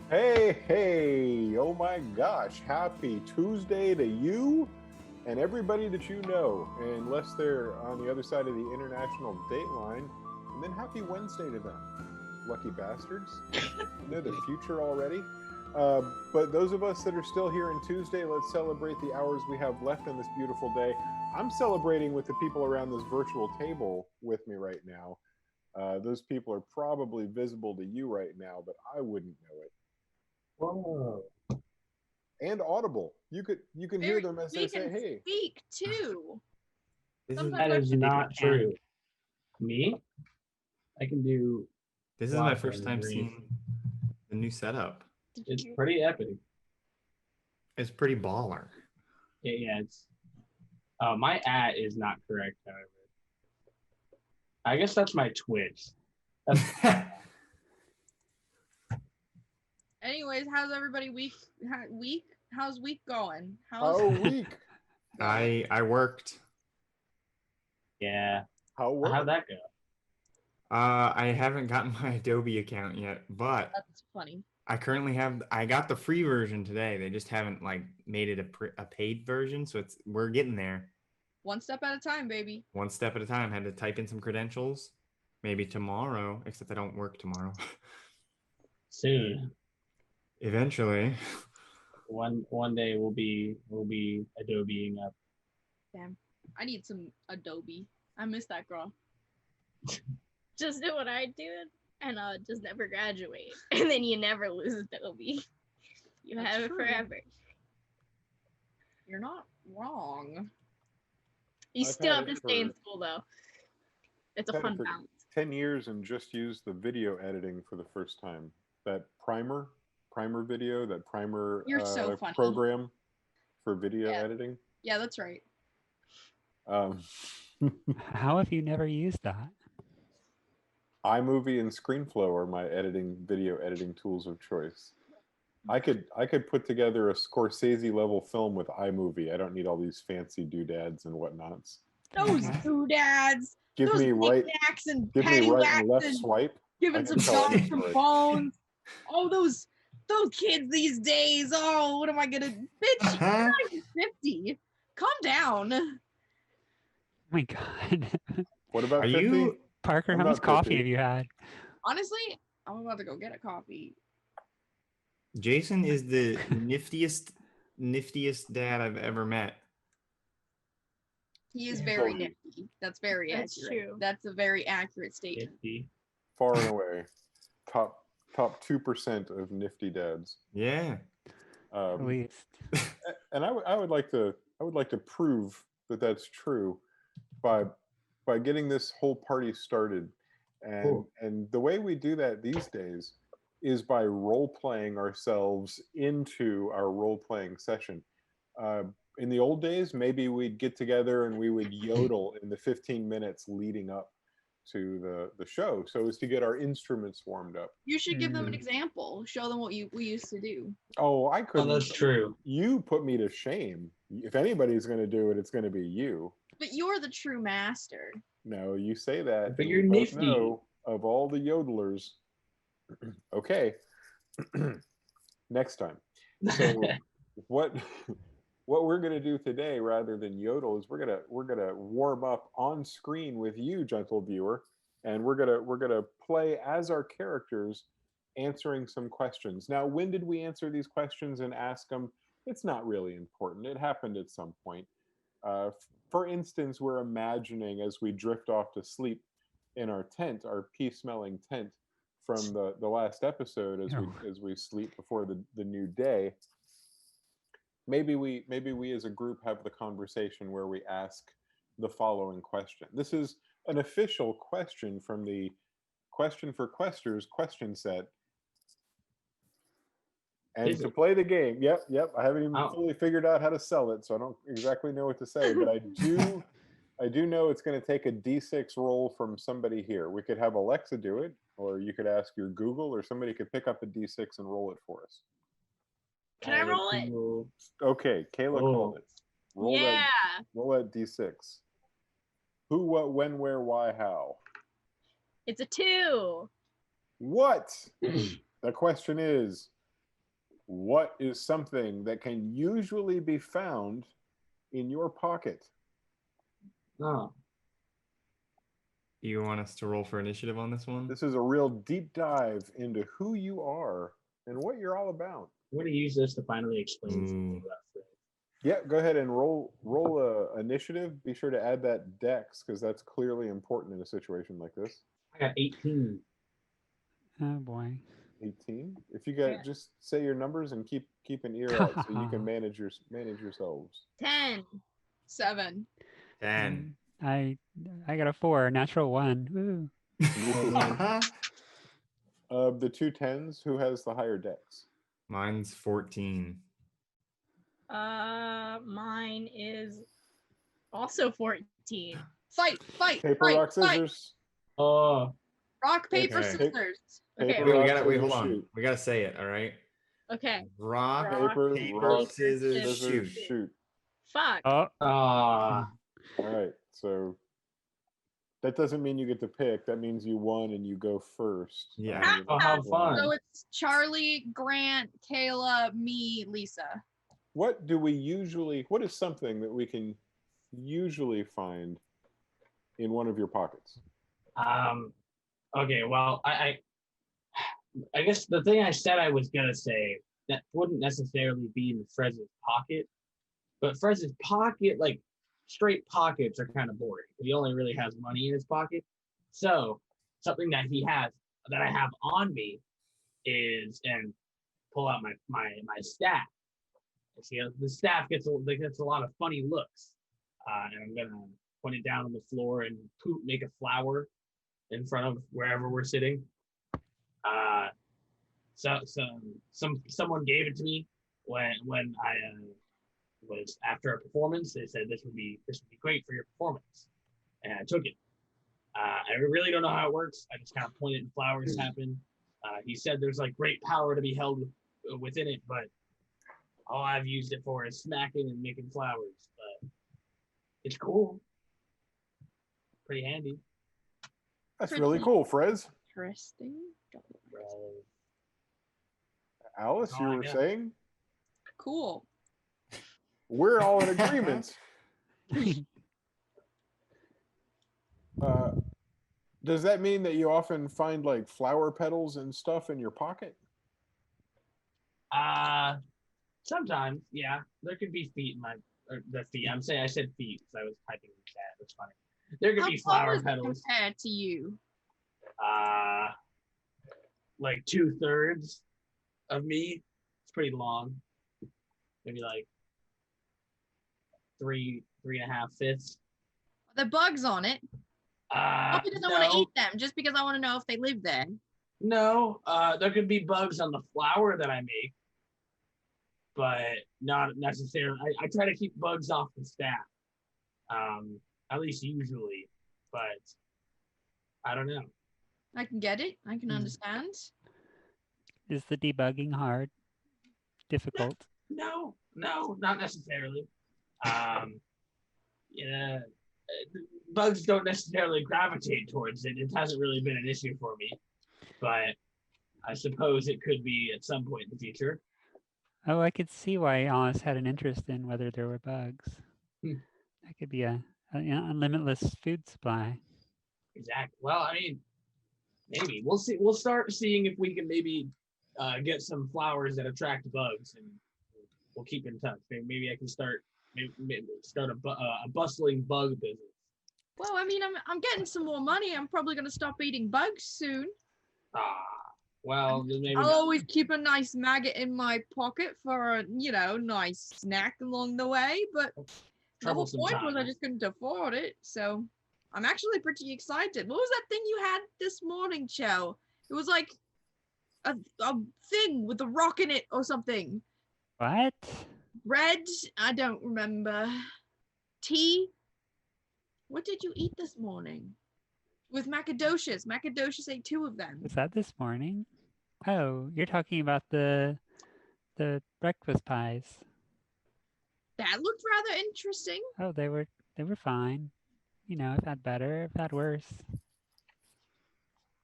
Hey, hey, oh my gosh, happy Tuesday to you and everybody that you know, unless they're on the other side of the international date line. And then happy Wednesday to them, lucky bastards. They're the future already. But those of us that are still here on Tuesday, let's celebrate the hours we have left on this beautiful day. I'm celebrating with the people around this virtual table with me right now. Those people are probably visible to you right now, but I wouldn't know it. Whoa. And audible. You can hear them as they say, "Hey." Speak too. That is not true. Me? I can do. This is my first time seeing the new setup. It's pretty epic. It's pretty baller. Yeah, it's. My @ is not correct, however. I guess that's my Twitch. Anyways, how's everybody week? How's week going? Week? I worked. Yeah. How'd that go? I haven't gotten my Adobe account yet, but that's funny. I got the free version today. They just haven't made it a paid version, so we're getting there. One step at a time, baby. One step at a time. Had to type in some credentials. Maybe tomorrow, except I don't work tomorrow. Soon. Eventually. One day we'll be Adobeing up. Damn. I need some Adobe. I miss that girl. Just do what I do and just never graduate. And then you never lose Adobe. You have it forever. You're not wrong. You still have to stay in school though. It's a fun balance. 10 years and just used the video editing for the first time. That primer video, that primer You're so funny. program for video editing. Yeah, that's right. How have you never used that? iMovie and ScreenFlow are my video editing tools of choice. I could put together a Scorsese level film with iMovie. I don't need all these fancy doodads and whatnots. Those doodads. Give me right and left swipe. Giving some dogs some bones. Oh, those kids these days. Oh, what am I gonna bitch? You're not even 50. Calm down. Oh my god. What about 50? Parker, how much coffee have you had? Honestly, I'm about to go get a coffee. Jason is the niftiest dad I've ever met. He is very nifty. That's very accurate. True. That's a very accurate statement. Nifty. Far and away. Top 2% of nifty dads. Yeah. At least. And I would like to prove that that's true by getting this whole party started. And the way we do that these days is by role-playing ourselves into our role-playing session. In the old days, maybe we'd get together and we would yodel in the 15 minutes leading up to the show so as to get our instruments warmed up. You should give them an example. Show them what we used to do. Oh, I couldn't. Oh, that's true. You put me to shame. If anybody's going to do it, it's going to be you. But you're the true master. No, you say that. But you're we both nifty. know of all the yodelers. Okay. Next time. So what we're going to do today, rather than yodel, is we're gonna warm up on screen with you, gentle viewer, and we're gonna play as our characters, answering some questions. Now, when did we answer these questions and ask them? It's not really important. It happened at some point. For instance, we're imagining as we drift off to sleep in our tent, our pea-smelling tent from the last episode, as we sleep before the new day. Maybe we as a group have the conversation where we ask the following question. This is an official question from the Question for Questers question set. And to play the game, yep, I haven't even fully figured out how to sell it, so I don't exactly know what to say, but I do know it's going to take a D6 roll from somebody here. We could have Alexa do it, or you could ask your Google, or somebody could pick up a D6 and roll it for us. Can I roll it? Okay, Kayla called it. Roll that D6. Who, what, when, where, why, how? It's a 2. What? The question is, What is something that can usually be found in your pocket? Oh. Do you want us to roll for initiative on this one? This is a real deep dive into who you are and what you're all about. I'm going to use this to finally explain something about Fred. Yeah, go ahead and roll a initiative. Be sure to add that dex because that's clearly important in a situation like this. I got 18. Oh boy. 18. If you got, just say your numbers and keep an ear out so you can manage yourselves. 10. 7. 10. I got a 4, natural 1. Woo. Of the two 10s, who has the higher dex? Mine's 14. Mine is also 14. Fight. Paper, rock, scissors. Oh. Rock, paper, Okay. scissors. Okay. Paper, Wait, rock, hold scissors, on. shoot. We gotta say it, all right? Okay. Rock, Paper, rock, scissors, scissors, shoot. shoot. Fuck. Oh. All right, so that doesn't mean you get to pick. That means you won and you go first. Yeah. Oh, how fun. So it's Charlie, Grant, Kayla, me, Lisa. What is something that we can usually find in one of your pockets? Okay, well, I guess the thing I said I was gonna say that wouldn't necessarily be in Fred's pocket, but Fred's pocket, like straight pockets, are kind of boring. He only really has money in his pocket. So something that he has that I have on me is, and pull out my staff. See, the staff gets a lot of funny looks, and I'm gonna put it down on the floor and make a flower in front of wherever we're sitting. Someone gave it to me when I was after a performance. They said this would be great for your performance, and I took it. I really don't know how it works. I just kind of point it and flowers happen. He said there's like great power to be held within it, but all I've used it for is smacking and making flowers. But it's cool, pretty handy. That's really cool, Frez. Interesting. Alice, you were saying? Cool. We're all in agreement. Does that mean that you often find like flower petals and stuff in your pocket? Sometimes, yeah. There could be feet in the feet. I said feet because I was typing in chat. That's funny. There could be flower petals. Compared to you. Like 2/3 of me. It's pretty long. Maybe like 3.5/5. The bugs on it. Probably doesn't want to eat them just because I want to know if they live there. No, there could be bugs on the flower that I make, but not necessarily. I try to keep bugs off the staff, at least usually, but I don't know. I can get it. I can understand. Is the debugging hard? Difficult? No, not necessarily. Yeah, bugs don't necessarily gravitate towards it. It hasn't really been an issue for me, but I suppose it could be at some point in the future. Oh, I could see why Alice had an interest in whether there were bugs. That could be a limitless food supply. Exactly. Well, I mean, maybe we'll see. We'll start seeing if we can maybe get some flowers that attract bugs, and we'll keep in touch. Maybe I can start a bustling bug business. Well, I mean, I'm getting some more money. I'm probably going to stop eating bugs soon. Well, maybe I'll always keep a nice maggot in my pocket for a, nice snack along the way. But the whole point was I just couldn't afford it. So I'm actually pretty excited. What was that thing you had this morning, Cho? It was like a thing with a rock in it or something. What? Bread? I don't remember. Tea? What did you eat this morning? With macadocious. Macadocious ate 2 of them. Was that this morning? Oh, you're talking about the breakfast pies. That looked rather interesting. Oh, they were fine. I've had better, I've had worse.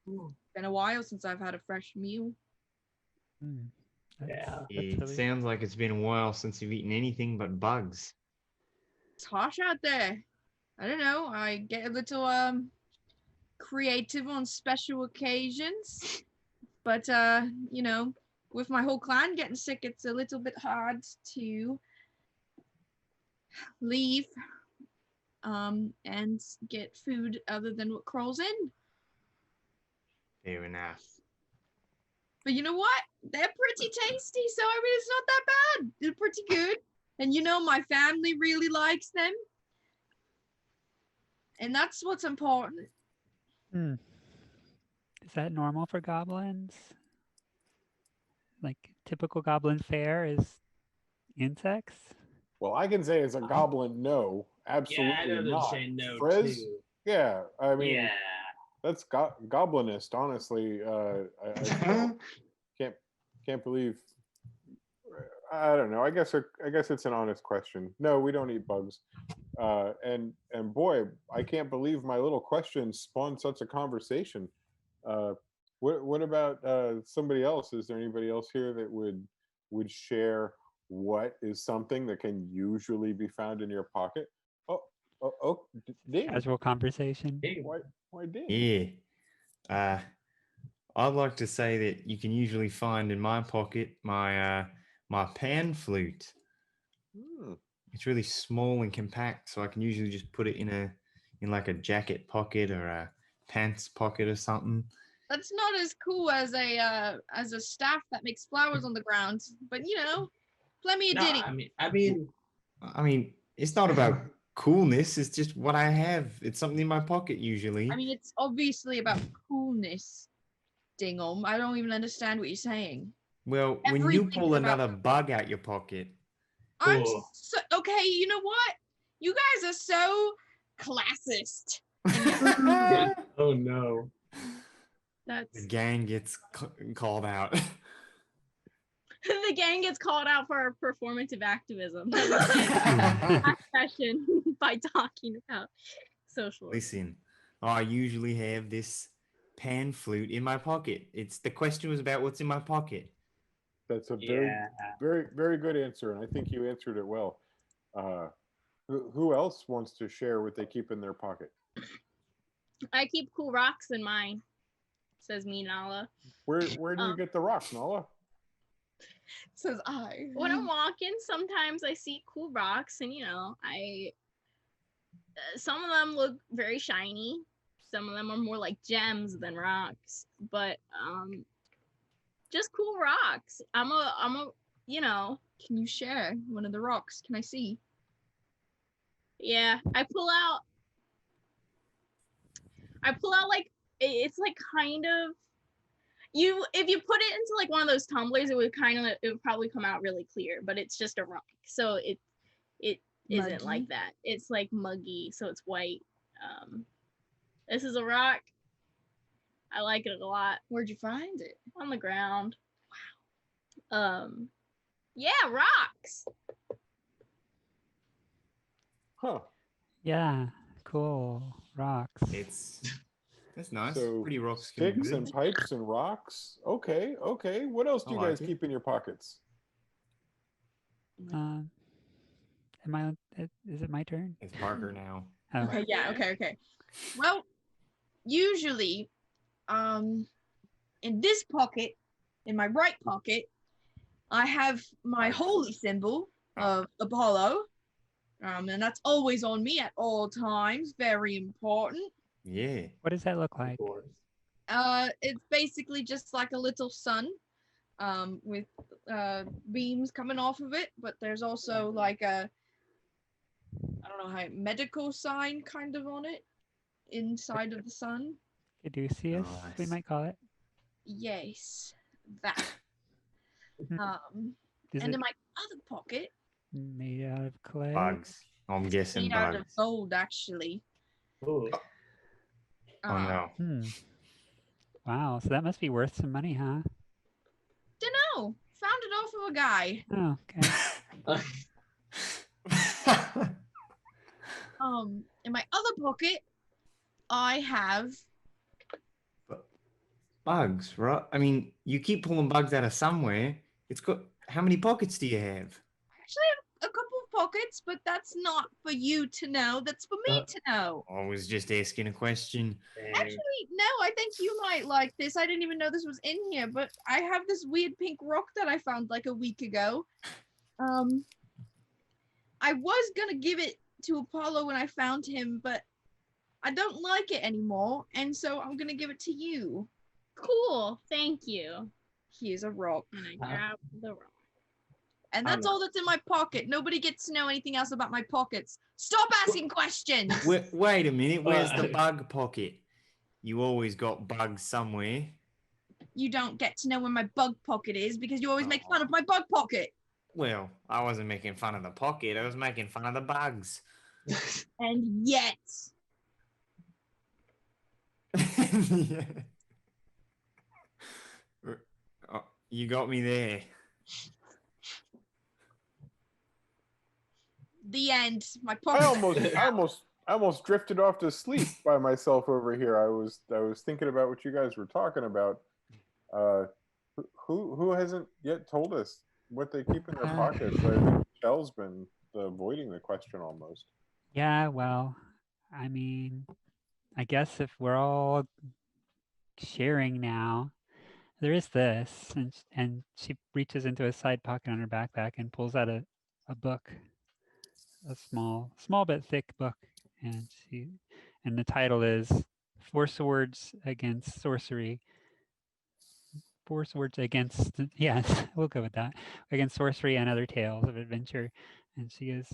Been a while since I've had a fresh meal. Yeah. It silly. sounds like it's been a while since you've eaten anything but bugs. It's harsh out there. I don't know. I get a little creative on special occasions, but you know, with my whole clan getting sick, it's a little bit hard to leave and get food other than what crawls in. Fair enough. But you know what? They're pretty tasty, so I mean, it's not that bad. They're pretty good. And you know, my family really likes them. And that's what's important. Hmm. Is that normal for goblins? Like typical goblin fare is insects? Well, I can say as a goblin, no, Yeah, absolutely I know they're not. saying no Friz, too. yeah, I mean, Yeah. that's goblinist, honestly. I can't believe. I don't know. I guess it's an honest question. No, we don't eat bugs. And boy, I can't believe my little question spawned such a conversation. What about somebody else? Is there anybody else here that would share what is something that can usually be found in your pocket? Ding. Casual conversation. Why ding? Yeah. I'd like to say that you can usually find in my pocket my my pan flute. Hmm. It's really small and compact, so I can usually just put it in like a jacket pocket or a pants pocket or something. That's not as cool as a staff that makes flowers on the ground, but you know, play me a No, ditty. I mean, It's not about coolness. It's just what I have. It's something in my pocket usually. I mean, it's obviously about coolness, Dingham. I don't even understand what you're saying. Well, when you Everything's pull about- another bug out your pocket, I'm Cool. so okay. You know what? You guys are so classist. oh no. That's the gang gets called out. the gang gets called out for performative activism. Last session by talking about social. Listen, I usually have this pan flute in my pocket. The question was about what's in my pocket. That's a Yeah. very, very good answer, and I think you answered it well. Who else wants to share what they keep in their pocket? I keep cool rocks in mine, says me, Nala. Where do you get the rocks, Nala? Says I. When I'm walking, sometimes I see cool rocks, and you know, some of them look very shiny. Some of them are more like gems than rocks, but just cool rocks. I'm a you know. Can you share one of the rocks? Can I see? Yeah, I pull out like it's like kind of if you put it into like one of those tumblers, it would probably come out really clear, but it's just a rock, so it isn't Muggy? like that. It's like muggy, so it's white. This is a rock. I like it a lot. Where'd you find it? On the ground. Wow. Yeah, rocks. Huh. Yeah, cool. Rocks. That's nice. So Pretty rocks can be sticks good. and pipes and rocks. Okay. What else do you I like guys it. keep in your pockets? Is it my turn? It's Parker now. Oh, Okay, yeah, okay. Well, usually, in this pocket, in my right pocket, I have my holy symbol of Apollo. And that's always on me at all times. Very important. Yeah. what does that look like? It's basically just like a little sun, with beams coming off of it. But there's also like I don't know how medical sign kind of on it, inside of the sun. Caduceus, we Nice. might call it. Yes, that. Is And it in my other pocket, made out of clay? Bugs. I'm guessing made out bugs. of gold, actually. Ooh. Oh no. Wow, so that must be worth some money, huh? Dunno. Found it off of a guy. Oh, okay. In my other pocket, I have Bugs, right? I mean, you keep pulling bugs out of somewhere. It's got. How many pockets do you have? I actually have a couple of pockets, but that's not for you to know. That's for me to know. I was just asking a question. Actually, no, I think you might like this. I didn't even know this was in here, but I have this weird pink rock that I found like a week ago. I was gonna give it to Apollo when I found him, but I don't like it anymore, and so I'm gonna give it to you. Cool. Thank you. Here's a rock. And I grab the rock. And that's all that's in my pocket. Nobody gets to know anything else about my pockets. Stop asking questions. Wait a minute. Where's the bug pocket? You always got bugs somewhere. You don't get to know where my bug pocket is because you always make fun of my bug pocket. Well, I wasn't making fun of the pocket. I was making fun of the bugs. And yet. Yeah. Oh, you got me there. The end. My pocket. I almost drifted off to sleep by myself over here. I was thinking about what you guys were talking about. Who hasn't yet told us what they keep in their pockets? I think Shell's been avoiding the question almost. Yeah, well, I mean, I guess if we're all sharing now, there is this, and she reaches into a side pocket on her backpack and pulls out a book, a small but thick book, and the title is Four Swords Against Sorcery. Four Swords Against, yes, we'll go with that, against sorcery and other tales of adventure. And she goes,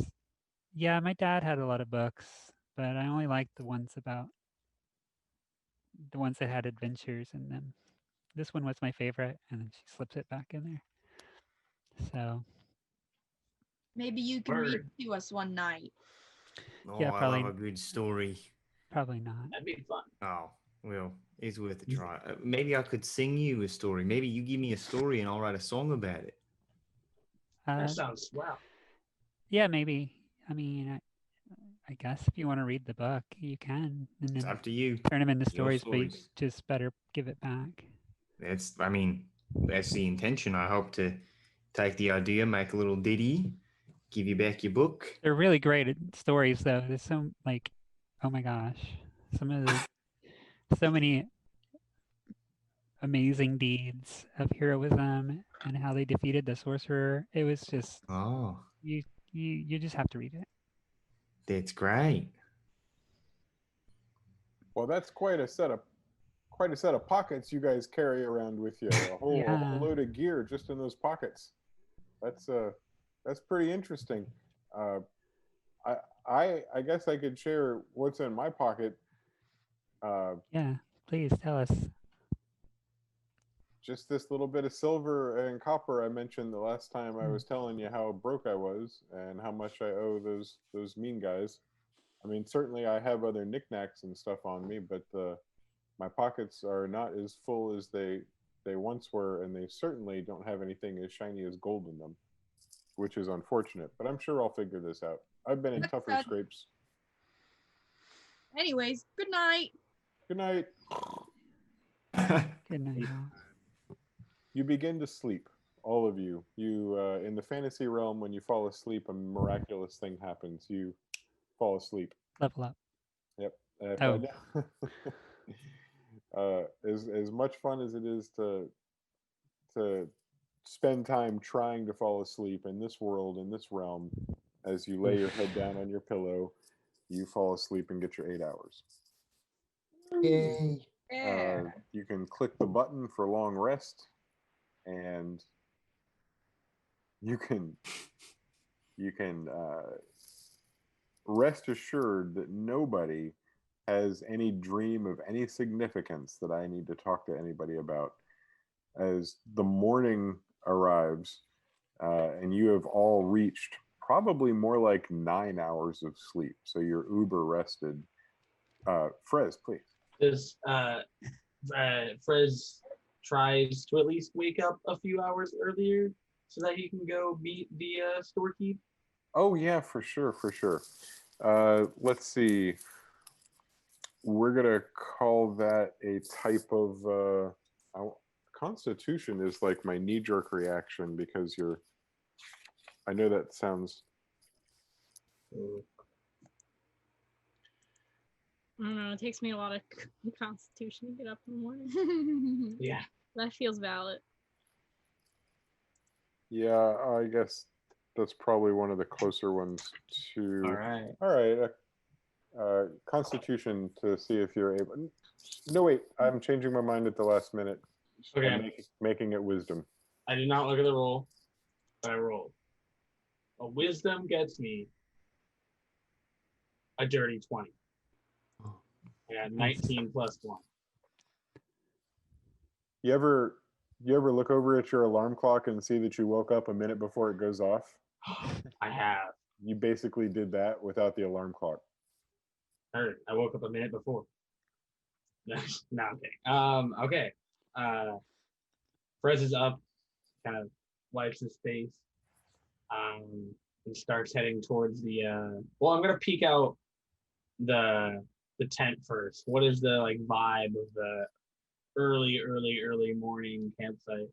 yeah, my dad had a lot of books, but I only liked the ones that had adventures in them. This one was my favorite, and then she slips it back in there. So maybe you can read it to us one night. Oh, yeah, probably, I love a good story. Probably not. That'd be fun. Oh, well, it's worth a try. Maybe I could sing you a story. Maybe you give me a story and I'll write a song about it. That sounds swell. Yeah, maybe. I mean, I guess if you want to read the book, you can. And then it's up to you. Turn them into stories, but you just better give it back. That's the intention. I hope to take the idea, make a little ditty, give you back your book. They're really great stories, though. There's some, like, oh my gosh, so many amazing deeds of heroism and how they defeated the sorcerer. It was just, you just have to read it. That's great. Well, that's quite a set of pockets you guys carry around with you. A whole load of gear just in those pockets. That's pretty interesting. I guess I could share what's in my pocket. Yeah, please tell us. Just this little bit of silver and copper I mentioned the last time I was telling you how broke I was and how much I owe those mean guys. I mean, certainly I have other knickknacks and stuff on me, but my pockets are not as full as they once were, and they certainly don't have anything as shiny as gold in them, which is unfortunate. But I'm sure I'll figure this out. I've been in tougher scrapes. Anyways, good night. Good night. Good night. You begin to sleep, all of you. You in the fantasy realm, when you fall asleep, a miraculous thing happens. You fall asleep. Level up. Yep. As much fun as it is to spend time trying to fall asleep in this world, in this realm, as you lay your head down on your pillow, you fall asleep and get your 8 hours. Yay. You can click the button for long rest, and you can rest assured that nobody has any dream of any significance that I need to talk to anybody about. As the morning arrives, and you have all reached probably more like 9 hours of sleep, so you're uber rested. Frez, please. Does Frez tries to at least wake up a few hours earlier so that he can go meet the storekeep? Oh yeah, for sure. Let's see. We're gonna call that a type of Constitution is like my knee-jerk reaction because I know that sounds. I don't know. It takes me a lot of constitution to get up in the morning. Yeah. That feels valid. Yeah, I guess that's probably one of the closer ones to. All right. Constitution to see if you're able. No, wait. I'm changing my mind at the last minute. Okay. I'm making it wisdom. I did not look at the roll, but I rolled. A wisdom gets me a dirty 20. I got 19 plus 1. You ever look over at your alarm clock and see that you woke up a minute before it goes off? I have. You basically did that without the alarm clock. I woke up a minute before. No, I'm kidding. Okay. Frez is up, kind of wipes his face, and starts heading towards the. Well, I'm gonna peek out the tent first. What is the like vibe of the early morning campsite?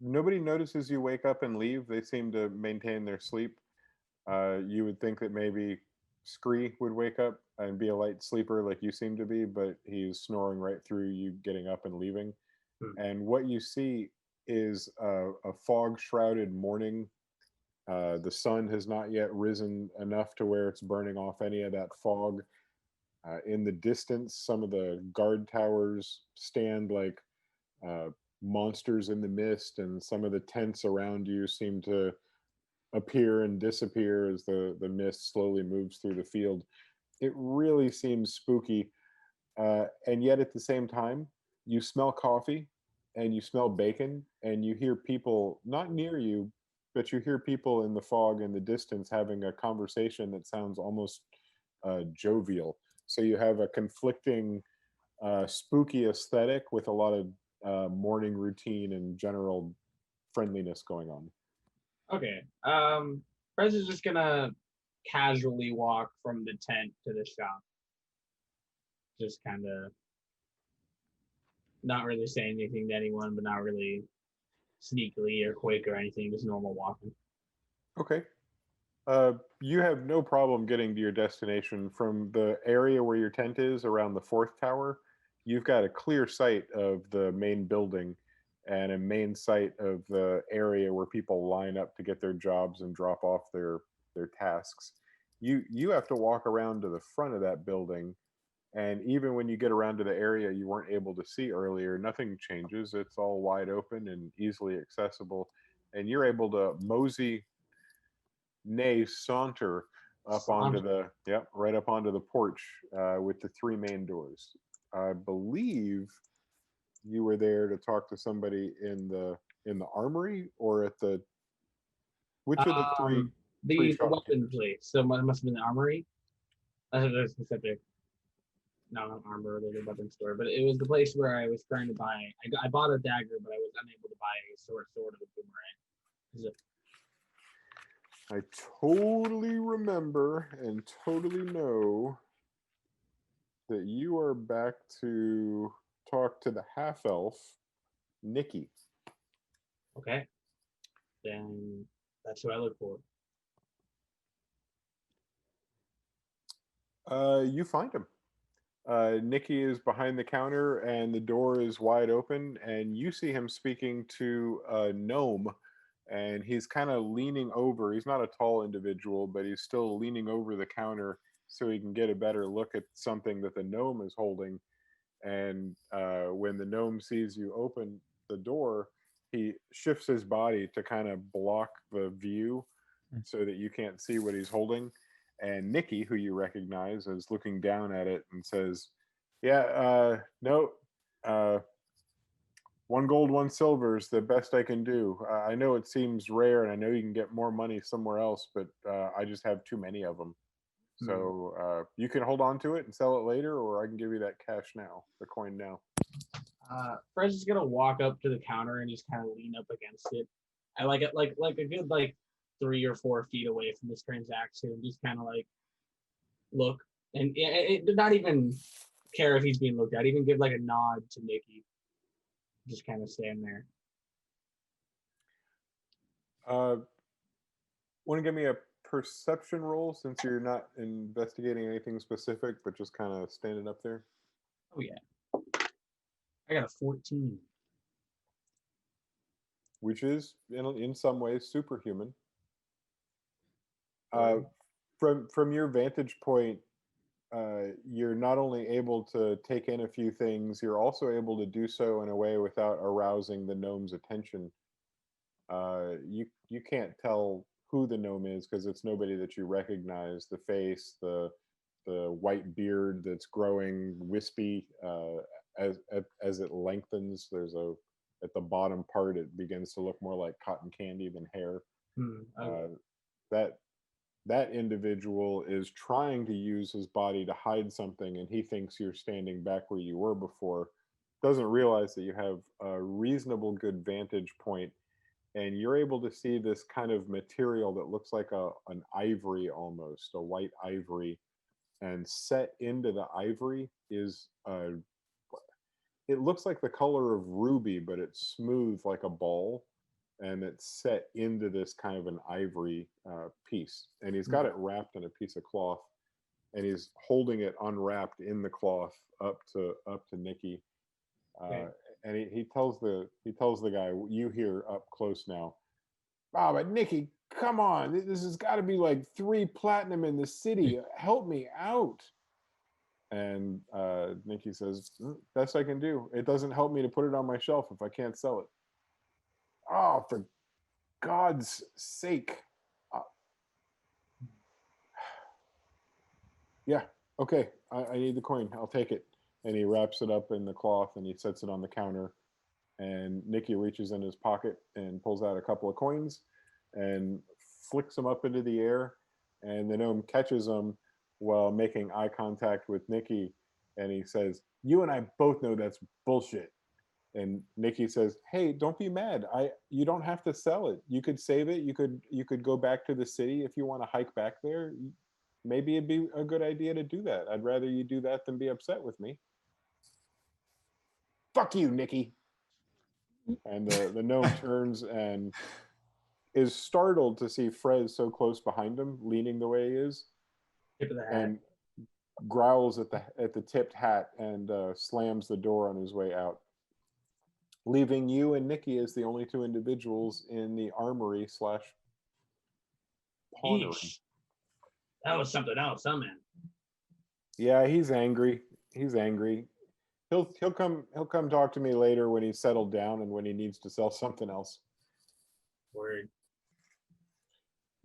Nobody notices you wake up and leave. They seem to maintain their sleep. You would think that maybe Scree would wake up and be a light sleeper like you seem to be, but he's snoring right through you getting up and leaving. And what you see is a fog-shrouded morning. The sun has not yet risen enough to where it's burning off any of that fog. In the distance, some of the guard towers stand like monsters in the mist, and some of the tents around you seem to appear and disappear as the mist slowly moves through the field. It really seems spooky, and yet at the same time, you smell coffee and you smell bacon, and you hear people not near you, but you hear people in the fog in the distance having a conversation that sounds almost jovial. So you have a conflicting, spooky aesthetic with a lot of morning routine and general friendliness going on. Okay. Frez is just gonna casually walk from the tent to the shop. Just kind of not really saying anything to anyone, but not really sneakily or quick or anything, just normal walking. Okay. You have no problem getting to your destination from the area where your tent is around the 4th tower. You've got a clear sight of the main building and a main sight of the area where people line up to get their jobs and drop off their tasks. You have to walk around to the front of that building, and even when you get around to the area you weren't able to see earlier, nothing changes. It's all wide open and easily accessible, and you're able to mosey, nay, saunter up onto the right up onto the porch with the 3 main doors. I believe you were there to talk to somebody in the armory, or at the which of the three? The weapon place. So it must have been the armory. That's specific. No, not armor, the weapon store, but it was the place where I was trying to buy. I bought a dagger, but I was unable to buy a sword of a boomerang. I totally remember and totally know that you are back to talk to the half-elf, Nikki. Okay. Then that's who I look for. You find him. Nikki is behind the counter and the door is wide open, and you see him speaking to a gnome, and he's kind of leaning over. He's not a tall individual, but he's still leaning over the counter so he can get a better look at something that the gnome is holding. And when the gnome sees you open the door, he shifts his body to kind of block the view so that you can't see what he's holding. And Nikki, who you recognize, is looking down at it and says, no, 1 gold, 1 silver is the best I can do. I know it seems rare, and I know you can get more money somewhere else, but I just have too many of them. So you can hold on to it and sell it later, or I can give you that cash now, the coin now. Frez is gonna walk up to the counter and just kind of lean up against it. I like it like a good 3 or 4 feet away from this transaction, just kind of look, and it not even care if he's being looked at. Even give like a nod to Nikki. Just kind of stand there. Want to give me a perception roll since you're not investigating anything specific, but just kind of standing up there? Oh yeah. I got a 14. Which is in some ways superhuman. From your vantage point, you're not only able to take in a few things, you're also able to do so in a way without arousing the gnome's attention. You can't tell who the gnome is because it's nobody that you recognize. The face, the white beard that's growing wispy as it lengthens. There's at the bottom part, it begins to look more like cotton candy than hair. That individual is trying to use his body to hide something, and he thinks you're standing back where you were before. Doesn't realize that you have a reasonable good vantage point, and you're able to see this kind of material that looks like an ivory, almost a white ivory, and set into the ivory is it looks like the color of ruby, but it's smooth like a ball, and it's set into this kind of an ivory piece. And he's got it wrapped in a piece of cloth, and he's holding it unwrapped in the cloth up to Nikki. And he tells the guy, you hear up close now, "Oh, but Nikki, come on, this has got to be like 3 platinum in the city. Help me out." And Nikki says, "Best I can do. It doesn't help me to put it on my shelf if I can't sell it." "Oh, for God's sake." "Yeah, okay, I need the coin. I'll take it." And he wraps it up in the cloth and he sets it on the counter. And Nikki reaches in his pocket and pulls out a couple of coins and flicks them up into the air. And the gnome catches them while making eye contact with Nikki, and he says, "You and I both know that's bullshit." And Nikki says, "Hey, don't be mad. You don't have to sell it. You could save it. You could go back to the city if you want to hike back there. Maybe it'd be a good idea to do that. I'd rather you do that than be upset with me." "Fuck you, Nikki." And the gnome turns and is startled to see Fred so close behind him, leaning the way he is. Tip of the hat. And growls at the tipped hat and slams the door on his way out, leaving you and Nikki as the only 2 individuals in the armory / pawnery. That was something else, huh, man? Yeah, he's angry. He'll come talk to me later when he's settled down and when he needs to sell something else. Word.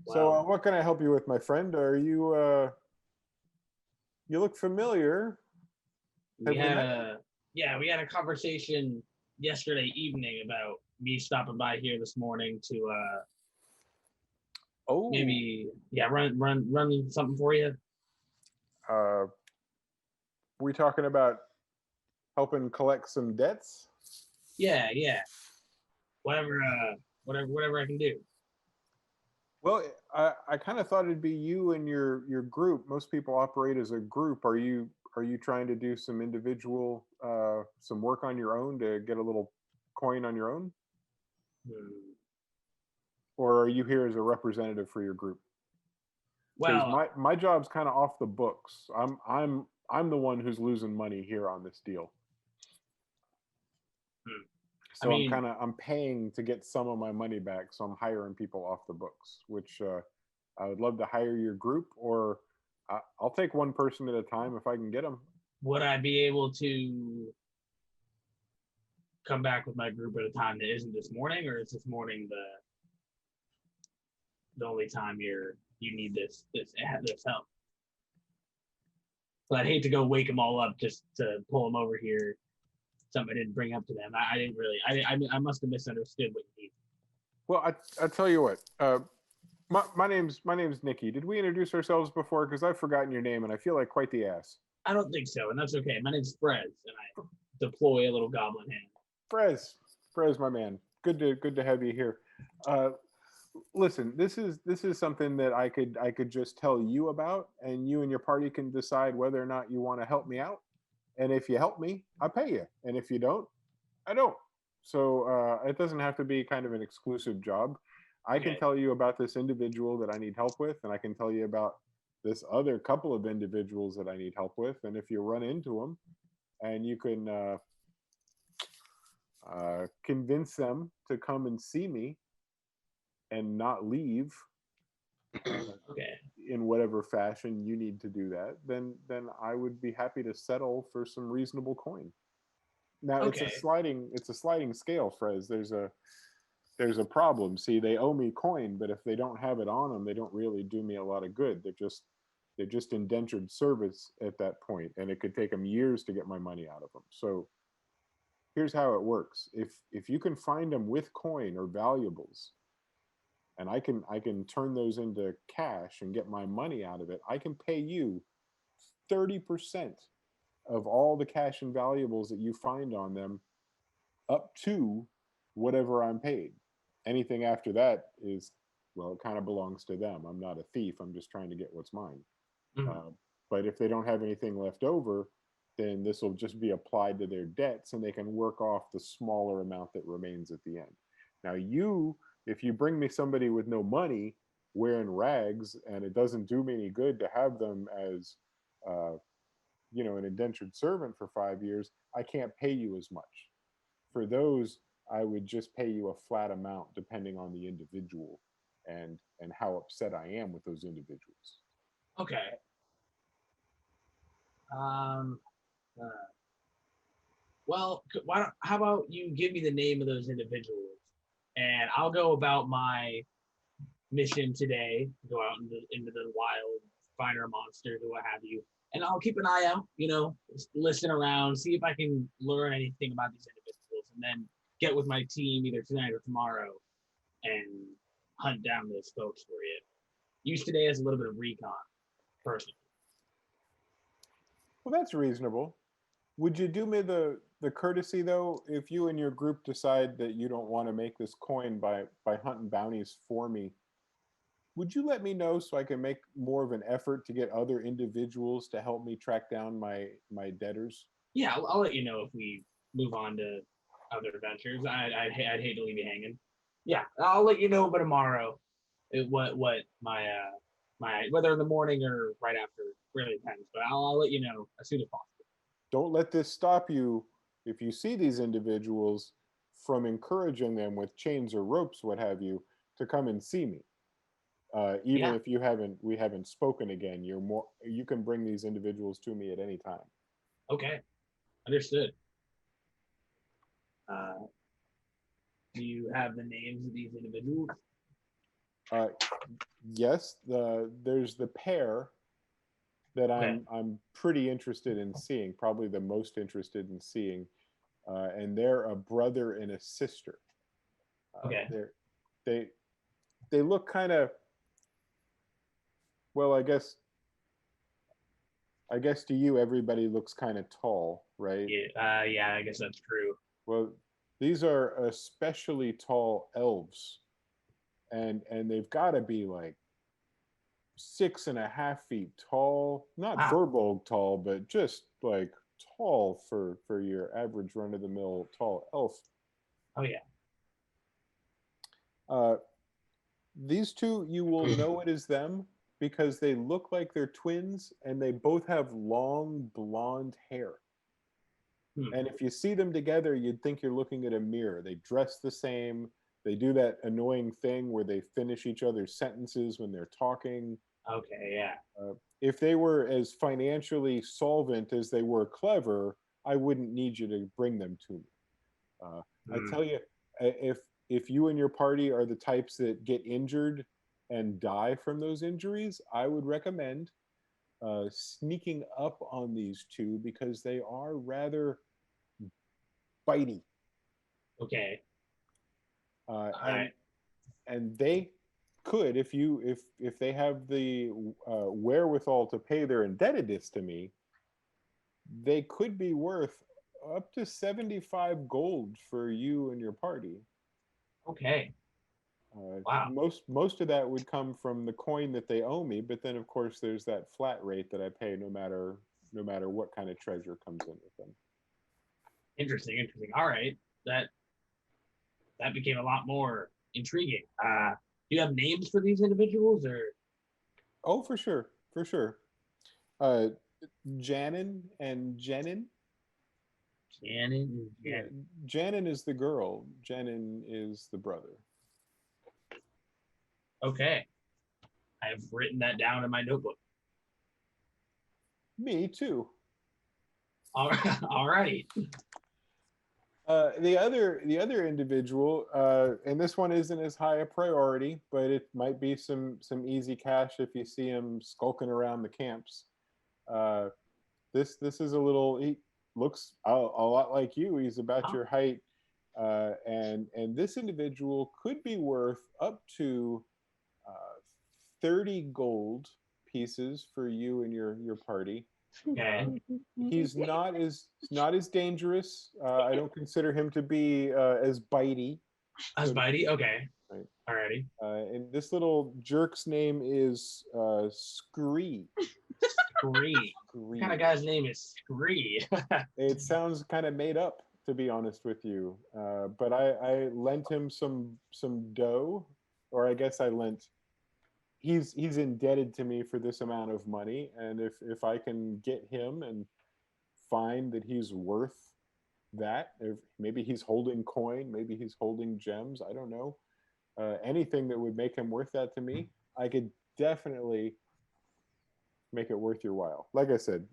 So, Wow. what can I help you with, my friend? Are you you look familiar. We had a conversation yesterday evening about me stopping by here this morning to maybe run something for you. We talking about helping collect some debts? Yeah. Whatever I can do. Well, I kind of thought it'd be you and your group. Most people operate as a group. Are you trying to do some individual some work on your own to get a little coin on your own? Or are you here as a representative for your group? Well, my job's kind of off the books. I'm the one who's losing money here on this deal. So I'm paying to get some of my money back. So I'm hiring people off the books, which I would love to hire your group, or I'll take one person at a time if I can get them. Would I be able to come back with my group at a time that isn't this morning, or is this morning the only time you need this help? But I'd hate to go wake them all up just to pull them over here. Something I didn't bring up to them. I didn't really. I must have misunderstood what you need. Well, I tell you what. My name's Nikki. Did we introduce ourselves before? Because I've forgotten your name and I feel like quite the ass. I don't think so, and that's okay. My name's Frez, and I deploy a little goblin hand. Frez, my man. Good to have you here. Listen, this is something that I could just tell you about, and you and your party can decide whether or not you want to help me out. And if you help me, I pay you. And if you don't, I don't. So it doesn't have to be kind of an exclusive job. I can Okay. tell you about this individual that I need help with, and I can tell you about this other couple of individuals that I need help with. And if you run into them and you can convince them to come and see me and not leave Okay. in whatever fashion you need to do that, then I would be happy to settle for some reasonable coin. Now Okay. it's a sliding scale, Frez. There's a problem. See, they owe me coin, but if they don't have it on them, they don't really do me a lot of good. They're just indentured service at that point, and it could take them years to get my money out of them. So here's how it works. If you can find them with coin or valuables, and I can turn those into cash and get my money out of it, I can pay you 30% of all the cash and valuables that you find on them up to whatever I'm paid. Anything after that is, well, it kind of belongs to them. I'm not a thief. I'm just trying to get what's mine. Mhm. But if they don't have anything left over, then this will just be applied to their debts and they can work off the smaller amount that remains at the end. Now, if you bring me somebody with no money wearing rags and it doesn't do me any good to have them as, uh, an indentured servant for 5 years, I can't pay you as much. For those, I would just pay you a flat amount depending on the individual and how upset I am with those individuals. Okay. Um. uh, well, why don't? How about you give me the name of those individuals, and I'll go about my mission today. Go out into the wild, find our monsters or what have you, and I'll keep an eye out. Listen around, see if I can learn anything about these individuals, and then get with my team either tonight or tomorrow and hunt down those folks for you. Use today as a little bit of recon, personally. Well, that's reasonable. Would you do me the courtesy though, if you and your group decide that you don't want to make this coin by hunting bounties for me? Would you let me know so I can make more of an effort to get other individuals to help me track down my debtors? Yeah, I'll let you know if we move on to other adventures. I'd hate to leave you hanging. Yeah, I'll let you know by tomorrow. What my whether in the morning or right after really depends. But I'll let you know as soon as possible. Don't let this stop you, if you see these individuals, from encouraging them with chains or ropes, what have you, to come and see me. Even Yeah. if we haven't spoken again, you can bring these individuals to me at any time. Okay. Understood. Uh, do you have the names of these individuals? Uh, yes, there's the pair that Okay. I'm pretty interested in seeing, probably the most interested in seeing, and they're a brother and a sister. Okay. They they look kind of, well, I guess to you everybody looks kind of tall, right? Yeah. Yeah. I guess that's true. Well, these are especially tall elves, and they've got to be like 6.5 feet tall. Not Wow. Furbolg tall, but just like tall for your average run of the mill tall elf. Oh yeah. Uh, these two, you will know it is them because they look like they're twins and they both have long blonde hair. Hmm. And if you see them together, you'd think you're looking at a mirror. They dress the same. They do that annoying thing where they finish each other's sentences when they're talking. Okay. Yeah. If they were as financially solvent as they were clever, I wouldn't need you to bring them to me. I Hmm. tell you, if you and your party are the types that get injured and die from those injuries, I would recommend sneaking up on these two because they are rather bitey, Okay. uh, All and right. and they could, if they have the wherewithal to pay their indebtedness to me, they could be worth up to 75 gold for you and your party. Okay. Wow. Most of that would come from the coin that they owe me, but then of course there's that flat rate that I pay no matter no matter what kind of treasure comes in with them. Interesting. All right, that became a lot more intriguing. Do you have names for these individuals, or? Oh, for sure. Janin and Jenin. Janin is the girl. Jenin is the brother. Okay, I've written that down in my notebook. Me too. All righty. The other individual, and this one isn't as high a priority, but it might be some easy cash if you see him skulking around the camps. This is a little. He looks a lot like you. He's about your height, and this individual could be worth up to 30 gold pieces for you and your party. Okay. He's not as dangerous. I don't consider him to be as bitey. Okay. Right. Alrighty. And this little jerk's name is Scree. Scree. What kind of guy's name is Scree? It sounds kind of made up, to be honest with you. But I lent him some dough, or I guess I lent. He's indebted to me for this amount of money, and if I can get him and find that he's worth that, if maybe he's holding coin, maybe he's holding gems, I don't know, anything that would make him worth that to me, I could definitely make it worth your while. Like I said,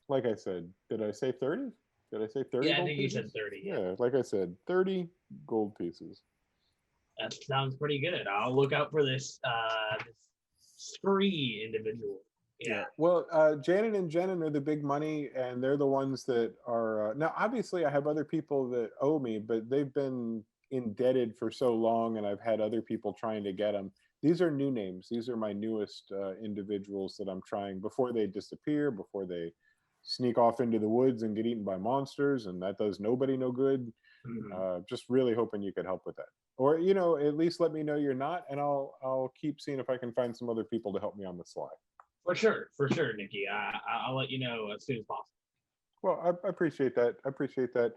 did I say 30? Did I say 30? Yeah, I think you said 30. Yeah, like I said, 30 gold pieces. That sounds pretty good. I'll look out for this Scree individual. Yeah. Well, Janet and Jenin are the big money, and they're the ones that are. Now, obviously, I have other people that owe me, but they've been indebted for so long, and I've had other people trying to get them. These are new names. These are my newest individuals that I'm trying before they disappear, before they sneak off into the woods and get eaten by monsters, and that does nobody no good. Mm-hmm. Just really hoping you could help with that. Or, at least let me know you're not, and I'll keep seeing if I can find some other people to help me on the sly. For sure, Nikki. I'll let you know as soon as possible. Well, I appreciate that.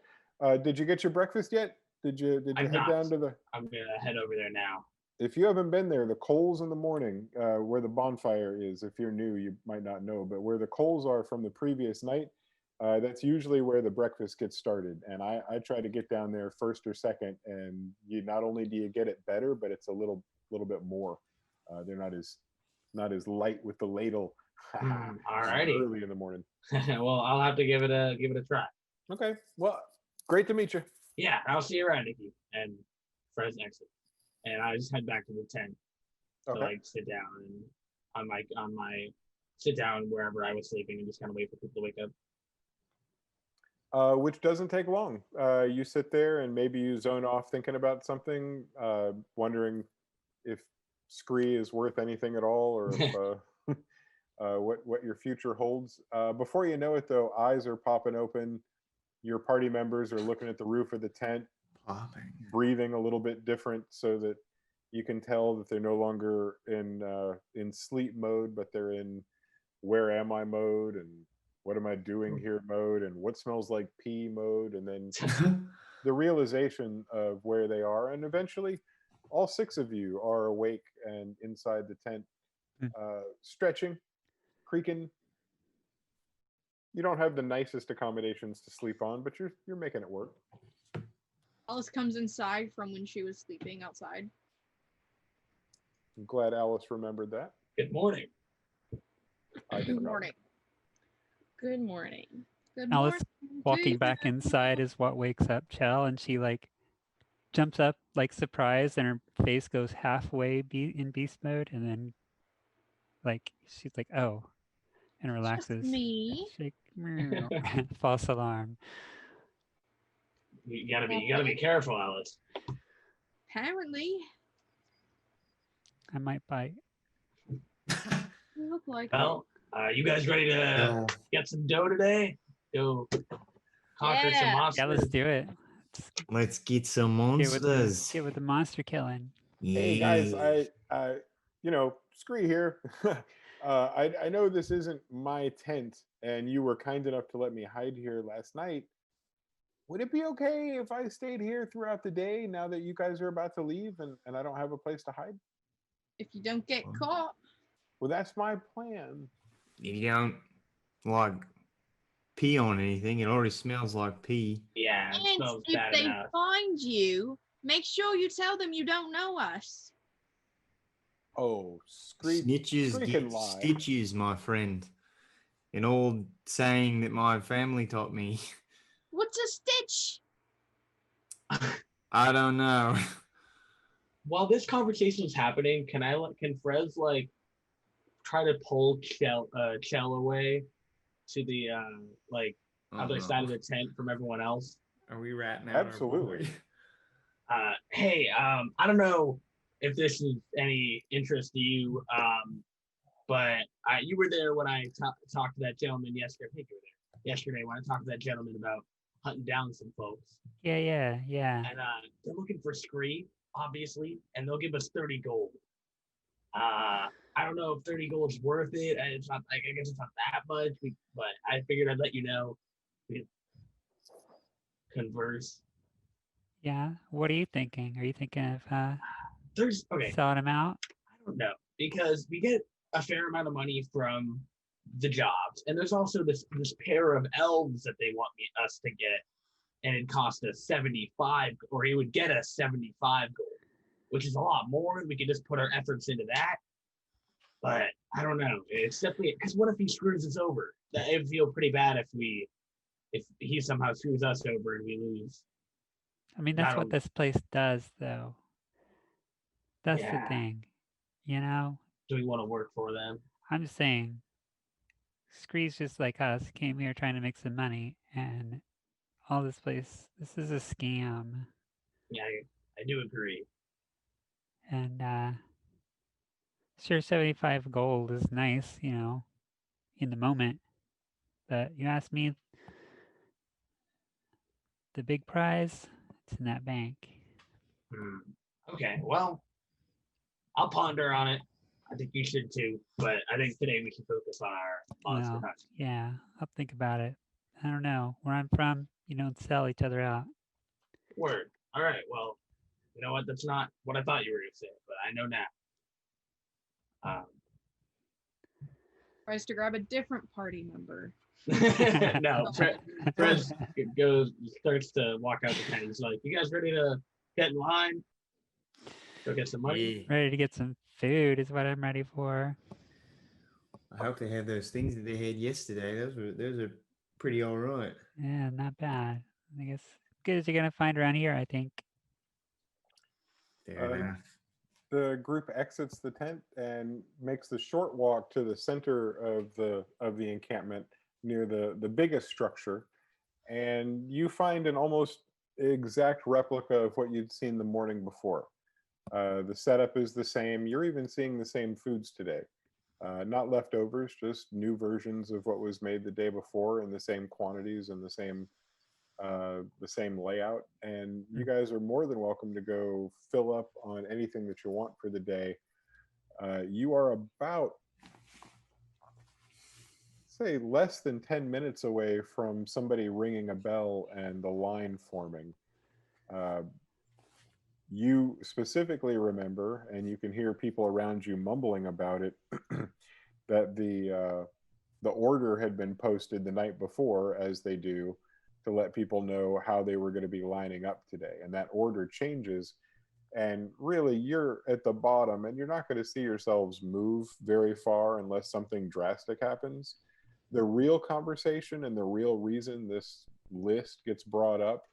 Did you get your breakfast yet? Did you head down to the? I'm gonna head over there now. If you haven't been there, the coals in the morning, where the bonfire is. If you're new, you might not know, but where the coals are from the previous night, that's usually where the breakfast gets started. And I try to get down there first or second, and you not only do you get it better, but it's a little bit more. They're not as light with the ladle. Alrighty. Early in the morning. Well, I'll have to give it a try. Okay. Well, great to meet you. Yeah, I'll see you around, Nikki. And Fred's exit. And I just head back to the tent to sit down and on my sit down wherever I was sleeping and just kind of wait for people to wake up. Which doesn't take long. You sit there and maybe you zone off thinking about something, wondering if Scree is worth anything at all, or if, what your future holds. Before you know it, though, eyes are popping open. Your party members are looking at the roof of the tent, breathing a little bit different, so that you can tell that they're no longer in sleep mode, but they're in where am I mode, and what am I doing here mode, and what smells like pee mode, and then the realization of where they are. And eventually all 6 of you are awake and inside the tent, stretching, creaking. You don't have the nicest accommodations to sleep on, but you're making it work. Alice comes inside from when she was sleeping outside. I'm glad Alice remembered that. Good morning. Good morning. Good morning. Good Alice morning. walking back inside is what wakes up Chell, and she jumps up surprised, and her face goes halfway in beast mode, and then she's like, oh, and relaxes. Just me. Shake, false alarm. You gotta be careful, Alice. Apparently. I might bite. You look like well, you guys ready to get some dough today? Go conquer some monsters. Yeah, let's do it. Let's get some monsters. Get with the monster killing. Hey guys, I Scree here. I know this isn't my tent, and you were kind enough to let me hide here last night. Would it be okay if I stayed here throughout the day now that you guys are about to leave and I don't have a place to hide? If you don't get caught. Well, that's my plan. If you don't like pee on anything, it already smells like pee. Yeah, it And smells if bad they enough. find you, make sure you tell them you don't know us. Oh, Snitches Screek get and lie. stitches, my friend. An old saying that my family taught me. What's a stitch? I don't know. While this conversation is happening, can Frez like try to pull Chell away to the like other side of the tent from everyone else? Are we ratting out Absolutely. Our boy? Hey, I don't know if this is any interest to you, but you were there when I talked to that gentleman yesterday. I think you were there yesterday when I talked to that gentleman about hunting down some folks. Yeah. And they're looking for scree, obviously, and they'll give us 30 gold. I don't know if 30 gold is worth it. It's not. I guess it's not that much. But I figured I'd let you know. We converse. Yeah. What are you thinking? Are you thinking of There's okay. selling them out? I don't know because we get a fair amount of money from the jobs, and there's also this pair of elves that they want us to get, and it cost us 75, or he would get us 75 gold, which is a lot more. We could just put our efforts into that. But I don't know. It's definitely because what if he screws us over? It would feel pretty bad if he somehow screws us over and we lose. I mean, that's what this place does, though. That's the Yeah. thing, you know? Do we want to work for them? I'm just saying, Scree's just like us, came here trying to make some money, and all this place, this is a scam. Yeah, I do agree. And sure, 75 gold is nice, you know, in the moment. But you ask me, the big prize, it's in that bank. Okay, well, I'll ponder on it. I think you should too, but I think today we should focus on our monster hunt. Yeah, I'll think about it. I don't know. Where I'm from, you don't sell each other out. Word. All right, well, you know what? That's not what I thought you were going to say, but I know now. Tries to grab a different party member. No, Fred starts to walk out the tent. He's like, "You guys ready to get in line? Go get some money." Ready to get some food is what I'm ready for. I hope they had those things that they had yesterday. Those are pretty all right. Yeah, not bad. I guess good as you're gonna find around here, I think. Fair enough. The group exits the tent and makes the short walk to the center of the encampment near the biggest structure, and you find an almost exact replica of what you'd seen the morning before. The setup is the same. You're even seeing the same foods today. Not leftovers, just new versions of what was made the day before in the same quantities and the same layout. And you guys are more than welcome to go fill up on anything that you want for the day. You are about, say, less than 10 minutes away from somebody ringing a bell and the line forming. You specifically remember, and you can hear people around you mumbling about it, that the order had been posted the night before, as they do, to let people know how they were going to be lining up today. And that order changes, and really you're at the bottom, and you're not going to see yourselves move very far unless something drastic happens. The real conversation and the real reason this list gets brought up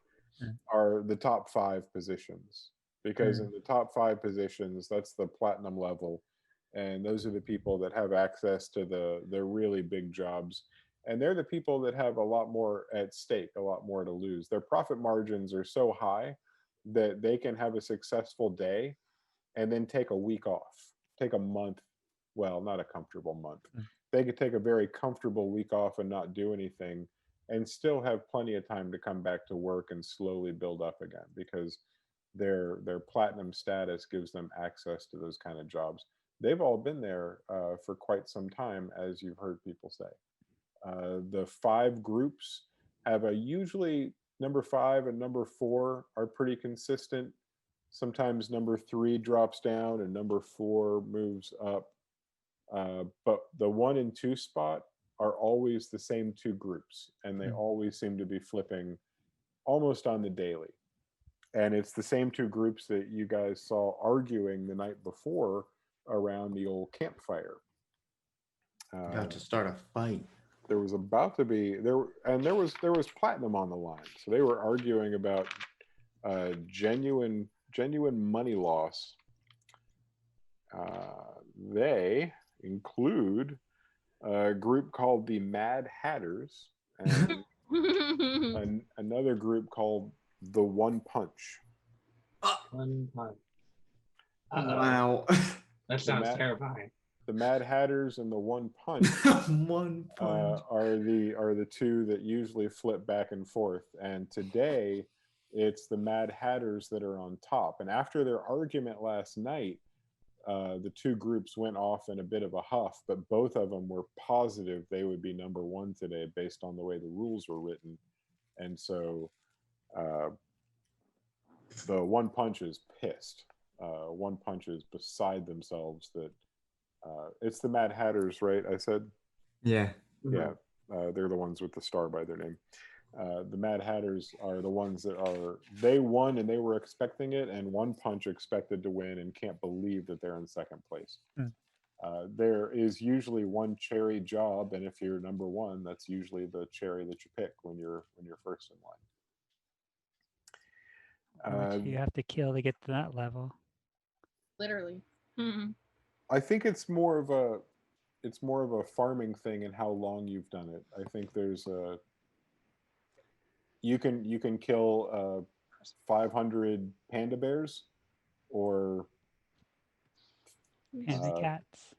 are the top 5 positions, because in the top 5 positions, that's the platinum level, and those are the people that have access to the really big jobs, and they're the people that have a lot more at stake, a lot more to lose. Their profit margins are so high that they can have a successful day and then take a week off, take a month, well, not a comfortable month. They could take a very comfortable week off and not do anything and still have plenty of time to come back to work and slowly build up again, because their platinum status gives them access to those kind of jobs. they've all been there for quite some time, as you've heard people say. The 5 groups have a usually number 5 and number 4 are pretty consistent. Sometimes number 3 drops down and number 4 moves up. But the 1 and 2 spot are always the same 2 groups, and they always seem to be flipping almost on the daily. And it's the same 2 groups that you guys saw arguing the night before around the old campfire. About to start a fight. There was about to be there was platinum on the line, so they were arguing about genuine money loss. They include a group called the Mad Hatters and another group called the One Punch. One punch. Wow. That sounds terrifying. The Mad Hatters and the One Punch, One punch. are the 2 that usually flip back and forth. And today, it's the Mad Hatters that are on top. And after their argument last night, the 2 groups went off in a bit of a huff, but both of them were positive they would be number 1 today based on the way the rules were written. And so the One Punch is pissed. One Punch is beside themselves that it's the Mad Hatters, right? I said? Yeah. Yeah. They're the ones with the star by their name. The Mad Hatters are the ones that they won and they were expecting it, and One Punch expected to win and can't believe that they're in second place. There is usually one cherry job, and if you're number 1, that's usually the cherry that you pick when you're first in line. How much do you have to kill to get to that level? Literally. I think it's more of a farming thing and how long you've done it. I think there's you can kill 500 panda bears or Panda cats.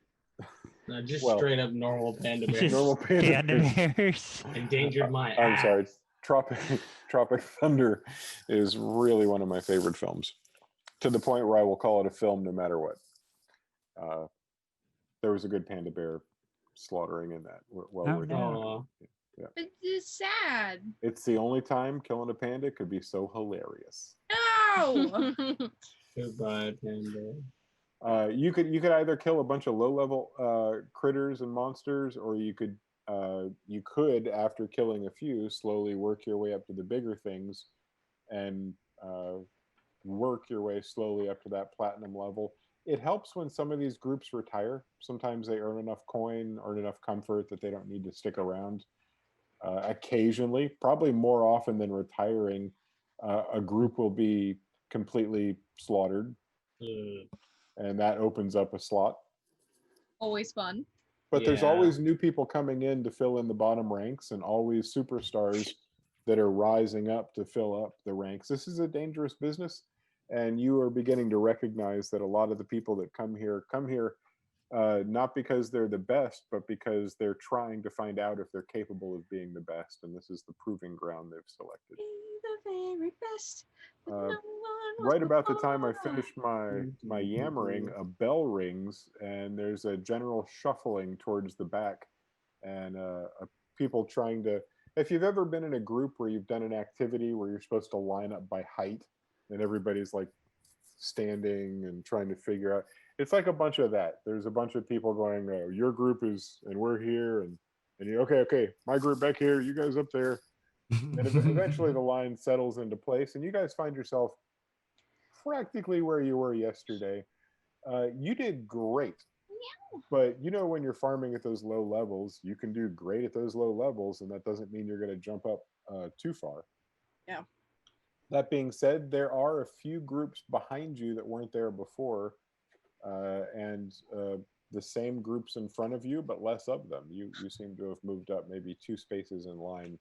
No, just straight up normal panda bears. Just normal panda bears. Endangered my I'm ass. sorry. Tropic Thunder is really one of my favorite films, to the point where I will call it a film no matter what. There was a good panda bear slaughtering in that. No. Yeah. It's sad. It's the only time killing a panda could be so hilarious. No. Goodbye, panda. You could either kill a bunch of low level critters and monsters, or you could after killing a few slowly work your way up to the bigger things, and work your way slowly up to that platinum level. It helps when some of these groups retire. Sometimes they earn enough coin, earn enough comfort that they don't need to stick around. Occasionally, probably more often than retiring, a group will be completely slaughtered, and that opens up a slot. Always fun. But there's always new people coming in to fill in the bottom ranks, and always superstars that are rising up to fill up the ranks. This is a dangerous business, and you are beginning to recognize that a lot of the people that come here not because they're the best, but because they're trying to find out if they're capable of being the best, and this is the proving ground they've selected. Be the very best. Right about the time I finished my yammering, a bell rings, and there's a general shuffling towards the back, and people trying to. If you've ever been in a group where you've done an activity where you're supposed to line up by height, and everybody's like standing and trying to figure out, it's like a bunch of that. There's a bunch of people going, oh, your group is, and we're here, and you, okay, my group back here, you guys up there. And eventually the line settles into place, and you guys find yourself practically where you were yesterday. You did great. But when you're farming at those low levels, you can do great at those low levels, and that doesn't mean you're going to jump up too far. Yeah. That being said, there are a few groups behind you that weren't there before, and the same groups in front of you, but less of them. You seem to have moved up maybe 2 spaces in line.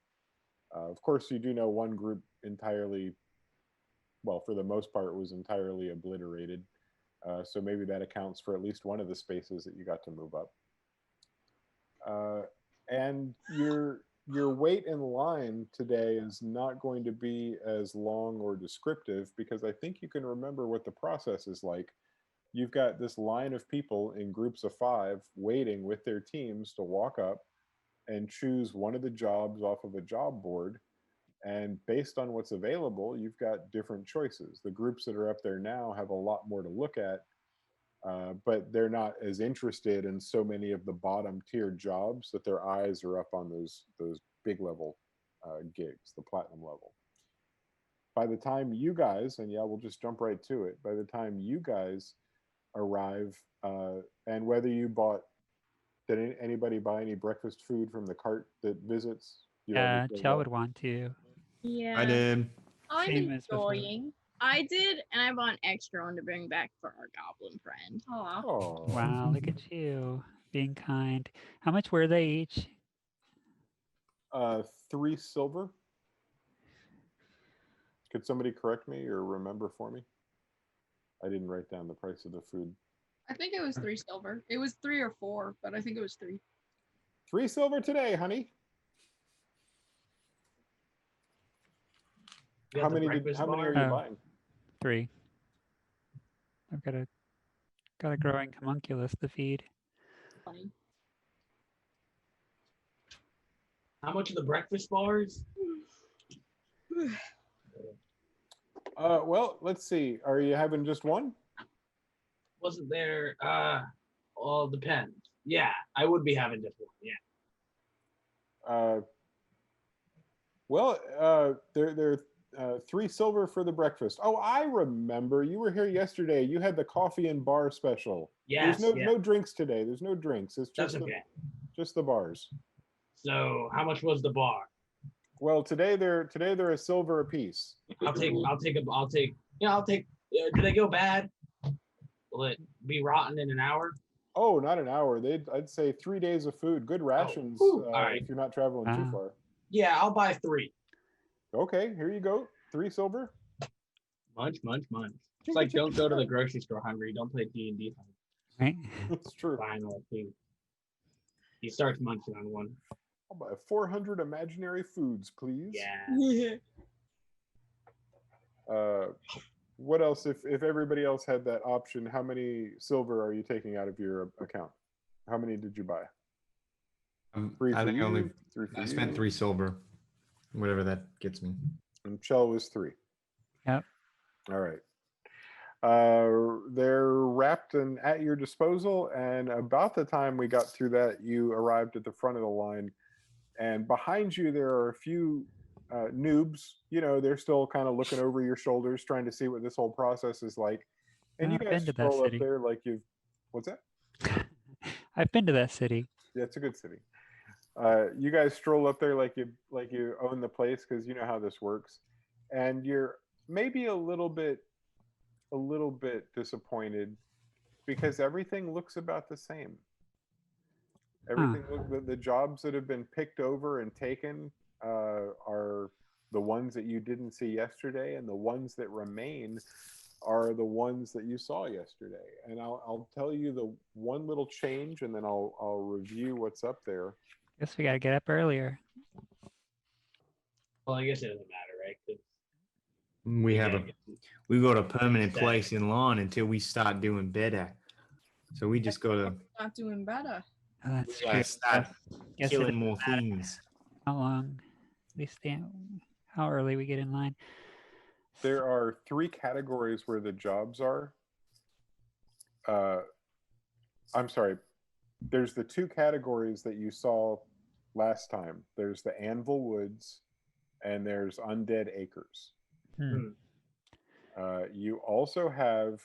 Of course, you do know one group entirely, well, for the most part, was entirely obliterated. So maybe that accounts for at least one of the spaces that you got to move up. And your wait in line today is not going to be as long or descriptive, because I think you can remember what the process is like you've got this line of people in groups of 5 waiting with their teams to walk up and choose one of the jobs off of a job board. And based on what's available, you've got different choices. The groups that are up there now have a lot more to look at, but they're not as interested in so many of the bottom tier jobs that their eyes are up on those big level gigs, the platinum level. By the time you guys, and yeah, we'll just jump right to it. By the time you guys arrive, and whether you bought, did anybody buy any breakfast food from the cart that visits? Yeah, Chell would want to. Yeah. I did. I'm Same as before. enjoying. I did, and I bought an extra one to bring back for our goblin friend. Aw. Oh, Wow, look at you being kind. How much were they each? 3 silver. Could somebody correct me or remember for me? I didn't write down the price of the food. I think it was 3 silver. It was 3 or 4, but I think it was 3. 3 silver today, honey. You How got the many breakfast are bar? you Oh. buying? 3. I've got a growing homunculus to feed. Funny. How much are the breakfast bars? Well, let's see. Are you having just one? Wasn't there? All depends. Yeah, I would be having just one. Yeah. Well, they're 3 silver for the breakfast. Oh, I remember. You were here yesterday. You had the coffee and bar special. Yes. There's yeah. no drinks today. There's no drinks. It's That's just okay. just the bars. So how much was the bar? Well, today they're a silver apiece. I'll take. Do they go bad? Will it be rotten in an hour? Oh, not an hour. I'd say 3 days of food. Good rations all right. if you're not traveling too far. Yeah, I'll buy 3. Okay, here you go. 3 silver. Munch. It's like don't go to the grocery store hungry. Don't play D&D Right? That's true. buying all food. He starts munching on one. I'll buy 400 imaginary foods, please. Yeah. What else? If everybody else had that option, how many silver are you taking out of your account? How many did you buy? 3 I for think you, only 3 for I you. spent 3 silver, whatever that gets me. And Chell was 3. Yep. All right. They're wrapped and at your disposal, and about the time we got through that, you arrived at the front of the line, and behind you there are a few noobs. You know, they're still kind of looking over your shoulders, trying to see what this whole process is like. And you I've guys been to that stroll up city. there like you've. What's that? I've been to that city. Yeah, it's a good city. You guys stroll up there like you own the place, because you know how this works, and you're maybe a little bit disappointed because everything looks about the same. Everything, the jobs that have been picked over and taken are the ones that you didn't see yesterday, and the ones that remain are the ones that you saw yesterday. And I'll tell you the one little change, and then I'll review what's up there. Guess we gotta get up earlier. Well, I guess it doesn't matter, right? 'Cause We got a permanent place in line until we start doing better. So we just gotta Not doing better. Oh, that's gotta true. start Guess it killing doesn't more matter things. how long we stand, how early we get in line. There are 3 categories where the jobs are. I'm sorry. There's the 2 categories that you saw last time. There's the Anvil Woods, and there's Undead Acres. You also have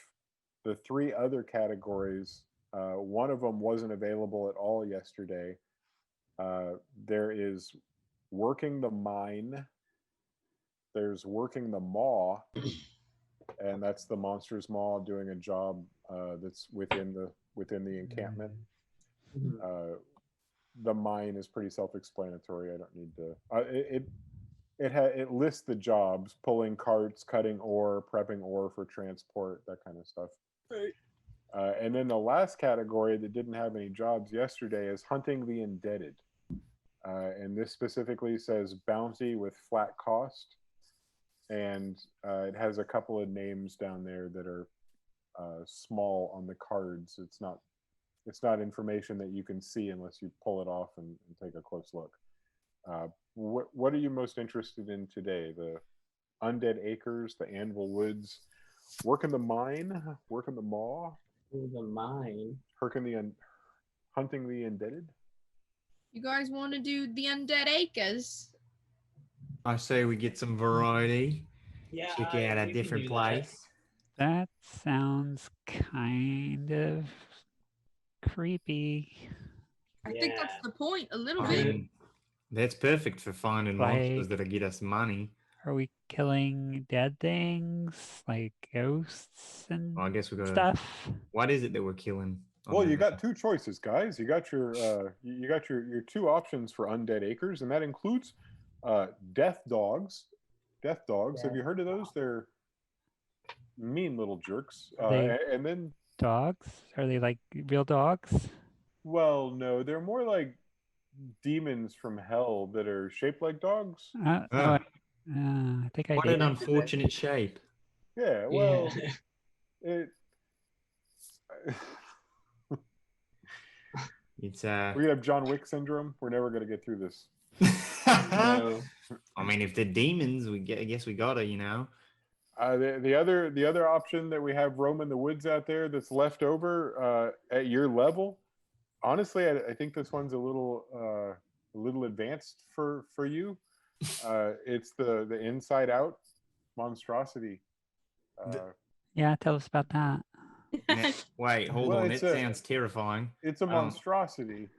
the 3 other categories. One of them wasn't available at all yesterday. There is working the mine. There's working the maw, and that's the monster's maw doing a job that's within the encampment. The mine is pretty self-explanatory. I don't need to. It lists the jobs: pulling carts, cutting ore, prepping ore for transport, that kind of stuff. Right. And then the last category that didn't have any jobs yesterday is hunting the indebted. And this specifically says bounty with flat cost. And it has a couple of names down there that are small on the cards. It's not information that you can see unless you pull it off and take a close look. What are you most interested in today? The Undead Acres, the Anvil Woods, working the mine, working the maw, The mine. hunting the undeaded. You guys want to do the Undead Acres? I say we get some variety. Yeah. Check out a we can different do that. place. That sounds kind of creepy. I think that's Yeah. the point, a little I bit. mean, that's perfect for finding monsters Like- that'll get us money. Are we killing dead things like ghosts and Well, I guess we got to. stuff? What is it that we're killing? Well, you got two choices, guys. You got your two options for Undead Acres, and that includes death dogs. Death dogs. Have you heard of those? They're mean little jerks. And then, Dogs? Are they like real dogs? well, no, they're more like demons from hell that are shaped like dogs. I think I What did. an unfortunate shape. Yeah, well, Yeah. it. It's We're gonna have John Wick syndrome. We're never gonna get through this. No. I mean, if they're demons, I guess we gotta, The other option that we have roaming the woods out there that's left over at your level. Honestly, I think this one's a little advanced for you. It's the Inside Out monstrosity. Yeah, tell us about that. Wait, hold Well, on. it's That a- sounds terrifying. It's a monstrosity.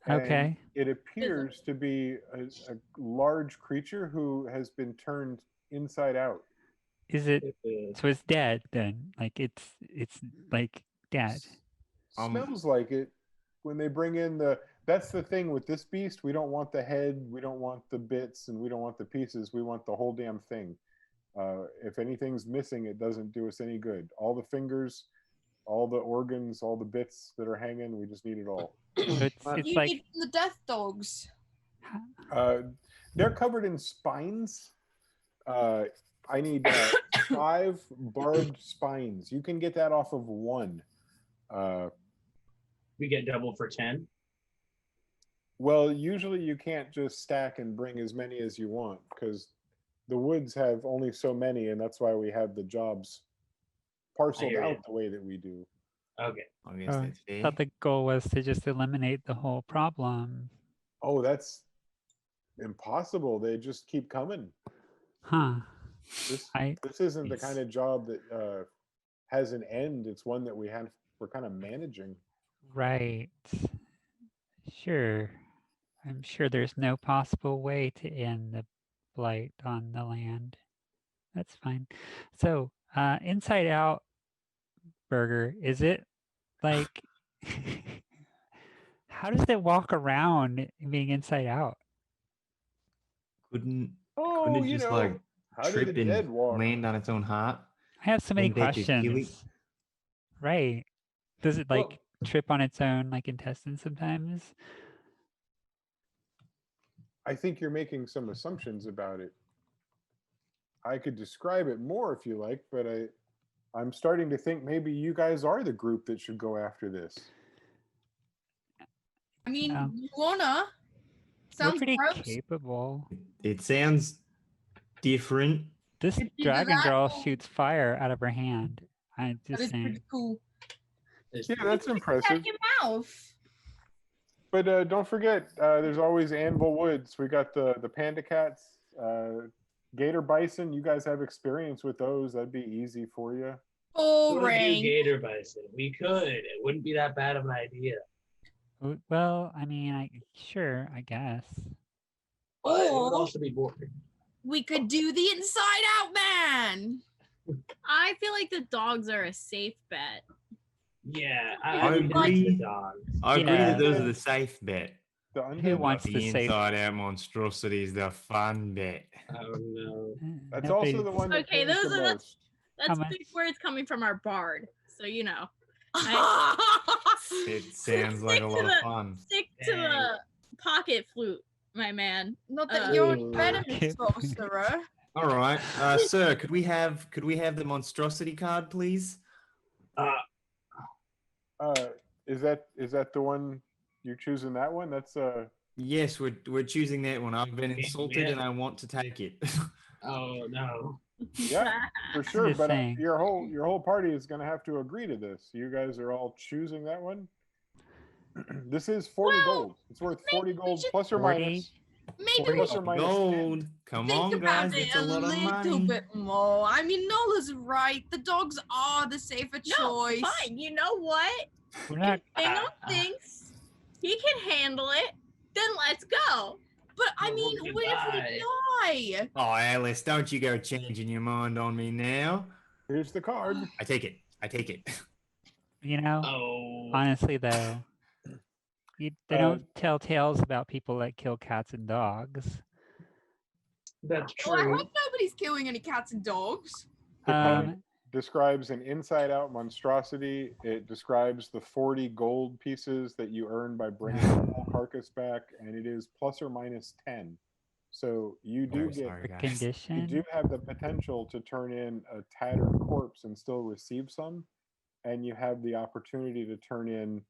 and Okay. It appears to be a large creature who has been turned inside out. Is it so it's dead then? Like it's like dead. Smells like it. When they bring in that's the thing with this beast. We don't want the head, we don't want the bits, and we don't want the pieces. We want the whole damn thing. If anything's missing, it doesn't do us any good. All the fingers, all the organs, all the bits that are hanging, we just need it all. So it's You like need the death dogs. They're covered in spines. I need 5 barbed spines. You can get that off of 1. We get double for 10. Well, usually you can't just stack and bring as many as you want because the woods have only so many, and that's why we have the jobs parceled hear you. out the way that we do. Okay. I guess that's I fair. thought the goal was to just eliminate the whole problem. Oh, that's impossible. They just keep coming. Huh. This isn't the It's- kind of job that has an end. It's one that we're kind of managing. Right. Sure. I'm sure there's no possible way to end the blight on the land. That's fine. So, Inside Out burger, is it like how does it walk around being inside out? Couldn't Oh, it you just know, like how do trip the dead and walk? land on its own heart? I have so many Wouldn't that just kill it? questions. Right. Does it like Well- trip on its own like intestines sometimes? I think you're making some assumptions about it. I could describe it more if you like, but I'm starting to think maybe you guys are the group that should go after this. I mean, Yeah. you wanna? We're Sounds pretty gross. capable. It sounds different. This If you do dragon that, girl well- shoots fire out of her hand. I'm That just is saying. pretty cool. Yeah, that's Out impressive. your mouth. But don't forget, there's always Anvil Woods. We got the panda cats, gator bison. You guys have experience with those. That'd be easy for you. Could do Boring. gator bison. We could. It wouldn't be that bad of an idea. Well, I mean, I guess. But it would Or also be boring. we could do the Inside Out Man. I feel like the dogs are a safe bet. Yeah, I I would like the agree. dogs. I agree Yeah. that those are the safe bet. The Who undead. wants The to say inside out monstrosity is the fun bet. Oh no. That's also the Nobody's- one that Okay, pays those the are most. That's much? big words coming from our bard. So you know, It sounds like a lot of fun. stick to the pocket flute, my man. Not that Uh, you're Ooh. a venomous sorcerer. All right, sir. Could we have the monstrosity card, please? Is that the one you're choosing? That one? That's Yes, we're choosing that one. I've been Yeah, insulted yeah. and I want to take it. Oh no. yeah, for sure. just But saying. your whole party is going to have to agree to this. You guys are all choosing that one. This is 40 Well, gold. It's worth maybe 40 we gold should- plus or 40? minus. Maybe 40 we Plus should or minus 10. Gold. Come think on, about guys. it It's a lot of little money. bit more. I mean, Nola's right. The dogs are the safer choice. No, fine. You know what? We're not. If Bingham thinks he can handle it, then let's go. But I Well, mean, we're what if we die? Oh, Alice, don't you go changing your mind on me now. Here's the card. I take it. I take it. You know, Oh. honestly though, they don't tell tales about people that kill cats and dogs. That's Oh, I true. hope nobody's killing any cats and dogs. The card Um, describes an inside-out monstrosity. It describes the 40 gold pieces that you earn by bringing the whole carcass back, and it is plus or minus 10. So you do Very get sorry, the guys. you condition. do have the potential to turn in a tattered corpse and still receive some, and you have the opportunity to turn in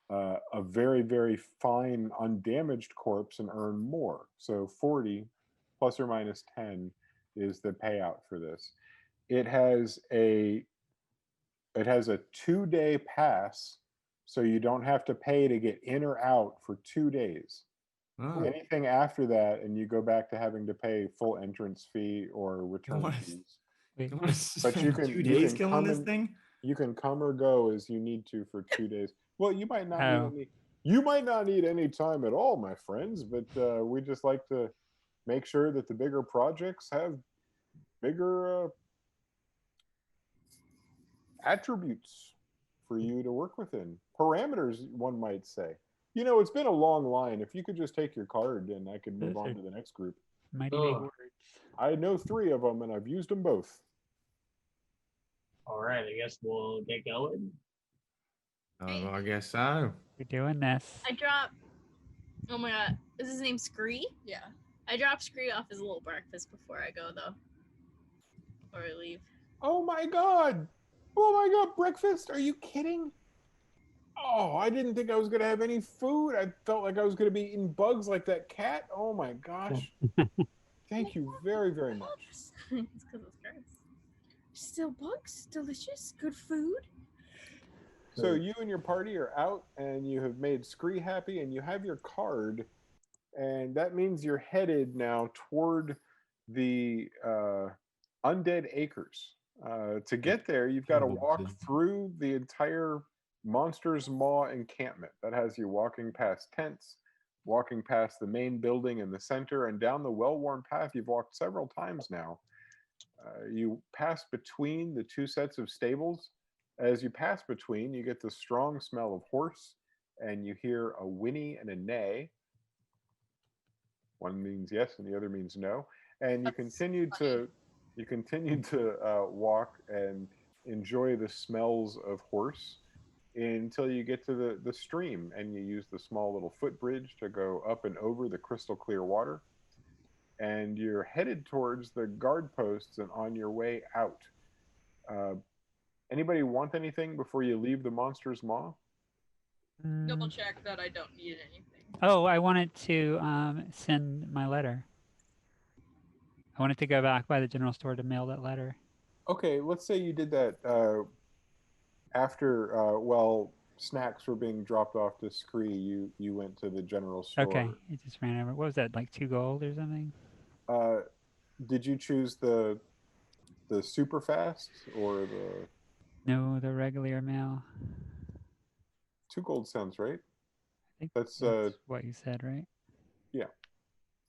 a very, very fine, undamaged corpse and earn more. So 40 plus or minus 10 is the payout for this. It has a 2-day pass, so you don't have to pay to get in or out for 2 days. Oh, Anything after that, and you go back to having to pay full entrance fee or return What? fees. Wait, you want to But you spend can 2 you days can killing come this and thing? you can come or go as you need to for 2 days. Well, you might not Oh. need any. You might not need any time at all, my friends. But we just like to make sure that the bigger projects have bigger attributes for you to work within. Parameters, one might say. You know, it's been a long line. If you could just take your card, and I could move Those on are- to the next group. mighty big Ugh. words. I know 3 of them, and I've used them both. All right, I guess we'll get going. Oh, I guess so. We're doing this. I dropped. Oh my god, is his name Scree? Yeah. I dropped Scree off his little breakfast before I go though. Before I leave. Oh my god! Oh my god, breakfast? Are you kidding? Oh, I didn't think I was going to have any food. I felt like I was going to be eating bugs like that cat. Oh my gosh. Thank you very, very much. It's because it's gross. Still bugs, delicious, good food. So you and your party are out, and you have made Scree happy, and you have your card, and that means you're headed now toward the Undead Acres. To get there, you've got to walk through the entire Monster's Maw encampment. That has you walking past tents, walking past the main building in the center, and down the well-worn path you've walked several times now. You pass between the 2 sets of stables. As you pass between, you get the strong smell of horse, and you hear a whinny and a neigh. One means yes, and the other means no. And you continue to walk and enjoy the smells of horse until you get to the stream, and you use the small little footbridge to go up and over the crystal clear water. And you're headed towards the guard posts and on your way out. Anybody want anything before you leave the Monster's Maw? Double Mm. check that I don't need anything. Oh, I wanted to send my letter. I wanted to go back by the general store to mail that letter. Okay, let's say you did that after, well, snacks were being dropped off to Scree. You went to the general store. Okay, it just ran over. What was that, like 2 gold or something? Did you choose the super fast or the No, the regular mail. 2 gold sounds right? I think That's what you said, right? yeah.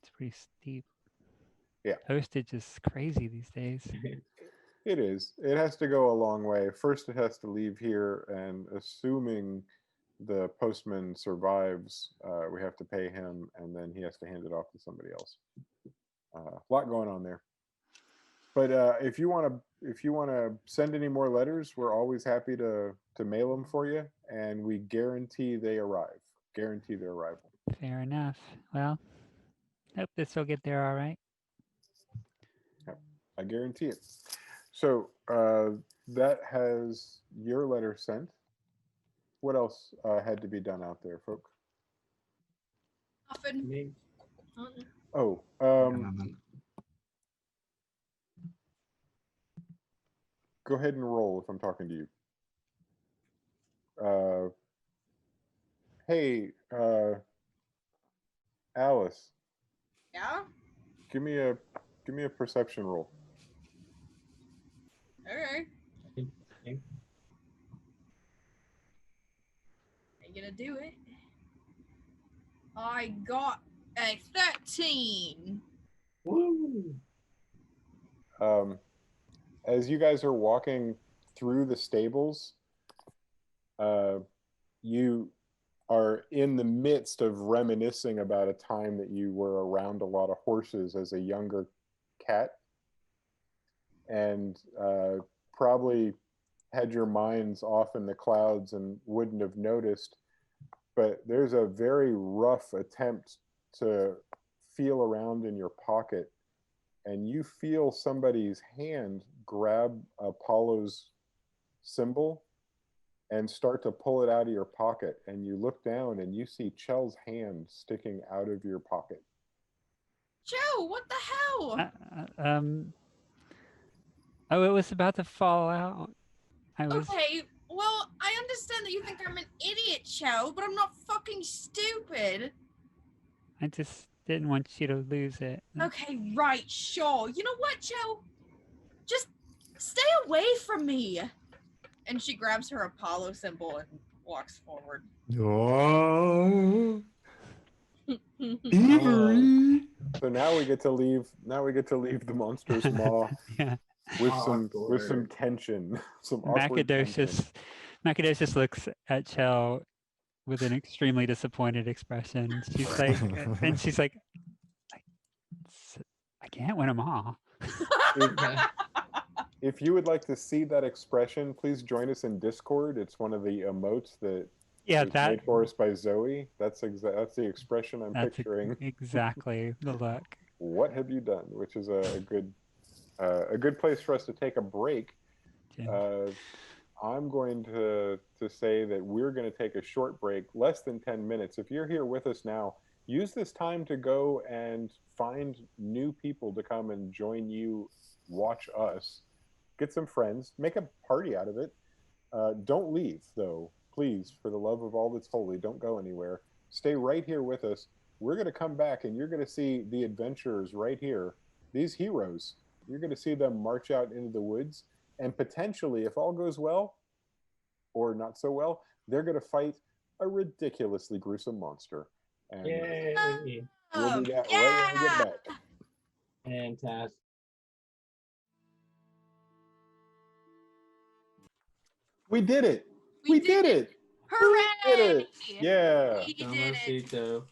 It's pretty steep. Yeah. Postage is crazy these days. It is. It has to go a long way. First, it has to leave here, and assuming the postman survives, we have to pay him, and then he has to hand it off to somebody else. A lot going on there. But if you want to send any more letters, we're always happy to mail them for you, and we guarantee they arrive. Guarantee their arrival. Fair enough. Well, hope this will get there all right. I guarantee it. So that has your letter sent. What else had to be done out there, folk? Nothing. Me. Oh, go ahead and roll if I'm talking to you. Hey, Alice, Yeah. give me a perception roll. Okay. Okay. Ain't gonna do it. I got a 13. Woo! As you guys are walking through the stables, you are in the midst of reminiscing about a time that you were around a lot of horses as a younger cat, and probably had your minds off in the clouds and wouldn't have noticed. But there's a very rough attempt to feel around in your pocket, and you feel somebody's hand grab Apollo's symbol and start to pull it out of your pocket. And you look down and you see Chell's hand sticking out of your pocket. Joe, what the hell? Oh, it was about to fall out. I was. Okay, well, I understand that you think I'm an idiot, Joe, but I'm not fucking stupid. I just didn't want you to lose it. Okay, right, sure. You know what, Joe? Just stay away from me. And she grabs her Apollo symbol and walks forward. Oh, Avery. So now we get to leave. Now we get to leave the monster's maw Yeah. with some tension, some awkward tension. Macadocious looks at Chell with an extremely disappointed expression. She's like, and she's like, I can't win them all. If you would like to see that expression, please join us in Discord. It's one of the emotes that was made for us by Zoe. That's the expression I'm picturing. Exactly the look. What have you done? Which is a good place for us to take a break. Yeah. I'm going to say that we're going to take a short break, less than 10 minutes. If you're here with us now, use this time to go and find new people to come and join you, watch us, get some friends, make a party out of it. Don't leave, though. Please, for the love of all that's holy, don't go anywhere. Stay right here with us. We're going to come back, and you're going to see the adventurers right here, these heroes. You're going to see them march out into the woods, and potentially, if all goes well, or not so well, they're going to fight a ridiculously gruesome monster. And Yay! we'll do that right when we get back. Fantastic. We did it! We did it! Hooray! We did it! Yeah! We did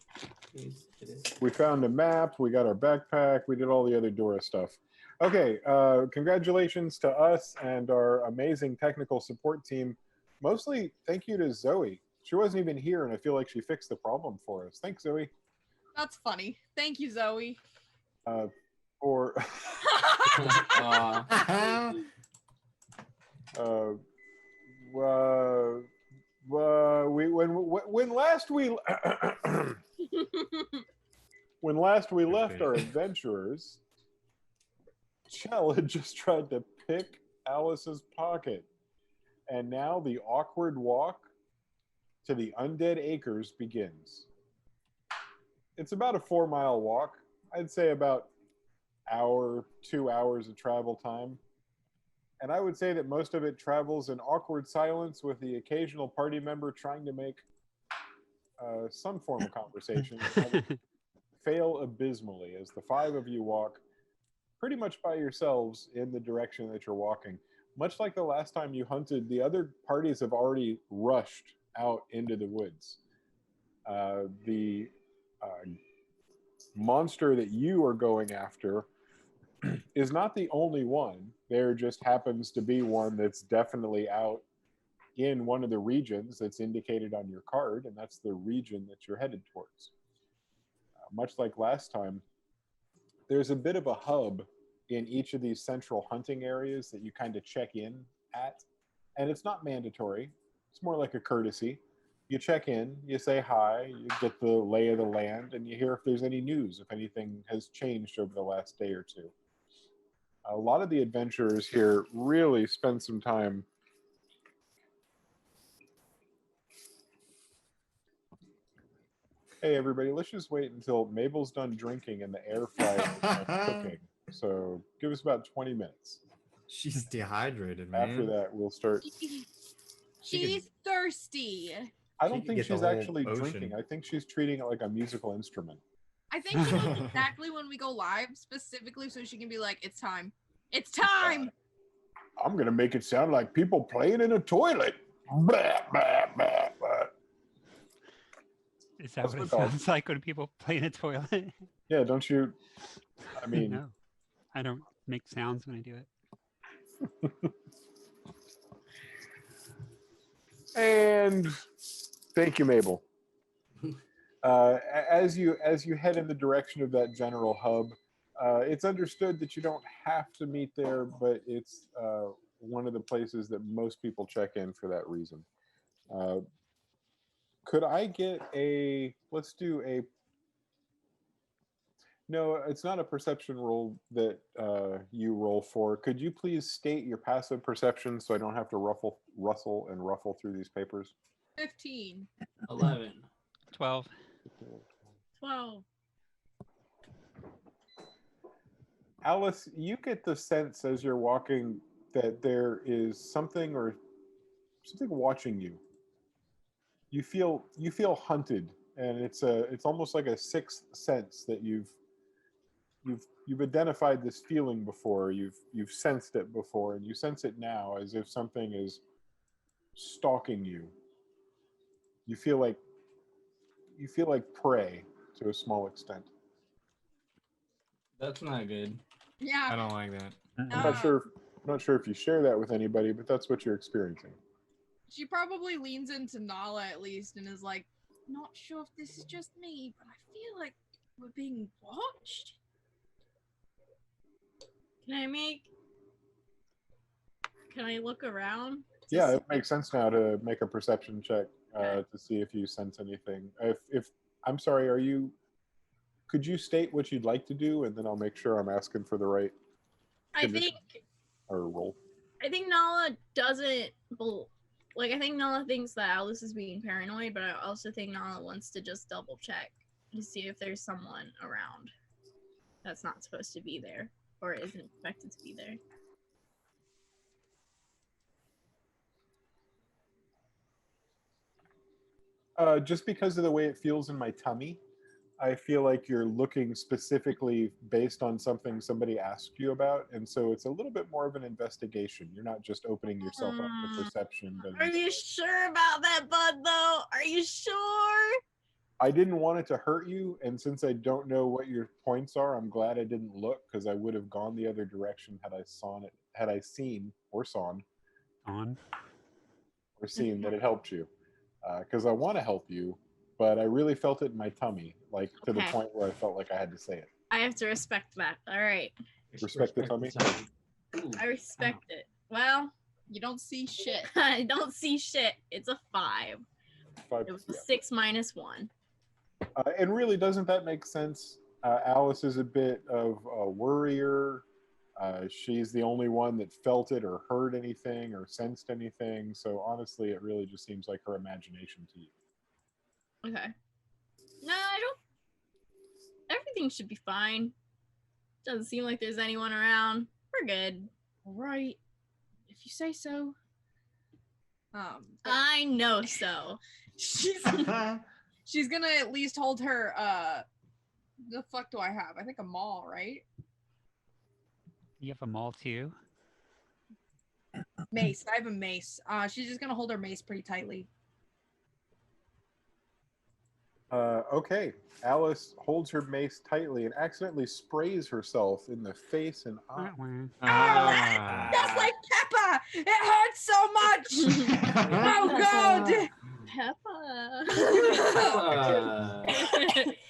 it. We found a map, we got our backpack, we did all the other Dora stuff. Okay, congratulations to us and our amazing technical support team. Mostly thank you to Zoe. She wasn't even here, and I feel like she fixed the problem for us. Thanks, Zoe. That's funny. Thank you, Zoe. Or when last we when last we left our adventurers, Chell had just tried to pick Alice's pocket, and now the awkward walk to the Undead Acres begins. It's about a 4-mile walk. I'd say about 2 hours of travel time. And I would say that most of it travels in awkward silence with the occasional party member trying to make some form of conversation. Fail abysmally as the 5 of you walk pretty much by yourselves in the direction that you're walking. Much like the last time you hunted, the other parties have already rushed out into the woods. The monster that you are going after is not the only one. There just happens to be one that's definitely out in one of the regions that's indicated on your card, and that's the region that you're headed towards. Much like last time, there's a bit of a hub in each of these central hunting areas that you kind of check in at, and it's not mandatory. It's more like a courtesy. You check in, you say hi, you get the lay of the land, and you hear if there's any news, if anything has changed over the last day or two. A lot of the adventurers here really spend some time. Hey, everybody, let's just wait until Mabel's done drinking and the air fryer is done cooking. So give us about 20 minutes. She's dehydrated, man. After that, we'll start. She's thirsty. I don't could think get the she's whole actually ocean. drinking. I think she's treating it like a musical instrument. I think she knows exactly when we go live, specifically so she can be like, it's time. It's time! I'm going to make it sound like people playing in a toilet. Blah, blah, blah, blah. Is that That's what it my dog. sounds like when people play in a toilet? Yeah, don't you? I mean, No, I don't make sounds when I do it. and thank you, Mabel. As you head in the direction of that general hub, it's understood that you don't have to meet there, but it's one of the places that most people check in for that reason. Could I get a? Let's do a. No, it's not a perception roll that you roll for. Could you please state your passive perception so I don't have to rustle and ruffle through these papers? 15. 11. 12. 12. Alice, you get the sense as you're walking that there is something watching you. You feel hunted, and it's almost like a sixth sense that you've identified this feeling before. You've sensed it before, and you sense it now as if something is stalking you. You feel like prey to a small extent. That's not good. Yeah. I don't like that. I'm not sure if you share that with anybody, but that's what you're experiencing. She probably leans into Nala at least and is like, not sure if this is just me, but I feel like we're being watched. Can I look around? Yeah, it makes sense now to make a perception check to see if you sense anything. If I'm sorry, could you state what you'd like to do, and then I'll make sure I'm asking for the right condition or roll. I think Nala doesn't I think Nala thinks that Alice is being paranoid, but I also think Nala wants to just double check to see if there's someone around that's not supposed to be there or isn't expected to be there. Just because of the way it feels in my tummy, I feel like you're looking specifically based on something somebody asked you about, and so it's a little bit more of an investigation. You're not just opening yourself up to perception. But Are you sure about that, Bud, though? Are you sure? I didn't want it to hurt you, and since I don't know what your points are, I'm glad I didn't look, because I would have gone the other direction had I seen that it helped you. Because I want to help you, but I really felt it in my tummy, to the point where I felt like I had to say it. I have to respect that. All right. Respect the tummy? I respect it. Well, You don't see shit. I don't see shit. It's a 5. 5, It was a 6 minus 1. And really, doesn't that make sense? Alice is a bit of a worrier. She's the only one that felt it or heard anything or sensed anything. So honestly, it really just seems like her imagination to you. Okay. No, I don't. Everything should be fine. Doesn't seem like there's anyone around. We're good. All right. If you say so. I know so. She's gonna at least hold her, the fuck do I have? I think a maul, right? You have a maul too? Mace. I have a mace. She's just gonna hold her mace pretty tightly. Okay. Alice holds her mace tightly and accidentally sprays herself in the face and eye. That's like Peppa! It hurts so much! Oh god! Peppa.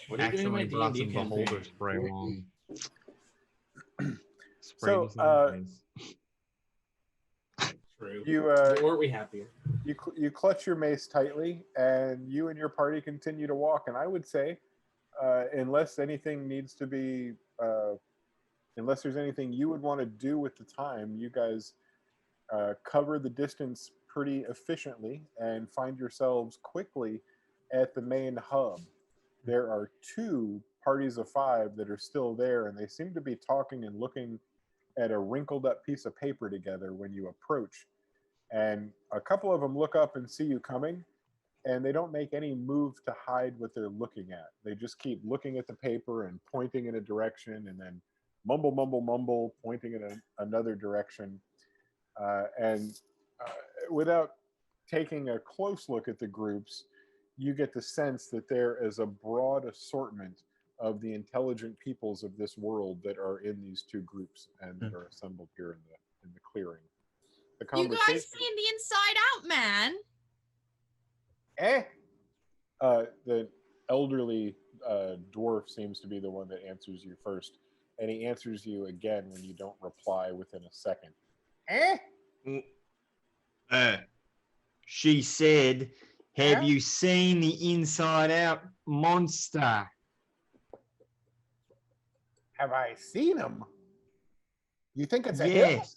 What are you doing in my Accidentally brought D&D some campaign? beholder spray along. So, Sprayed his own face. True. You Weren't we happier? you clutch your mace tightly, and you and your party continue to walk. And I would say, unless anything needs to be, unless there's anything you would want to do with the time, you guys cover the distance pretty efficiently and find yourselves quickly at the main hub. There are 2 parties of 5 that are still there, and they seem to be talking and looking at a wrinkled up piece of paper together when you approach. And a couple of them look up and see you coming, and they don't make any move to hide what they're looking at. They just keep looking at the paper and pointing in a direction, and then mumble, mumble, mumble, pointing in another direction. And without taking a close look at the groups, you get the sense that there is a broad assortment of the intelligent peoples of this world that are in these 2 groups and that are assembled here in the clearing. The You guys seen the Inside Out Man? The elderly dwarf seems to be the one that answers you first, and he answers you again when you don't reply within a second. She said, have you seen the Inside Out monster? Have I seen him? You think it's a him? Yes.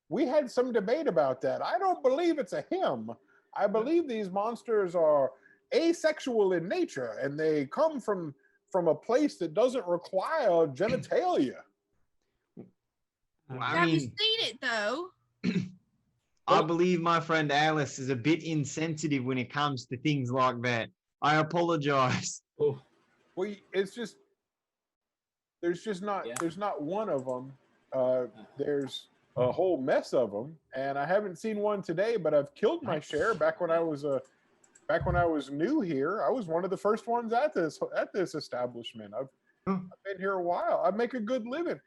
We had some debate about that. I don't believe it's a him. I believe these monsters are asexual in nature, and they come from a place that doesn't require genitalia. Well, Have you seen it though? I believe my friend Alice is a bit insensitive when it comes to things like that. I apologize. Oh, Well, it's just there's not one of them. There's a whole mess of them, and I haven't seen one today. But I've killed my share back when I was new here. I was one of the first ones at this establishment. I've been here a while. I make a good living,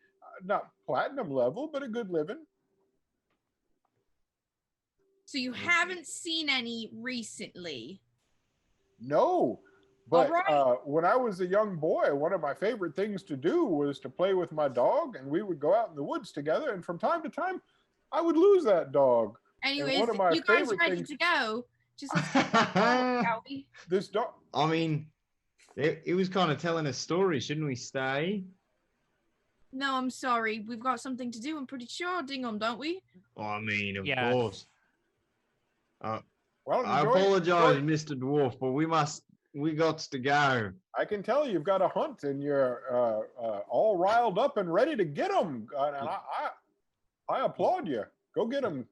not platinum level, but a good living. So you haven't seen any recently? No, but right. when I was a young boy, one of my favorite things to do was to play with my dog, and we would go out in the woods together. And from time to time, I would lose that dog. Anyways, one of my you guys favorite ready things- to go? Just let's take that dog, shall we? This dog. I mean, it was kind of telling a story. Shouldn't we stay? No, I'm sorry. We've got something to do. I'm pretty sure, Dingham, don't we? I mean, of Yeah. course. Well, I enjoy- apologize, enjoy- Mr. Dwarf, but we got to go. I can tell you've got a hunt, and you're all riled up and ready to get them. And I applaud you. Go get them.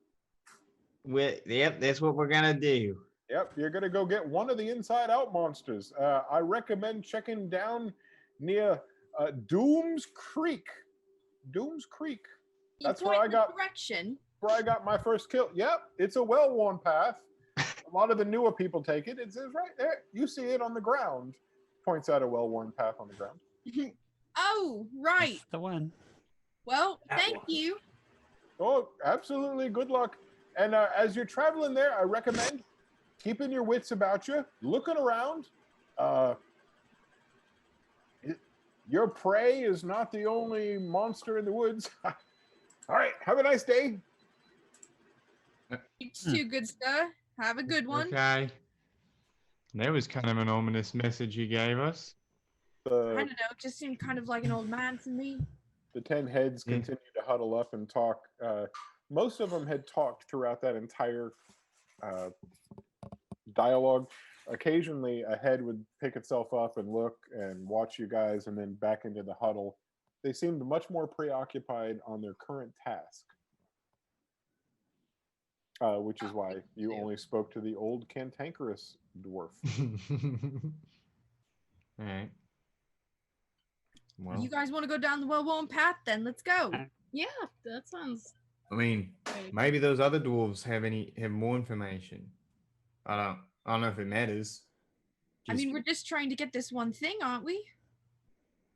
Yep, that's what we're gonna do. Yep, you're gonna go get one of the Inside Out monsters. I recommend checking down near Dooms Creek. Dooms Creek. That's where I got direction. where I got my first kill. Yep, it's a well-worn path. A lot of the newer people take it. It's right there. You see it on the ground. Points out a well-worn path on the ground. Oh, right. That's the one. Well, That thank one. you. Oh, absolutely. Good luck. And as you're traveling there, I recommend keeping your wits about you, looking around. Your prey is not the only monster in the woods. All right. Have a nice day. You too, good sir. Have a good one. Okay. That was kind of an ominous message he gave us. I don't know. It just seemed kind of like an old man to me. The 10 heads Yeah. continue to huddle up and talk. Most of them had talked throughout that entire dialogue. Occasionally, a head would pick itself up and look and watch you guys, and then back into the huddle. They seemed much more preoccupied on their current task, which is why you only spoke to the old cantankerous dwarf. All right. Well, You guys want to go down the well-worn path? Then let's go. Yeah, that sounds I mean, great. maybe those other dwarves have more information. I don't know if it matters. I mean, we're just trying to get this one thing, aren't we?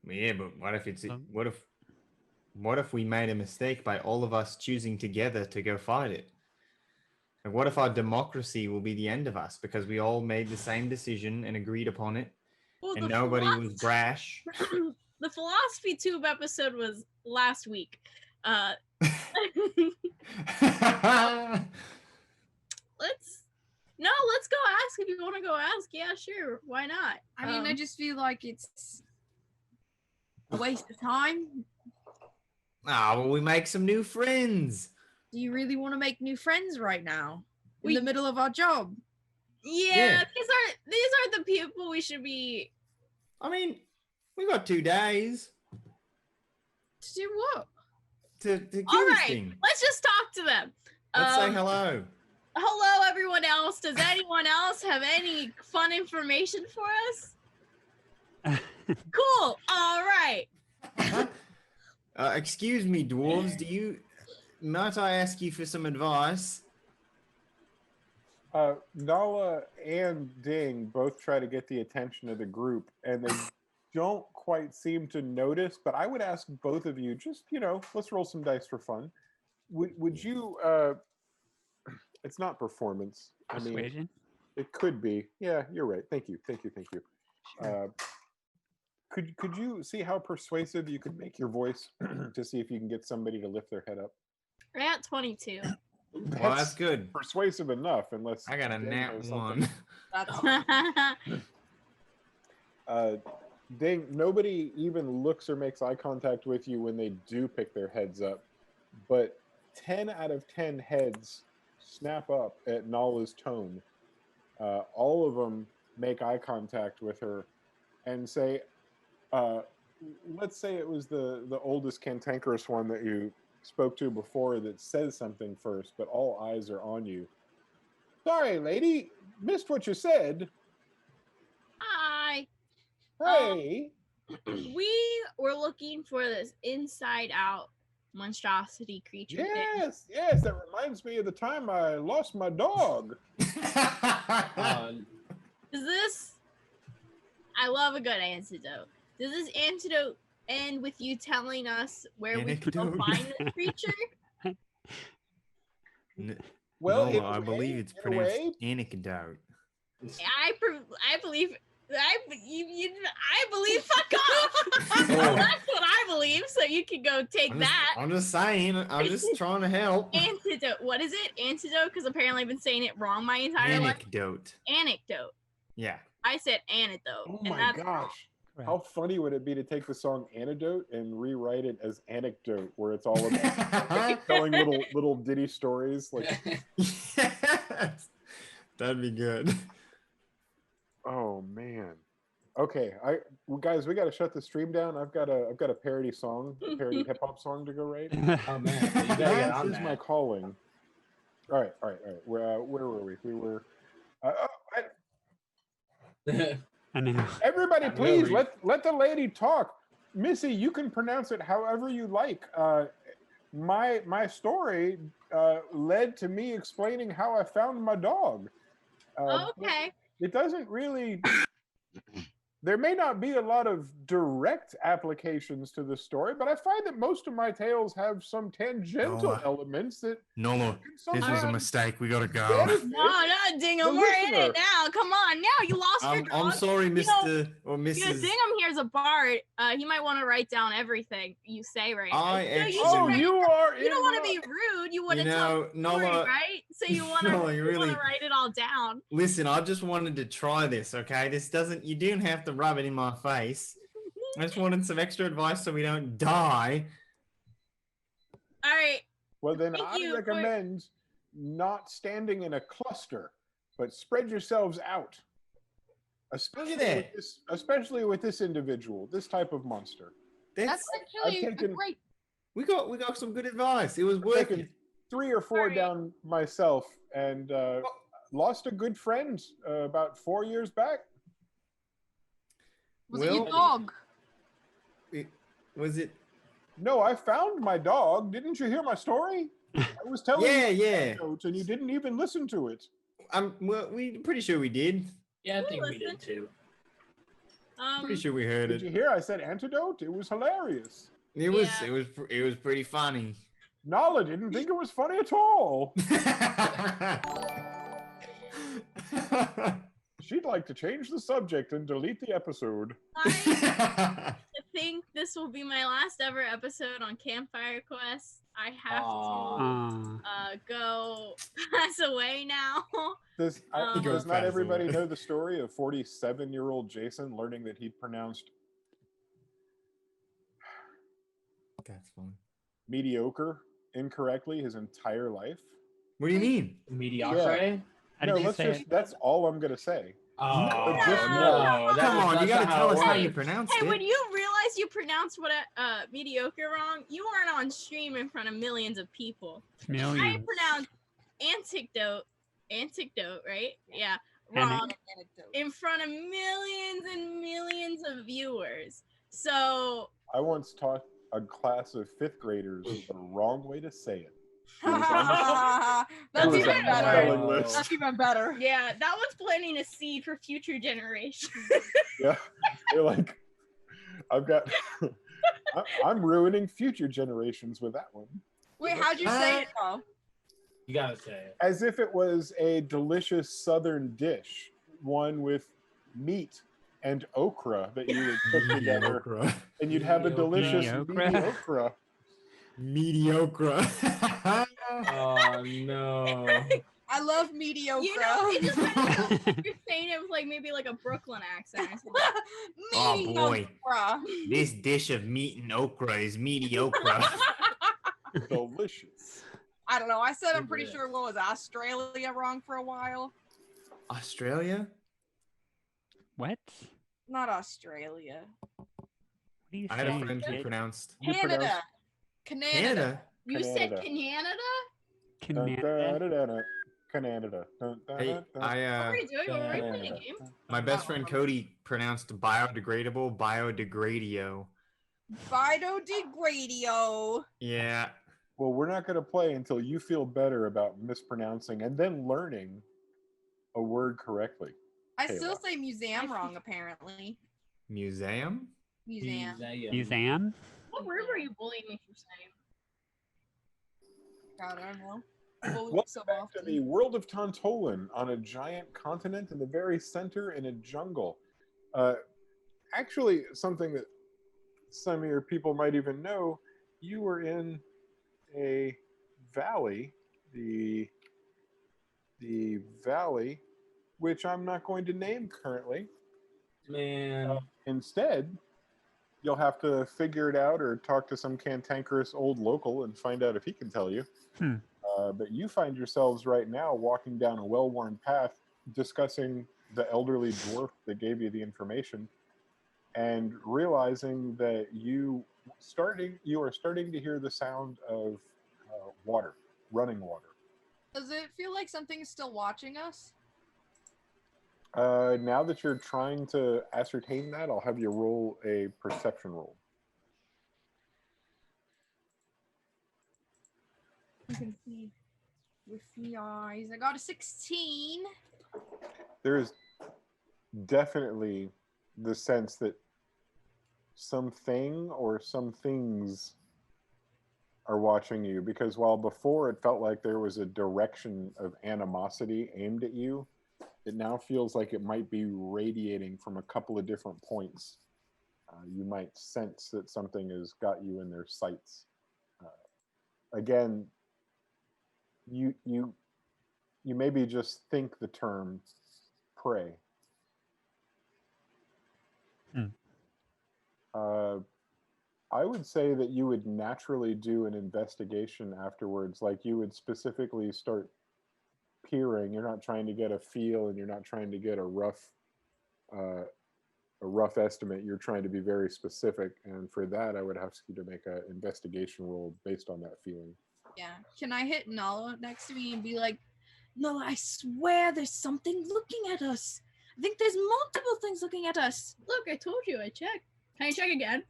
Yeah, but what if it's Um, what if we made a mistake by all of us choosing together to go fight it? And what if our democracy will be the end of us because we all made the same decision and agreed upon it, Well, and nobody was brash? The philosophy tube episode was last week. Let's go ask if you want to go ask. Yeah, sure. Why not? I mean, I just feel like it's a waste of time. Well, we make some new friends. Do you really want to make new friends right now? In the middle of our job? Yeah, these are the people we should be. I mean, we got 2 days. To do what? To do All this right, thing. let's just talk to them. Let's say hello. Hello, everyone else. Does anyone else have any fun information for us? Cool. All right. Excuse me, dwarves. Might I ask you for some advice? Nala and Ding both try to get the attention of the group, and they don't quite seem to notice. But I would ask both of you, just let's roll some dice for fun. Would you? It's not performance. Persuasion? I mean, it could be. Yeah, you're right. Thank you. Sure. Could you see how persuasive you could make your voice to see if you can get somebody to lift their head up? We're at 22. Well, that's good. Persuasive enough, unless I got a Ding nat knows something. 1. Ding, nobody even looks or makes eye contact with you when they do pick their heads up, but 10 out of 10 heads snap up at Nala's tone. All of them make eye contact with her and say, let's say it was the oldest cantankerous one that you spoke to before that says something first, but all eyes are on you. Sorry, lady, missed what you said. Hi. Hey. We were looking for this inside-out monstrosity creature thing. Yes, that reminds me of the time I lost my dog. Does this... I love a good antidote. Does this antidote end with you telling us where we can go find this creature? Well, no, I believe it's pronounced anecdote. I believe fuck off. Well, that's what I believe, so you can go take that. I'm just saying, I'm just trying to help. Antidote. What is it? Antidote? Because apparently I've been saying it wrong my entire life. Anecdote. Yeah. I said antidote. Oh my gosh. How funny would it be to take the song Antidote and rewrite it as Anecdote, where it's all about telling little ditty stories? Like, yes. That'd be good. Oh man. Okay, guys, we got to shut the stream down. I've got a parody song, a parody hip hop song to go write. Oh man, you gotta get on This is that. my calling. All right. Where were we? We were. I know. Everybody, please let the lady talk. Missy, you can pronounce it however you like. My story led to me explaining how I found my dog. Okay. It doesn't really. There may not be a lot of direct applications to the story, but I find that most of my tales have some tangential elements that. No, this was a mistake. We gotta go. No, Dingham, we're in it now. Come on, now you lost your dog. I'm sorry, Mr. or Mrs. Dingham here's a bard. He might want to write down everything you say right now. You don't want to be rude. You want to tell a story, right? So you want to write it all down. Listen, I just wanted to try this, okay? You don't have to rub it in my face. I just wanted some extra advice so we don't die. All right. Well, then I recommend not standing in a cluster, but spread yourselves out. Especially with this individual, this type of monster. That's actually great. We got some good advice. It was working. 3 or 4 down myself, and lost a good friend about 4 years back. Was it your dog? Was it? No, I found my dog. Didn't you hear my story? I was telling you notes, and you didn't even listen to it. Well, we're pretty sure we did. Yeah, I think we did too. Pretty sure we heard it. Did you hear? I said antidote. It was hilarious. It was pretty funny. Nala didn't think it was funny at all. She'd like to change the subject and delete the episode. I think this will be my last ever episode on Campfire Quest. I have to go pass away now. Does He goes not fast everybody away. know the story of 47-year-old Jason learning that he pronounced That's fun. mediocre incorrectly his entire life? What do you mean? Mediocre. How No, did you let's say just. it? That's all I'm gonna say. Oh just no! Come on, you got to tell us how you Hey, pronounce Hey, it. when you realize you pronounced what mediocre wrong, you weren't on stream in front of millions of people. I Millions. pronounced anecdote, right? Yeah, Anec- wrong in front of millions and millions of viewers. So I once taught a class of 5th graders the wrong way to say it. That's was even on the better. spelling list. That's even better. yeah, that was planting a seed for future generations. Yeah, they're like, I've got. I'm ruining future generations with that one. Wait, how'd you say it though? You gotta say it. As if it was a delicious southern dish, one with meat and okra that you would put together, Mediocre. and you'd have a delicious Mediocre. mediocre. Mediocre. Oh no! I love mediocre. You know, it just sounds like you're saying it with like maybe like a Brooklyn accent or something. Oh, boy. Mediocre. This dish of meat and okra is mediocre. Delicious. I don't know. I said I'm pretty Yeah. sure what was Australia wrong for a while. Australia? What? Not Australia. What are you I had a saying, friend who kid? pronounced You Canada. pronounce- Canada. Canada. You said Canada. Canada? Canada? Canada. Hey, What were you doing? Were we playing a game? my best friend Cody pronounced biodegradable biodegradio. Biodegratio. Yeah. Well, we're not going to play until you feel better about mispronouncing and then learning a word correctly. I Kayla. still say museum wrong, apparently. Museum? Museum. Museum? What word were you bullying me for saying? God, I don't know. Bullied Welcome so back to often. the world of Tontolin on a giant continent in the very center in a jungle. Actually, something that some of your people might even know, you were in a valley, the valley, which I'm not going to name currently. Man, Instead, you'll have to figure it out or talk to some cantankerous old local and find out if he can tell you. But you find yourselves right now walking down a well-worn path discussing the elderly dwarf that gave you the information and realizing that you are starting to hear the sound of water, running water. Does it feel like something's still watching us? Now that you're trying to ascertain that, I'll have you roll a perception roll. I can see with the eyes. I got a 16. There is definitely the sense that something or some things are watching you, because while before it felt like there was a direction of animosity aimed at you, it now feels like it might be radiating from a couple of different points. You might sense that something has got you in their sights. Again, you maybe just think the term prey. I would say that you would naturally do an investigation afterwards. Like you would specifically start peering. You're not trying to get a feel, and you're not trying to get a rough estimate. You're trying to be very specific, and for that, I would ask you to make an investigation roll based on that feeling. Yeah. Can I hit Nala next to me and be like, no, I swear there's something looking at us. I think there's multiple things looking at us. Look, I told you, I checked. Can I check again?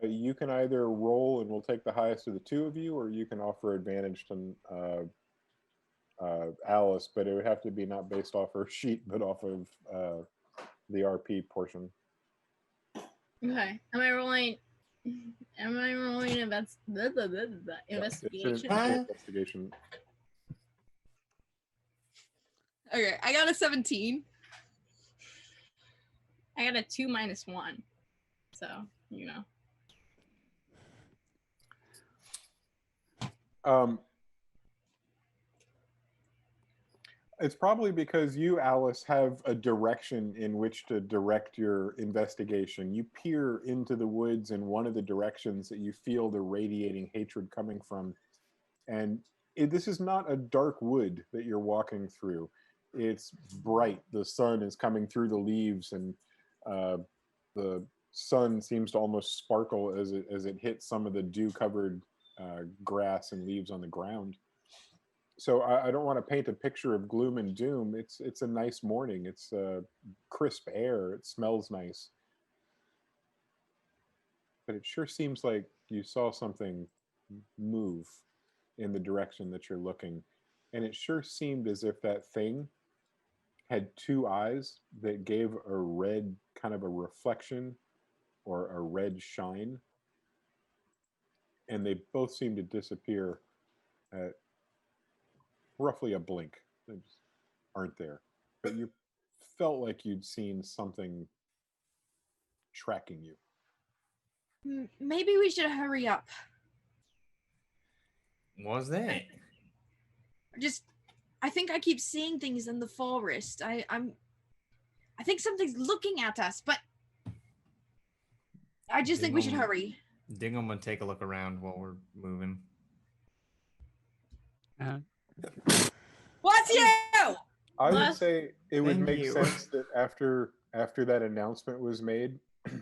You can either roll, and we'll take the highest of the two of you, or you can offer advantage to Alice, but it would have to be not based off her sheet, but off of the RP portion. Okay. Am I rolling investigation? It's an investigation. Okay, I got a 17. I got a 2 minus 1. So, you know. It's probably because you, Alice, have a direction in which to direct your investigation. You peer into the woods in one of the directions that you feel the radiating hatred coming from. And this is not a dark wood that you're walking through. It's bright. The sun is coming through the leaves, and the sun seems to almost sparkle as it hits some of the dew-covered grass and leaves on the ground. So I don't want to paint a picture of gloom and doom. It's a nice morning. It's crisp air. It smells nice. But it sure seems like you saw something move in the direction that you're looking. And it sure seemed as if that thing had two eyes that gave a red kind of a reflection or a red shine. And they both seem to disappear at roughly a blink. They just aren't there. But you felt like you'd seen something tracking you. Maybe we should hurry up. What was that? I think I keep seeing things in the forest. I think something's looking at us, but I just think we should hurry. Dingham would take a look around while we're moving. What's you? I would say it would make sense that after that announcement was made,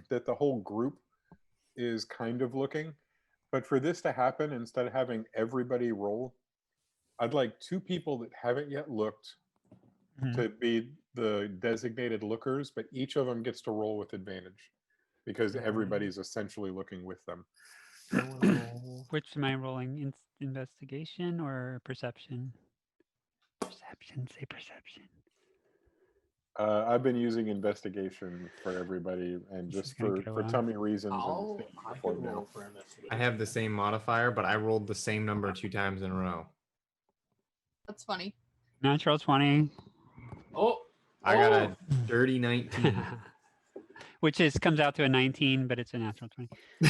that the whole group is kind of looking. But for this to happen, instead of having everybody roll, I'd like two people that haven't yet looked to be the designated lookers, but each of them gets to roll with advantage because everybody's essentially looking with them. Which am I rolling? Investigation or perception? Perception. Say perception. I've been using investigation for everybody, and just for tummy reasons. I have the same modifier, but I rolled the same number 2 times in a row. That's funny. Natural 20. Oh, I got a dirty 19. Which comes out to a 19, but it's a natural 20. We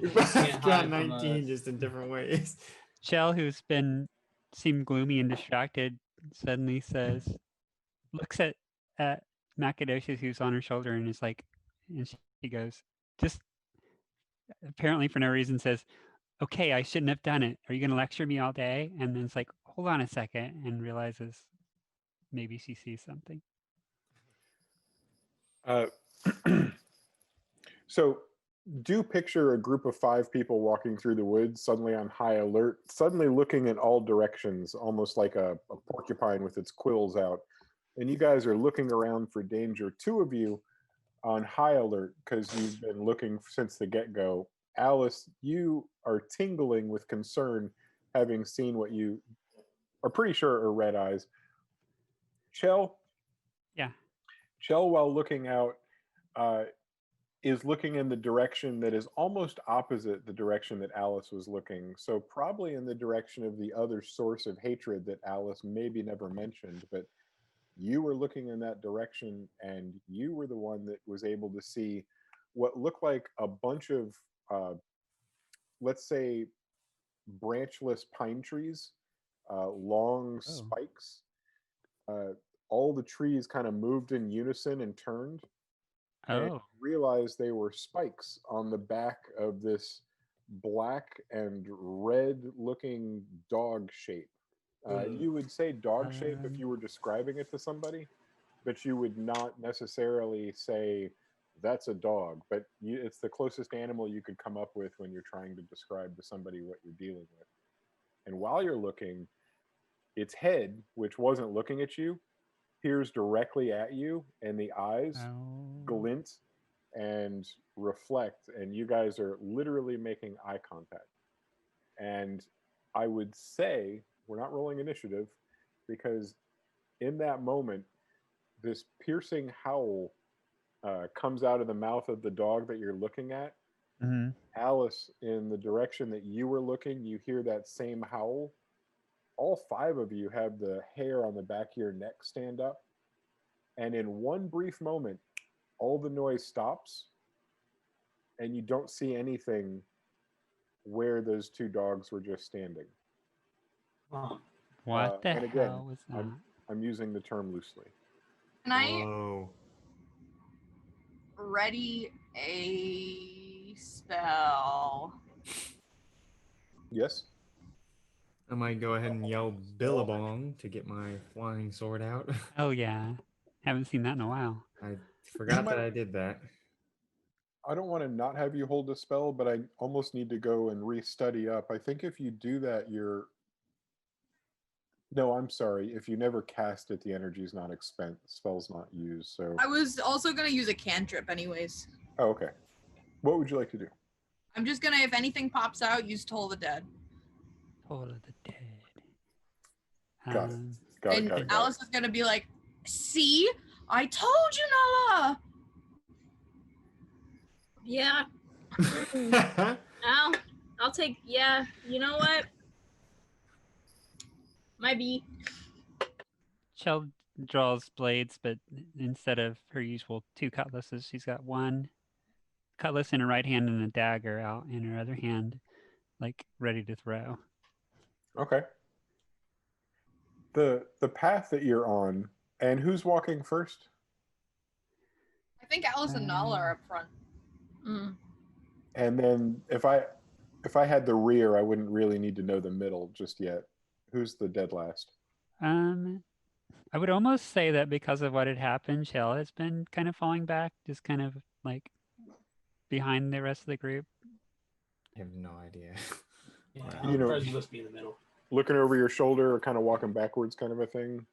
both got 19 just in different ways. Shell, who's seemed gloomy and distracted, suddenly looks at Macadocious, who's on her shoulder, and is like, and she goes, just apparently for no reason, says, "Okay, I shouldn't have done it. Are you going to lecture me all day?" And then it's like, hold on a second, and realizes maybe she sees something. So do picture a group of 5 people walking through the woods, suddenly on high alert, suddenly looking in all directions, almost like a porcupine with its quills out. And you guys are looking around for danger. 2 of you on high alert because you've been looking since the get-go. Alice, you are tingling with concern, having seen what you are pretty sure are red eyes. Chell? Yeah. Chell, while looking out, is looking in the direction that is almost opposite the direction that Alice was looking. So probably in the direction of the other source of hatred that Alice maybe never mentioned, but you were looking in that direction, and you were the one that was able to see what looked like a bunch of, let's say, branchless pine trees, long spikes. All the trees kind of moved in unison and turned. And realized they were spikes on the back of this black and red looking dog shape. You would say dog shape if you were describing it to somebody, but you would not necessarily say that's a dog. But it's the closest animal you could come up with when you're trying to describe to somebody what you're dealing with. And while you're looking, its head, which wasn't looking at you, peers directly at you, and the eyes glint and reflect, and you guys are literally making eye contact. And I would say we're not rolling initiative, because in that moment, this piercing howl comes out of the mouth of the dog that you're looking at. Mm-hmm. Alice, in the direction that you were looking, you hear that same howl. All 5 of you have the hair on the back of your neck stand up. And in one brief moment, all the noise stops, and you don't see anything where those 2 dogs were just standing. What the and again, hell was that? I'm using the term loosely. Can I Whoa. ready a spell? Yes. I might go ahead and yell Billabong to get my flying sword out. Oh yeah, haven't seen that in a while. I forgot that I did that. I don't want to not have you hold a spell, but I almost need to go and re-study up. I think if you do that, No, I'm sorry. If you never cast it, the energy is not expent. Spell's not used. So. I was also gonna use a cantrip anyways. Oh, okay. What would you like to do? I'm just gonna, if anything pops out, use Toll of the Dead. Toll of the Dead. Got it. Got it. And Got it. Alice is gonna be like, "See, I told you, Nala." Yeah. I'll take. Yeah. You know what? Might be. Shell draws blades, but instead of her usual 2 cutlasses, she's got 1 cutlass in her right hand and a dagger out in her other hand, like ready to throw. Okay. The path that you're on, and who's walking first? I think Alice and Nala are up front. Mm. And then if I had the rear, I wouldn't really need to know the middle just yet. Who's the dead last? I would almost say that because of what had happened, Shell has been kind of falling back, just kind of like behind the rest of the group. I have no idea. Yeah, You know- Fred must be in the middle. Looking over your shoulder or kind of walking backwards kind of a thing?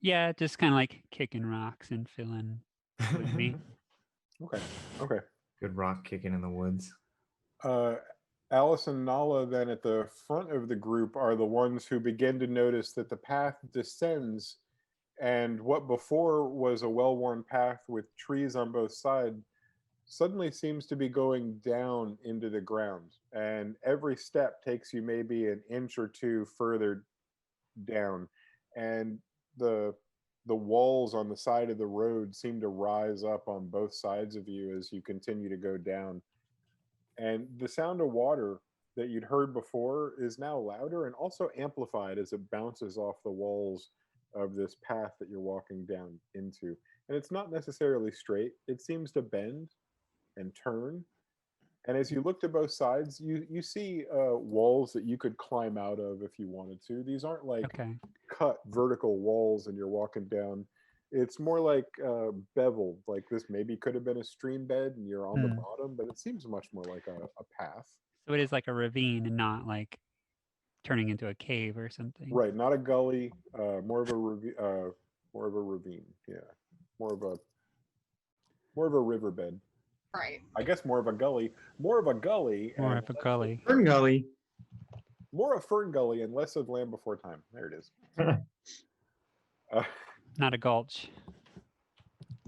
Yeah, just kind of like kicking rocks and feeling sleepy. Okay. Okay. Good rock kicking in the woods. Alice and Nala then at the front of the group are the ones who begin to notice that the path descends, and what before was a well-worn path with trees on both sides suddenly seems to be going down into the ground, and every step takes you maybe an inch or 2 further down, and the walls on the side of the road seem to rise up on both sides of you as you continue to go down. And the sound of water that you'd heard before is now louder and also amplified as it bounces off the walls of this path that you're walking down into. And it's not necessarily straight, it seems to bend and turn. And as you look to both sides, you see walls that you could climb out of if you wanted to. These aren't like Okay. cut vertical walls and you're walking down. It's more like beveled, like this maybe could have been a stream bed and you're on the bottom, but it seems much more like a path. So it is like a ravine and not like turning into a cave or something. Right, not a gully, more of a ravine. Yeah, more of a riverbed. Right. I guess more of a gully. More of a gully. More and of a gully. Fern Gully. More of Fern Gully and less of Land Before Time. There it is. Not a gulch.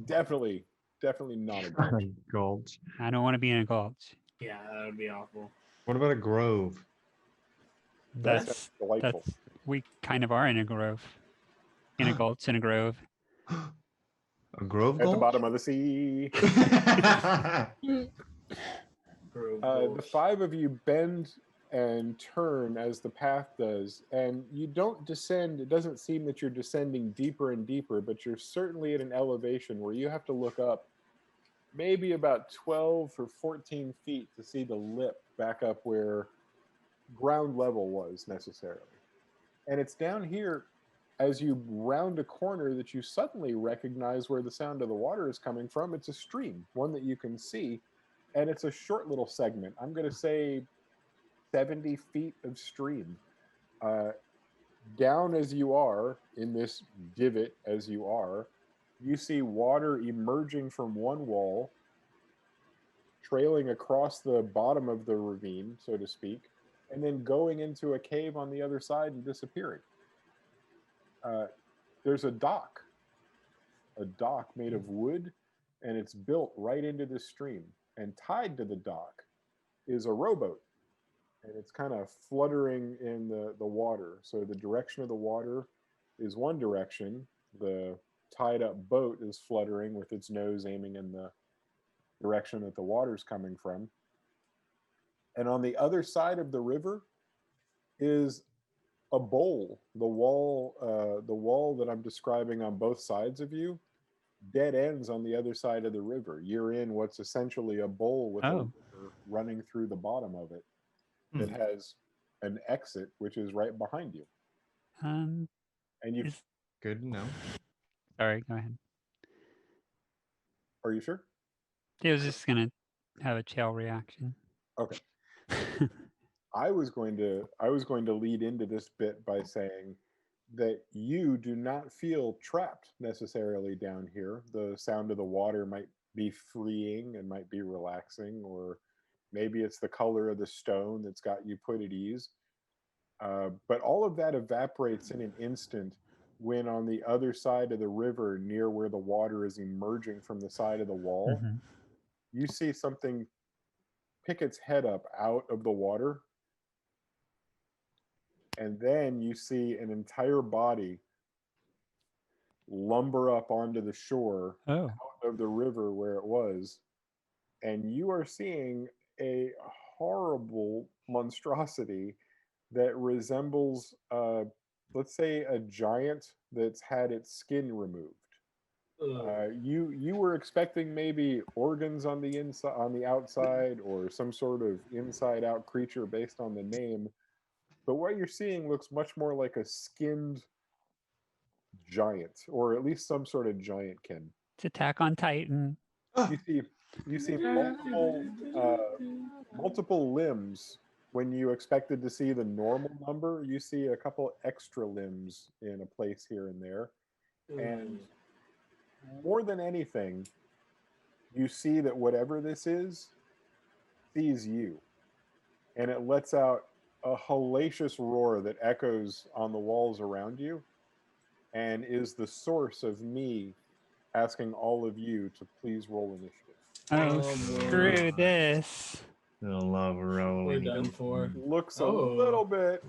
Definitely not a gulch. Gulch. I don't want to be in a gulch. Yeah, that would be awful. What about a grove? That That's sounds delightful. we kind of are in a grove. In a gulch, in a grove. A grove At the gulch? bottom of the sea. The 5 of you bend and turn as the path does, and you don't descend. It doesn't seem that you're descending deeper and deeper, but you're certainly at an elevation where you have to look up maybe about 12 or 14 feet to see the lip back up where ground level was necessarily. And it's down here as you round a corner that you suddenly recognize where the sound of the water is coming from. It's a stream, one that you can see, and it's a short little segment. I'm going to say 70 feet of stream. Down as you are, in this divot as you are, you see water emerging from one wall, trailing across the bottom of the ravine, so to speak, and then going into a cave on the other side and disappearing. There's a dock made of wood, and it's built right into the stream. And tied to the dock is a rowboat, and it's kind of fluttering in the water. So the direction of the water is one direction. The tied up boat is fluttering with its nose aiming in the direction that the water's coming from. And on the other side of the river is a bowl. The wall that I'm describing on both sides of you, dead ends on the other side of the river. You're in what's essentially a bowl with a Oh. river running through the bottom of it that Hmm. has an exit, which is right behind you. Um, And you, is, Good to know. sorry, go ahead. are you sure? I was just gonna have a chill reaction. Okay. I was going to lead into this bit by saying that you do not feel trapped necessarily down here. The sound of the water might be freeing and might be relaxing, or maybe it's the color of the stone that's got you put at ease. But all of that evaporates in an instant when on the other side of the river, near where the water is emerging from the side of the wall, Mhm. you see something pick its head up out of the water, and then you see an entire body lumber up onto the shore Oh. out of the river where it was, and you are seeing a horrible monstrosity that resembles, let's say, a giant that's had its skin removed. You were expecting maybe organs on the inside, on the outside, or some sort of inside out creature based on the name, but what you're seeing looks much more like a skinned giant, or at least some sort of giantkin. It's Attack on Titan. You see, you see multiple limbs. When you expected to see the normal number, you see a couple extra limbs in a place here and there. And more than anything, you see that whatever this is sees you, and it lets out a hellacious roar that echoes on the walls around you, and is the source of me asking all of you to please roll initiative. Oh, boy. screw this. I love rolling. We're done for. Looks a Oh. little bit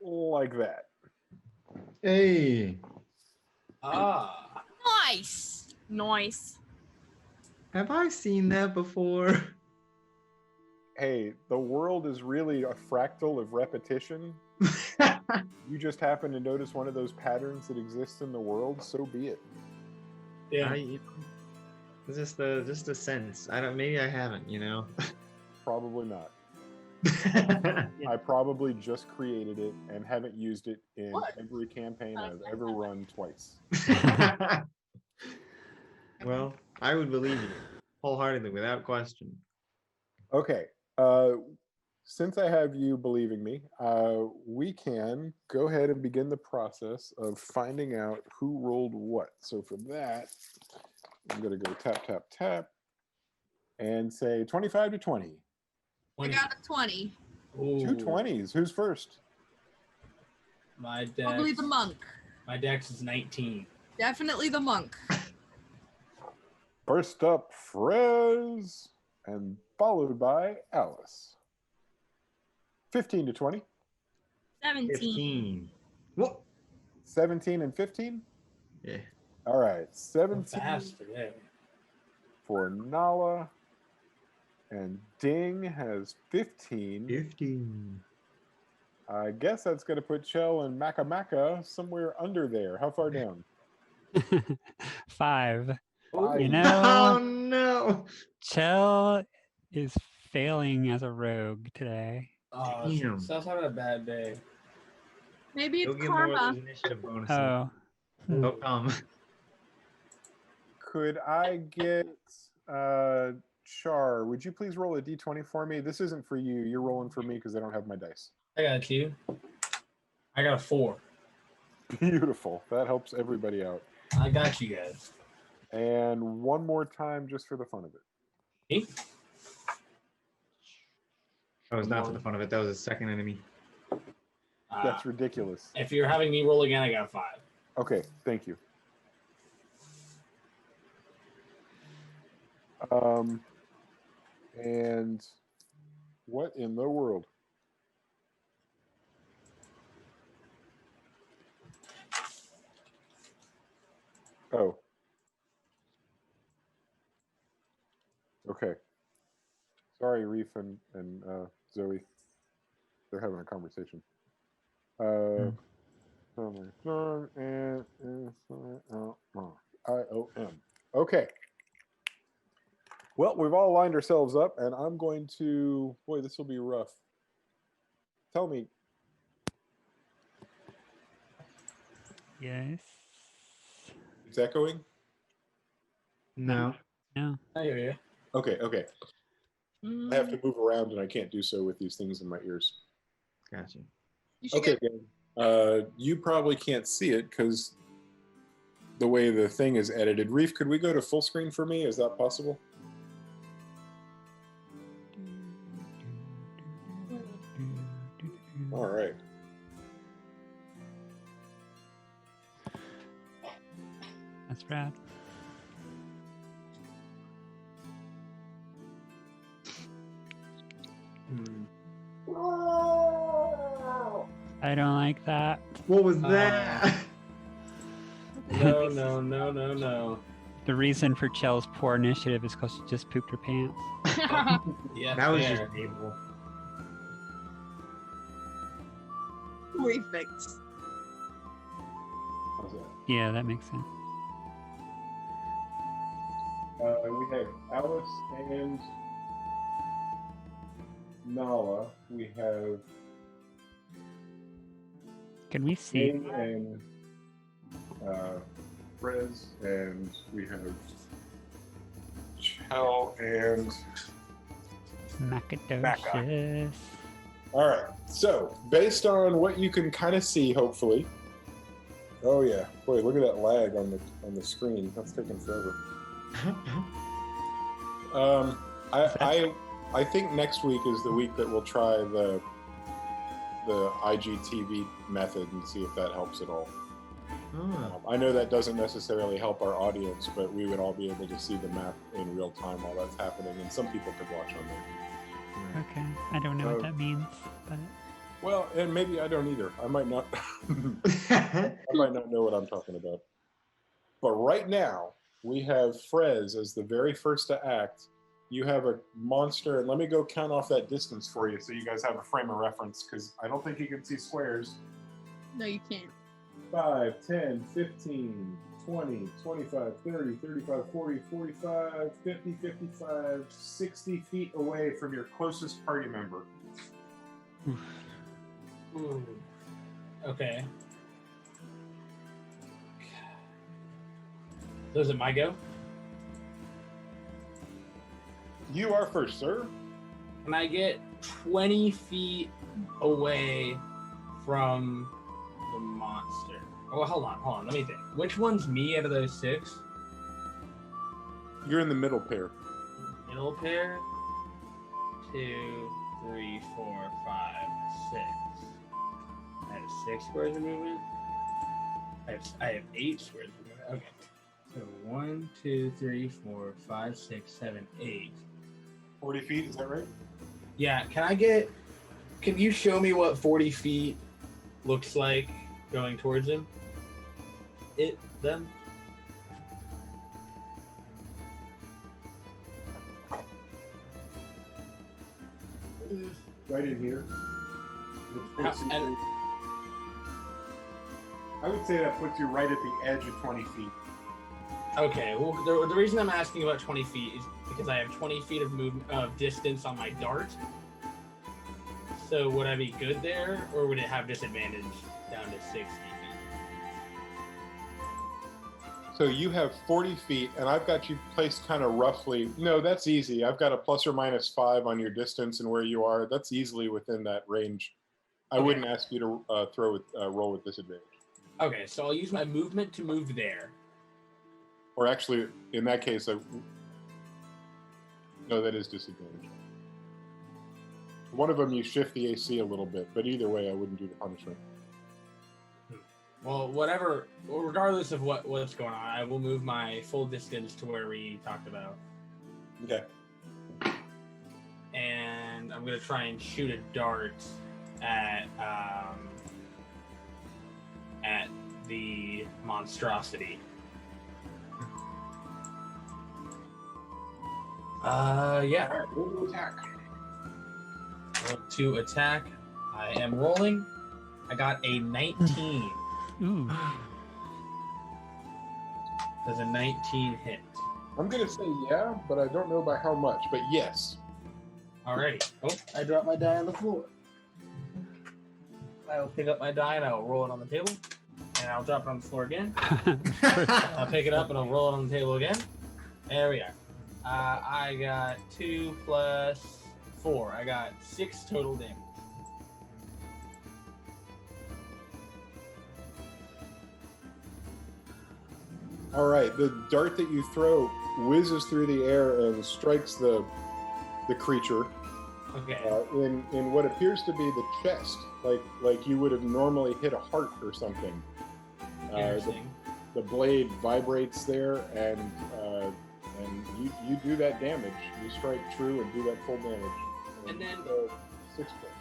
like that. Hey, Ah. Nice. Nice. have I seen that before? Hey, the world is really a fractal of repetition. You just happen to notice one of those patterns that exists in the world, so be it. Yeah. It's just a sense. I don't. Maybe I haven't. Probably not. I probably just created it and haven't used it in every campaign I've ever run twice. Well, I would believe you wholeheartedly, without question. Okay. Since I have you believing me, we can go ahead and begin the process of finding out who rolled what. So for that, I'm going to go tap, tap, tap, and say 25 to 20. I got a 20. Two 20s. Who's first? My dex. Probably the monk. My dex is 19. Definitely the monk. First up, Frez, and followed by Alice. 15 to 20. 17. 15. What? 17 and 15? Yeah. All right. 17 Fast today. for Nala. And Ding has 15. 15. I guess that's going to put Chell and Maka Maka somewhere under there. How far down? 5. Five. You Oh know, no! Chell is failing as a rogue today. Oh, Damn. Sal's having a bad day. Maybe You'll it's get more of karma. those initiative bonuses. Oh. They'll come. Could I get Char? Would you please roll a d20 for me? This isn't for you. You're rolling for me because I don't have my dice. I got you. I got a 4. Beautiful. That helps everybody out. I got you guys. And one more time just for the fun of it. Me? That was not for the fun of it. That was a second enemy. That's ridiculous. If you're having me roll again, I got 5. Okay, thank you. And what in the world? Oh. Okay. Sorry, Reef and Zoe. They're having a conversation. and IOM. Okay. Well, we've all lined ourselves up, and I'm going to. Boy, this will be rough. Tell me. Yes. It's echoing? No. No. I hear you. Okay. I have to move around, and I can't do so with these things in my ears. Gotcha. You should Okay, get gang. You probably can't see it because the way the thing is edited. Reef, could we go to full screen for me? Is that possible? All right. That's rad. I don't like that. What was that? No. The reason for Chell's poor initiative is because she just pooped her pants. Yeah, That was fair. just evil. we fix. How's that? Yeah, that makes sense. We have Alice and Nala. We have Can we see? Jane and Rez, and we have Chell and Macadocious. All right. So, based on what you can kind of see, hopefully. Oh yeah, boy, look at that lag on the screen. That's taking forever. I think next week is the week that we'll try the IGTV method and see if that helps at all. Oh. I know that doesn't necessarily help our audience, but we would all be able to see the map in real time while that's happening, and some people could watch on there. Okay, I don't know what that means, but Well, and maybe I don't either. I might not. I might not know what I'm talking about. But right now, we have Frez as the very first to act. You have a monster, and let me go count off that distance for you so you guys have a frame of reference, because I don't think you can see squares. No, you can't. 5, 10, 15, 20, 25, 30, 35, 40, 45, 50, 55, 60 feet away from your closest party member. Ooh. Okay. So is it my go? You are first, sir. Can I get 20 feet away from the monster? Oh, hold on. Let me think. Which one's me out of those 6? You're in the middle pair. Middle pair. 2, 3, 4, 5, 6. I have 6 squares of movement. I have 8 squares of movement. Okay. So 1, 2, 3, 4, 5, 6, 7, 8. 40 feet, is that right? Yeah, can you show me what 40 feet looks like going towards him? Them? Right in here. And- I would say that puts you right at the edge of 20 feet. Okay, well, the reason I'm asking about 20 feet is because I have 20 feet of distance on my dart. So would I be good there, or would it have disadvantage down to 60 feet? So you have 40 feet, and I've got you placed kind of roughly. No, that's easy. I've got a plus or minus 5 on your distance and where you are. That's easily within that range. I Okay. wouldn't ask you to roll with disadvantage. Okay, so I'll use my movement to move there. Or actually, in that case, no, that is disadvantage. One of them, you shift the AC a little bit, but either way, I wouldn't do the punishment. Well, whatever. Well, regardless of what's going on, I will move my full distance to where we talked about. Okay. And I'm gonna try and shoot a dart at the monstrosity. Yeah. All right, roll to attack. To attack, I am rolling. I got a 19. Ooh. Does a 19 hit? I'm gonna say yeah, but I don't know by how much. But yes. Alrighty. Oh, I dropped my die on the floor. I will pick up my die and I will roll it on the table. And I'll drop it on the floor again. I'll pick it up and I'll roll it on the table again. There we are. I got 2 plus 4. I got 6 total damage. All right. The dart that you throw whizzes through the air and strikes the creature Okay. in what appears to be the chest, like you would have normally hit a heart or something. Interesting. The blade vibrates there, and you do that damage. You strike true and do that full damage. And then 6 points.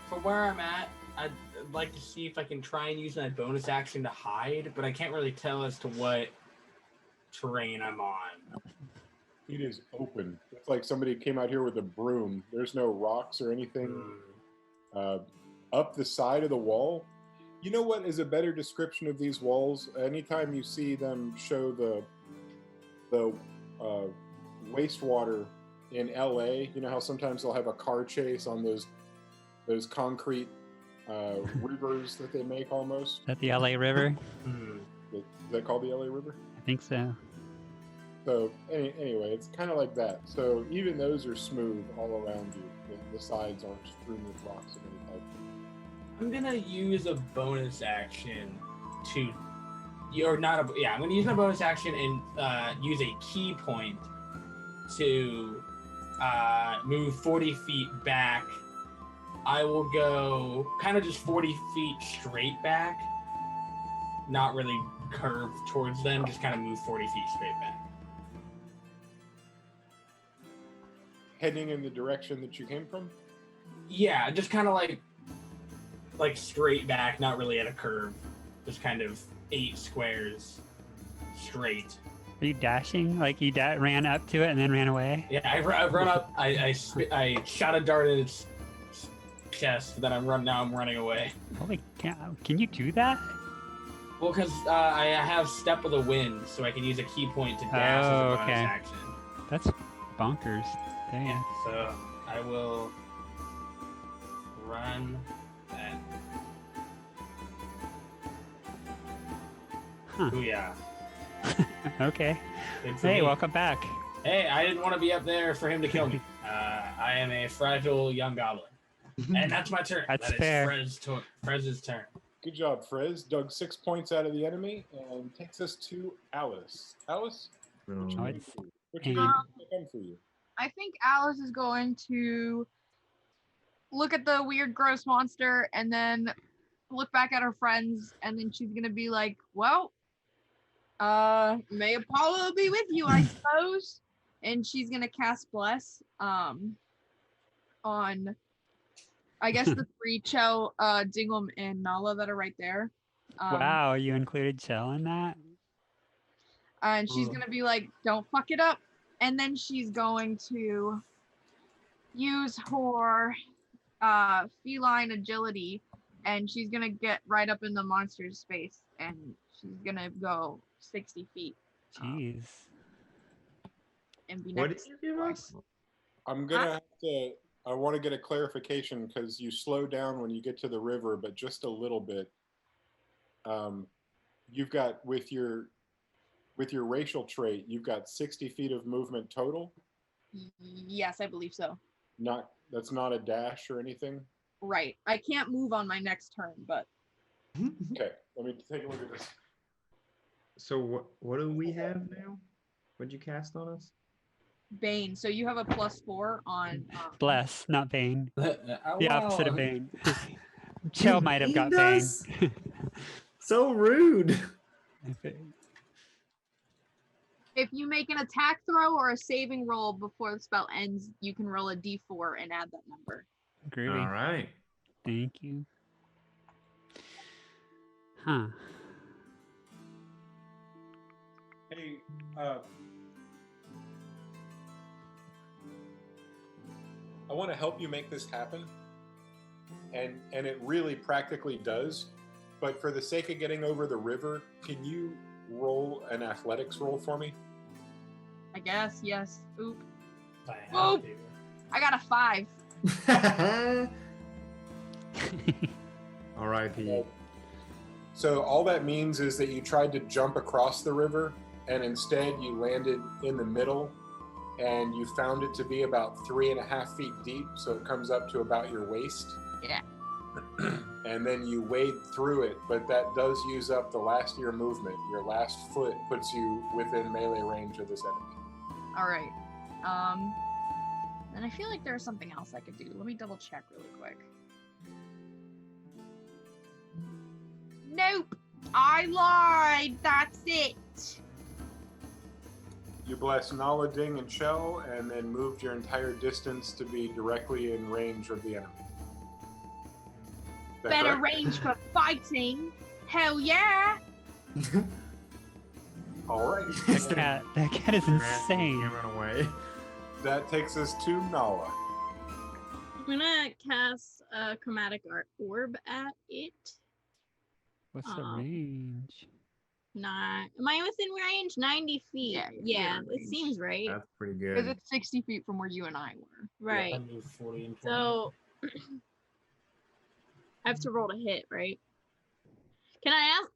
For where I'm at, I'd like to see if I can try and use my bonus action to hide, but I can't really tell as to what terrain I'm on. It is open. It's like somebody came out here with a broom. There's no rocks or anything. Up the side of the wall. You know what is a better description of these walls? Anytime you see them show the wastewater in LA, you know how sometimes they'll have a car chase on those concrete rivers that they make almost. Is that the LA River? Is that called the LA River? I think so. So anyway, it's kind of like that. So even those are smooth all around you. The sides aren't strewn with rocks of any type. I'm gonna use a bonus action to, I'm gonna use my bonus action and use a key point to move 40 feet back. I will go kind of just 40 feet straight back, not really curve towards them, just kind of move 40 feet straight back. Heading in the direction that you came from? Yeah, just kind of like straight back, not really at a curve, just kind of 8 squares straight. Are you dashing? Like you ran up to it and then ran away? Yeah, I run up. I shot a dart in its chest. Then now I'm running away. Holy cow! Can you do that? Well, because I have Step of the Wind, so I can use a key point to dash as a bonus okay. action. That's bonkers. Dang. Yeah, so I will run that. Huh. Booyah. Okay. Good for Hey, me. welcome back. Hey, I didn't want to be up there for him to kill me. I am a fragile young goblin. And that's my turn. That's That is fair. Frez's turn. Good job, Frez. Dug 6 points out of the enemy and takes us to Alice. Alice? Oh, it's What you pain. come for you? I think Alice is going to look at the weird, gross monster and then look back at her friends, and then she's gonna be like, "Well, may Apollo be with you, I suppose." And she's gonna cast Bless on, I guess, the 3 Chell, Dinglem, and Nala that are right there. Wow, you included Chell in that? And she's gonna be like, "Don't fuck it up." And then she's going to use her feline agility, and she's gonna get right up in the monster's space, and she's gonna go 60 feet Jeez. and be What next did you give us? I'm gonna have to. I want to get a clarification because you slow down when you get to the river, but just a little bit. You've got with your racial trait, you've got 60 feet of movement total. Yes, I believe so. That's not a dash or anything. Right. I can't move on my next turn, but Okay, let me take a look at this. So what do we have now? What'd you cast on us? Bane. So you have a +4 on. Bless, not Bane. The opposite of Wow. Bane. Chell might have got Bane. So rude. If you make an attack throw or a saving roll before the spell ends, you can roll a d4 and add that number. Groovy. All right. Thank you. Huh. Hey, I want to help you make this happen. and it really practically does. But for the sake of getting over the river, can you roll an athletics roll for me? I guess, yes. Oop. If I Oh. have to. I got a 5. R.I.P. So all that means is that you tried to jump across the river, and instead you landed in the middle, and you found it to be about 3.5 feet deep, so it comes up to about your waist. Yeah. And then you wade through it, but that does use up the last of your movement. Your last foot puts you within melee range of this enemy. All right. And I feel like there's something else I could do. Let me double check really quick. Nope. I lied. That's it. You blessed Nala, Ding, and Shell, and then moved your entire distance to be directly in range of the enemy. Is that Better correct? range for fighting. Hell yeah. All right. That cat is insane. Can't run away. That takes us to Nala. I'm gonna cast a chromatic orb at it. What's the Um, range? Am I within range? 90 feet. Yeah, you're Yeah, in it range. seems right. That's pretty Because good. it's 60 feet from where you and I were. Right. I moved 40 and 20. So I have to roll to hit, right? Can I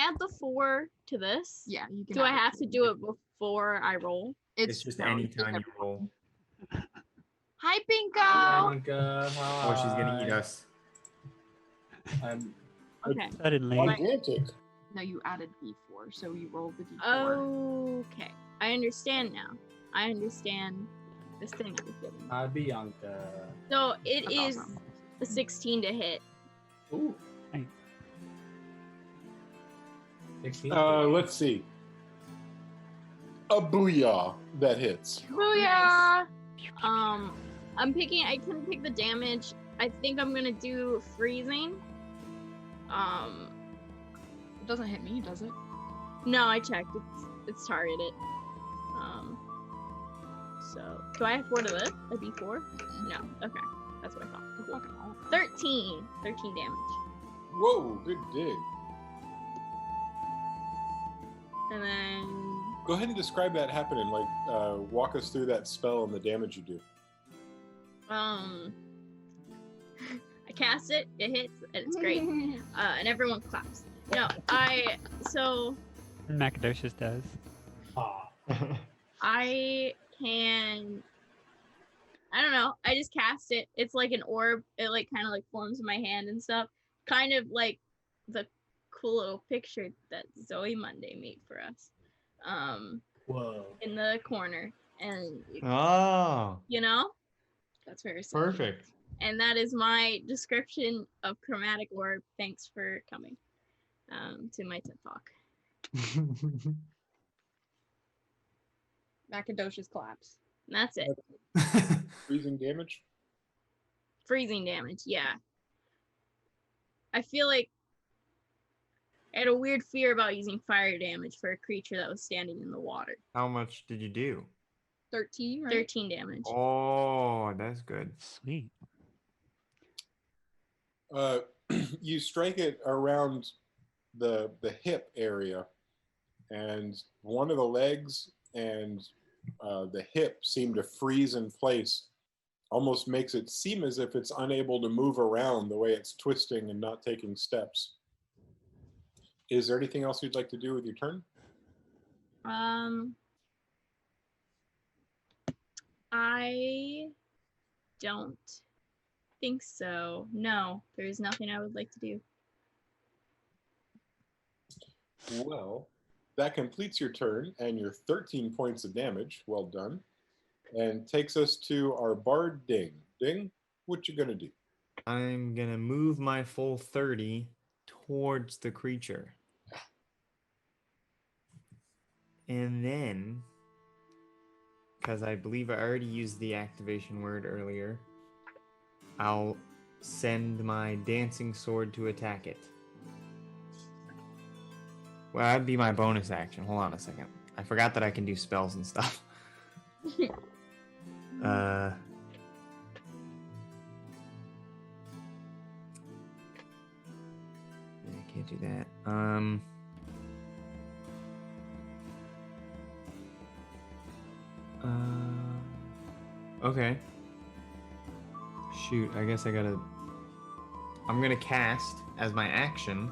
add the 4 to this? Yeah, you can. Do I add it have to do it before I roll? It's just any time you roll. Hi, Pinko. Bianca, Oh, she's gonna eat hi. us. I'm Okay. Suddenly. Gigantic. No, you added D4, so you rolled the D4. Okay. I understand now. I understand this thing I was given. hi, Bianca. So it That's is awesome. a 16 to hit. Ooh. Hey. 16. Let's see. A booyah that hits. Booyah! I couldn't pick the damage. I think I'm gonna do freezing. It doesn't hit me, does it? No, I checked. It's targeted. So do I have 4 to this? A D4? No. Okay, that's what I thought. Cool. Fucking awful. 13 damage. Whoa, good dig. And then Go ahead and describe that happening. Like, walk us through that spell and the damage you do. I cast it, it hits, and it's great. And everyone claps. No, Macadocious does. Ah. I don't know, I just cast it. It's like an orb. It like kind of like forms in my hand and stuff. Kind of like the cool little picture that Zoe Monday made for us. Whoa. In the corner. And Oh, you know? That's very sad. perfect. And that is my description of chromatic orb. Thanks for coming to my TED Talk. Macadocious claps. And that's it. Freezing damage? Freezing damage, yeah. I feel like I had a weird fear about using fire damage for a creature that was standing in the water. How much did you do? 13, right? 13 damage. Oh, that's good. Sweet. You strike it around the hip area, and one of the legs and the hip seem to freeze in place. Almost makes it seem as if it's unable to move around the way it's twisting and not taking steps. Is there anything else you'd like to do with your turn? I don't think so. No, there's nothing I would like to do. Well, that completes your turn and your 13 points of damage. Well done. And takes us to our bard Ding. Ding, what you gonna do? I'm gonna move my full 30 towards the creature. And then, because I believe I already used the activation word earlier, I'll send my dancing sword to attack it. Well, that'd be my bonus action. Hold on a second. I forgot that I can do spells and stuff. can't do that. Okay. Shoot, I guess I'm gonna cast as my action.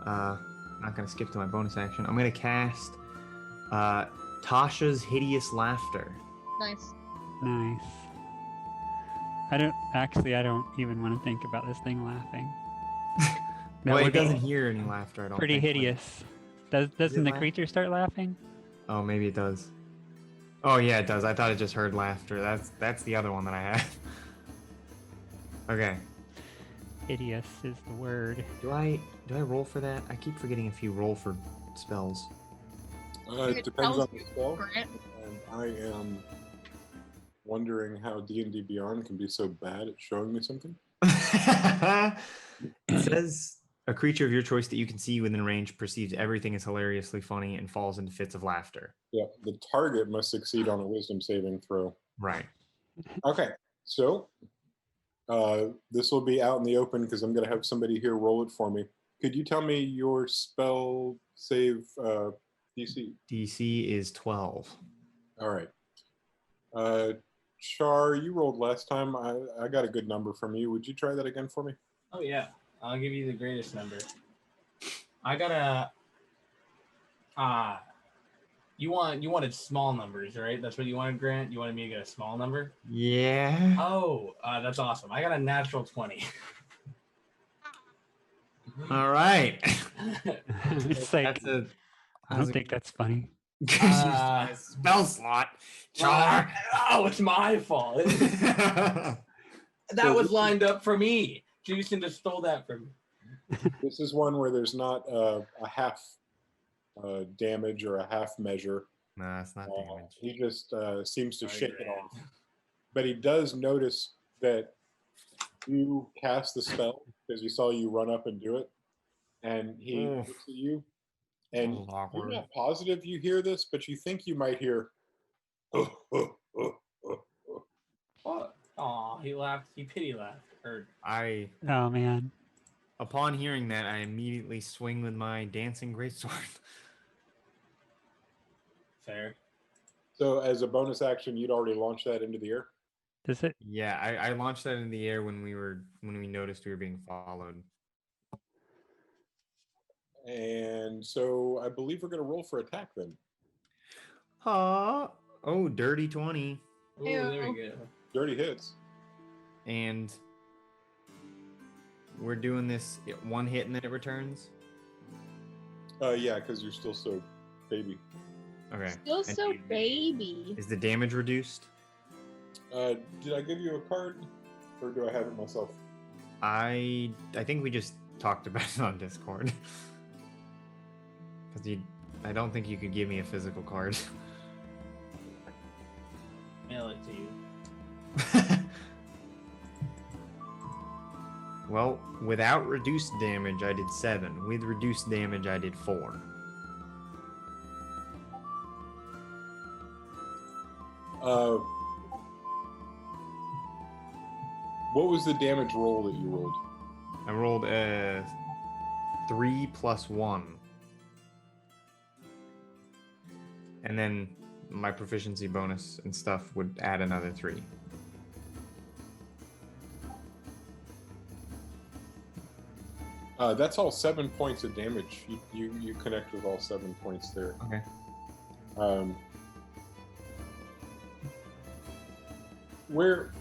Not gonna skip to my bonus action. I'm gonna cast Tasha's Hideous Laughter. Nice. Nice. I don't even want to think about this thing laughing. That Well, it would be doesn't hear any laughter. I don't pretty think. hideous. Doesn't the laugh? creature start laughing? Oh, maybe it does. Oh yeah, it does. I thought it just heard laughter. That's the other one that I have. Okay. Hideous is the word. Do I roll for that? I keep forgetting if you roll for spells. It depends on the tells spell. Grant. And I am wondering how D&D Beyond can be so bad at showing me something. It says a creature of your choice that you can see within range perceives everything as hilariously funny and falls into fits of laughter. Yeah, the target must succeed on a wisdom saving throw. Right. Okay, so this will be out in the open because I'm going to have somebody here roll it for me. Could you tell me your spell save DC? DC is 12. All right. Char, you rolled last time. I got a good number from you. Would you try that again for me? Oh yeah, I'll give you the greatest number. I got a. You wanted small numbers, right? That's what you wanted, Grant. You wanted me to get a small number. Yeah. Oh, that's awesome. I got a natural 20. All right. It's like, I don't think that's funny. Spell slot. Char. Oh, it's my fault. That was lined up for me. Jason just stole that from me. This is one where there's not a half damage or a half measure. No, it's not damage. He just seems to shake it off. But he does notice that you cast the spell because he saw you run up and do it. And he looks at you. And you're not positive you hear this, but you think you might hear. What? Aw, he laughed. He pity laughed. Oh man. Upon hearing that, I immediately swing with my dancing greatsword. Fair. So as a bonus action, you'd already launched that into the air? Does it? Yeah, I launched that in the air when we noticed we were being followed. And so I believe we're going to roll for attack then. Oh, dirty 20. Ooh, there we go. Dirty hits. And we're doing this one hit and then it returns? Yeah, because you're still so baby. Okay. Still so baby. Is the damage reduced? Did I give you a card? Or do I have it myself? I think we just talked about it on Discord. Because I don't think you could give me a physical card. Mail it to you. Well, without reduced damage, I did 7. With reduced damage, I did 4. What was the damage roll that you rolled? I rolled a 3 plus 1. And then my proficiency bonus and stuff would add another 3. That's all 7 points of damage. You connect with all 7 points there. Okay. Where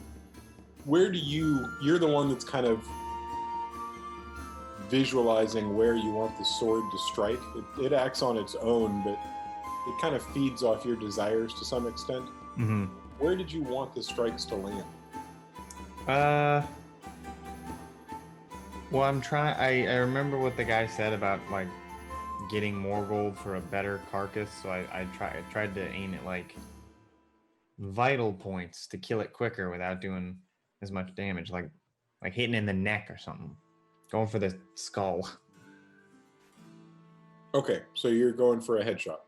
do you're the one that's kind of visualizing where you want the sword to strike. It acts on its own, but it kind of feeds off your desires to some extent. Mm-hmm. Where did you want the strikes to land? Well, I'm trying. I remember what the guy said about like getting more gold for a better carcass. So I tried to aim at like vital points to kill it quicker without doing as much damage, like hitting in the neck or something. Going for the skull. Okay, so you're going for a headshot.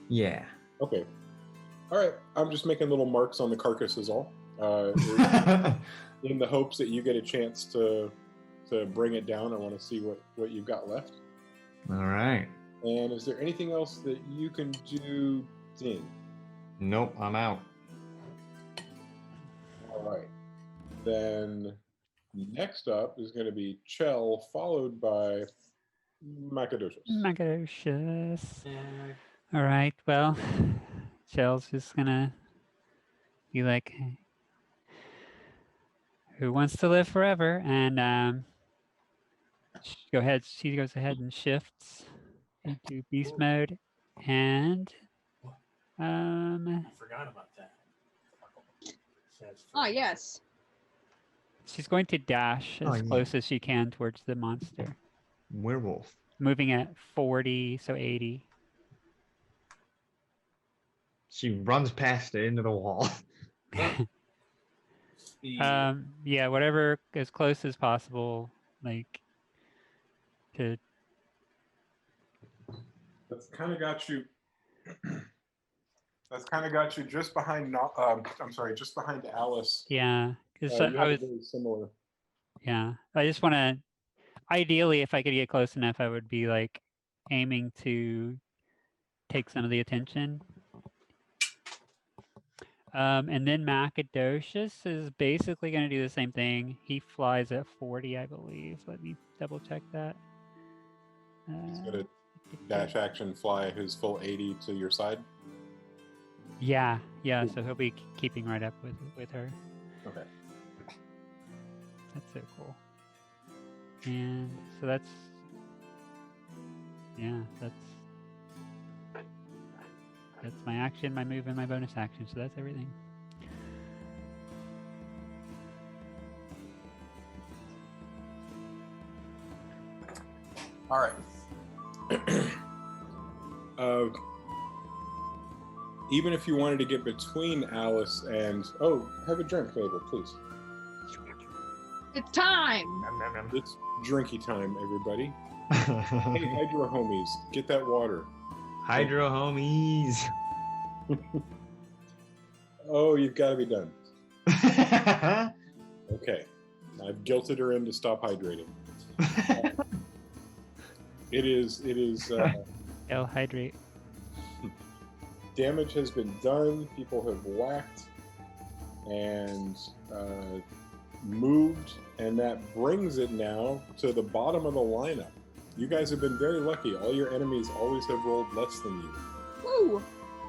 Yeah. Okay. All right. I'm just making little marks on the carcass is all. In the hopes that you get a chance to bring it down. I want to see what you've got left. All right. And is there anything else that you can do, Ding? Nope, I'm out. All right. Then next up is going to be Chell, followed by Macadocious. Macadocious. All right. Well, Chell's just gonna be like, "Who wants to live forever?" And go ahead. She goes ahead and shifts into beast mode, and I forgot about that. Ah, yes. she's going to dash as close as she can towards the monster, Werewolf. moving at 40, so 80. She runs past it into the wall. Yeah, whatever, as close as possible, like to. That's kind of got you. That's kind of got you just behind. I'm sorry, just behind Alice. Yeah, because You I have was. a very similar. Yeah, I just want to. Ideally, if I could get close enough, I would be like aiming to take some of the attention. And then Macadocious is basically going to do the same thing. He flies at 40, I believe. Let me double check that. He's going to dash action fly his full 80 to your side. Yeah. So he'll be keeping right up with her. Okay. That's so cool. And so that's my action, my move, and my bonus action. So that's everything. All right. Even if you wanted to get between Alice and have a drink, Mabel, please. It's time. It's drinky time, everybody. Hey, Hydro homies, get that water. Hydro homies. Oh, you've got to be done. Okay, I've guilted her in to stop hydrating. It is. I'll hydrate. Damage has been done. People have whacked and moved, and that brings it now to the bottom of the lineup. You guys have been very lucky. All your enemies always have rolled less than you. Woo!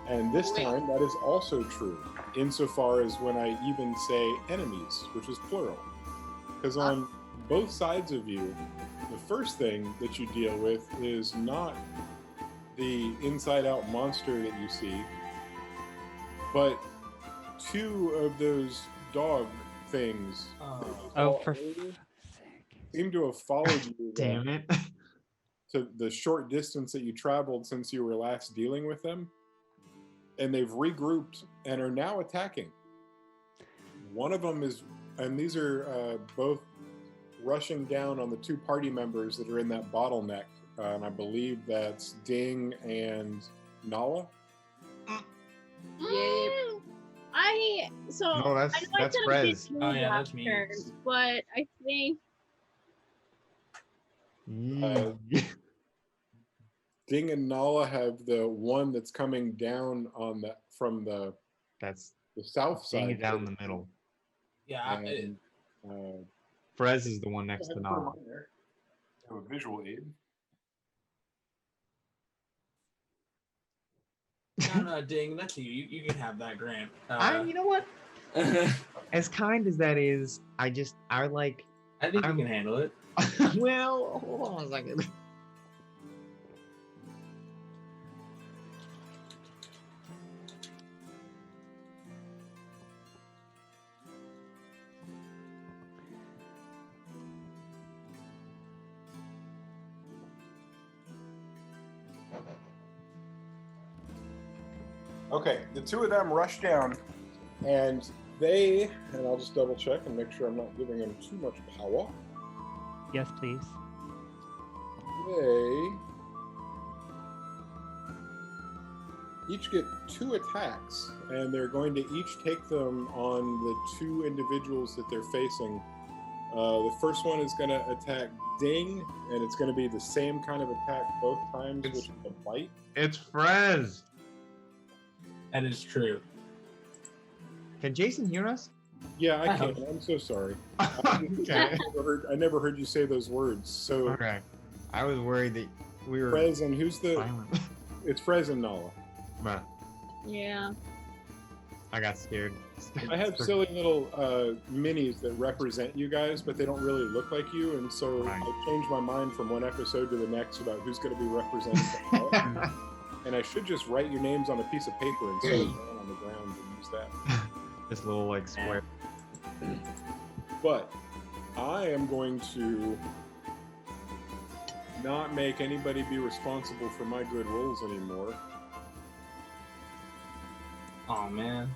And this time, that is also true, insofar as when I even say enemies, which is plural. Because on both sides of you, the first thing that you deal with is not the inside-out monster that you see, but two of those dog things For seem to have followed you. Damn it. To the short distance that you traveled since you were last dealing with them, and they've regrouped and are now attacking. One of them is, and these are both rushing down on the two party members that are in that bottleneck, and I believe that's Ding and Nala. Yep. No, that's Prez. Oh yeah, that's me. But I think Ding and Nala have the one that's coming down on from the south side. down the middle. Yeah. Prez is the one next to Nala. Have a visual aid. No, Ding, that's you. You can have that, Grant. You know what? As kind as that is, I think you can handle it. Well, hold on a second. Okay, the two of them rush down, and I'll just double check and make sure I'm not giving them too much power. Yes, please. They each get 2 attacks, and they're going to each take them on the 2 individuals that they're facing. The first one is going to attack ding, and it's going to be the same kind of attack both times, which is a bite. It's Frez. That is true. Can Jason hear us? Yeah, I can. I'm so sorry. Okay. I never heard you say those words. So Okay. I was worried that we were Frez and who's the? silent. It's Frez and Nala. But Yeah. I got scared. I have silly little minis that represent you guys, but they don't really look like you, and so Right. I changed my mind from one episode to the next about who's going to be represented. by what. And I should just write your names on a piece of paper and set it down on the ground and use that. This little like square. But I am going to not make anybody be responsible for my good rolls anymore. Oh man.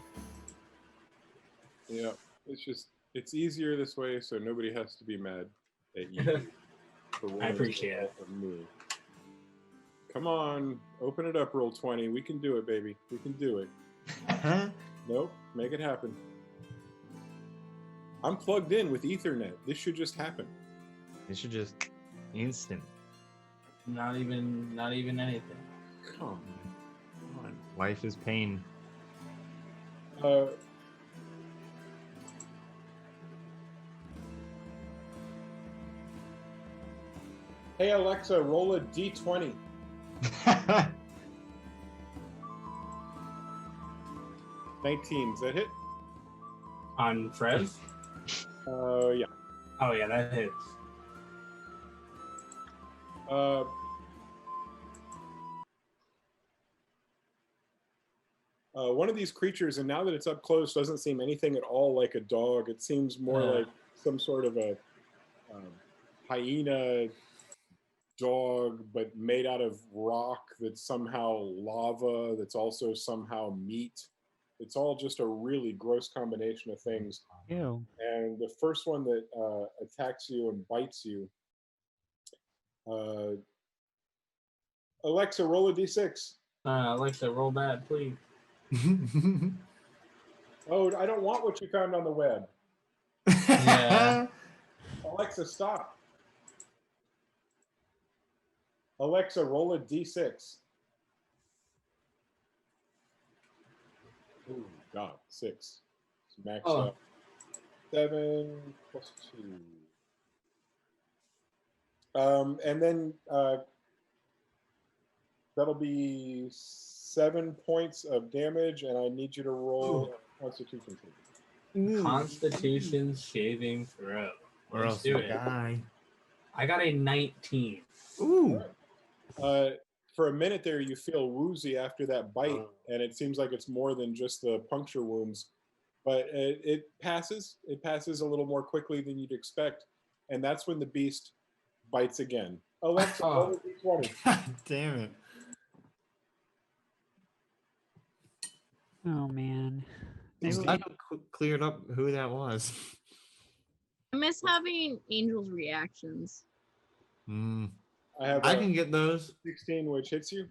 Yeah, it's easier this way, so nobody has to be mad at you. for I appreciate it. of me. Come on, open it up, roll 20. We can do it, baby. We can do it. Nope, make it happen. I'm plugged in with Ethernet. This should just happen. It should just instant. Not even anything. Come on. Life is pain. Hey Alexa, roll a d20. 19. Does that hit? On Fred? Yeah. Oh yeah, that hits. One of these creatures, and now that it's up close, doesn't seem anything at all like a dog. It seems more like some sort of a hyena dog, but made out of rock that's somehow lava, that's also somehow meat. It's all just a really gross combination of things. Ew. And the first one that attacks you and bites you, Alexa, roll a d6. Alexa, roll bad, please. Oh, I don't want what you found on the web. Yeah. Alexa, stop. Alexa, roll a d6. Oh, God, 6. It's max up. 7 plus 2. And then that'll be 7 points of damage, and I need you to roll a Constitution save. Constitution saving throw. Or Let's else do you it. die. I got a 19. Ooh. For a minute there, you feel woozy after that bite, and it seems like it's more than just the puncture wounds. But it passes. It passes a little more quickly than you'd expect, and that's when the beast bites again. Alexa, roll a d20. God damn it. Oh man. Maybe I cleared up who that was. I miss having Angel's reactions. I have I can get those. 16, which hits you.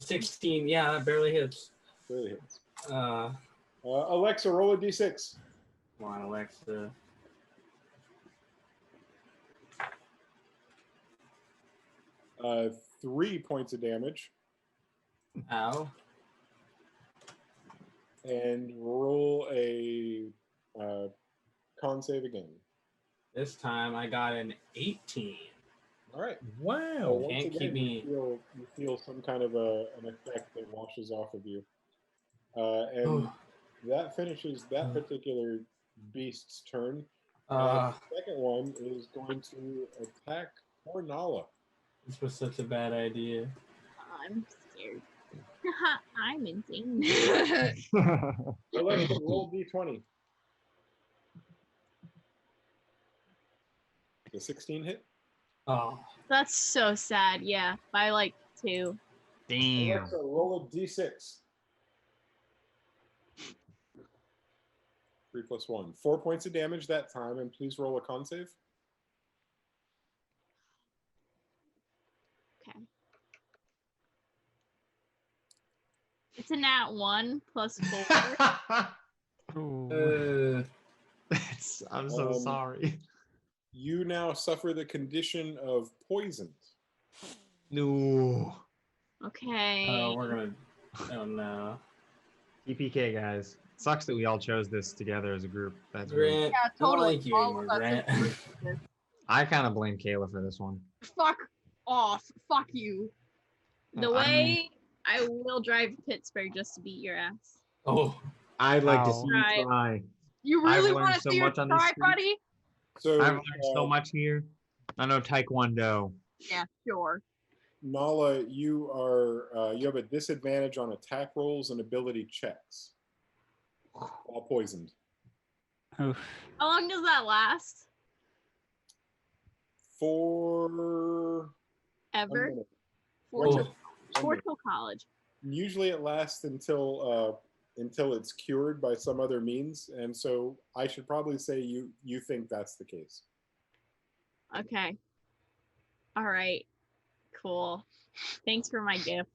16, yeah, that barely hits. Really hits. Come Alexa, roll a d6. on, Alexa. Uh, 3 points of damage, Ow. and roll a con save again. This time I got an 18. All right. Wow. Once Can't again, keep me- you feel some kind of an effect that washes off of you, and that finishes that particular beast's turn. The second one is going to attack poor Nala. This was such a bad idea. I'm scared. I'm in danger. So let's roll d20. The 16 hit. Oh, That's so sad. Yeah, by like 2. Damn. Alexa, roll a d6. 3 plus 1. 4 points of damage that time, and please roll a con save. Okay. It's a nat 1 plus 4. Ooh. I'm so sorry. You now suffer the condition of poisoned. No. Okay. We're gonna. Oh no. TPK, guys. Sucks that we all chose this together as a group. That's Grant. Yeah, I don't totally. like you All anymore, of us Grant. agree with this. I kind of blame Kayla for this one. Fuck off. Fuck you. The way I will drive to Pittsburgh just to beat your ass. Oh. I'd like to Wow. see you try. You I've really learned want to so see her much on these try, streets. buddy? So I've learned so much here. I know Taekwondo. Yeah, sure. Nala, you are you have a disadvantage on attack rolls and ability checks while poisoned. Oof. How long does that last? For a Ever? minute. For Oh. till college. Usually it lasts until it's cured by some other means, and so I should probably say you think that's the case. Okay. All right. Cool. Thanks for my gift.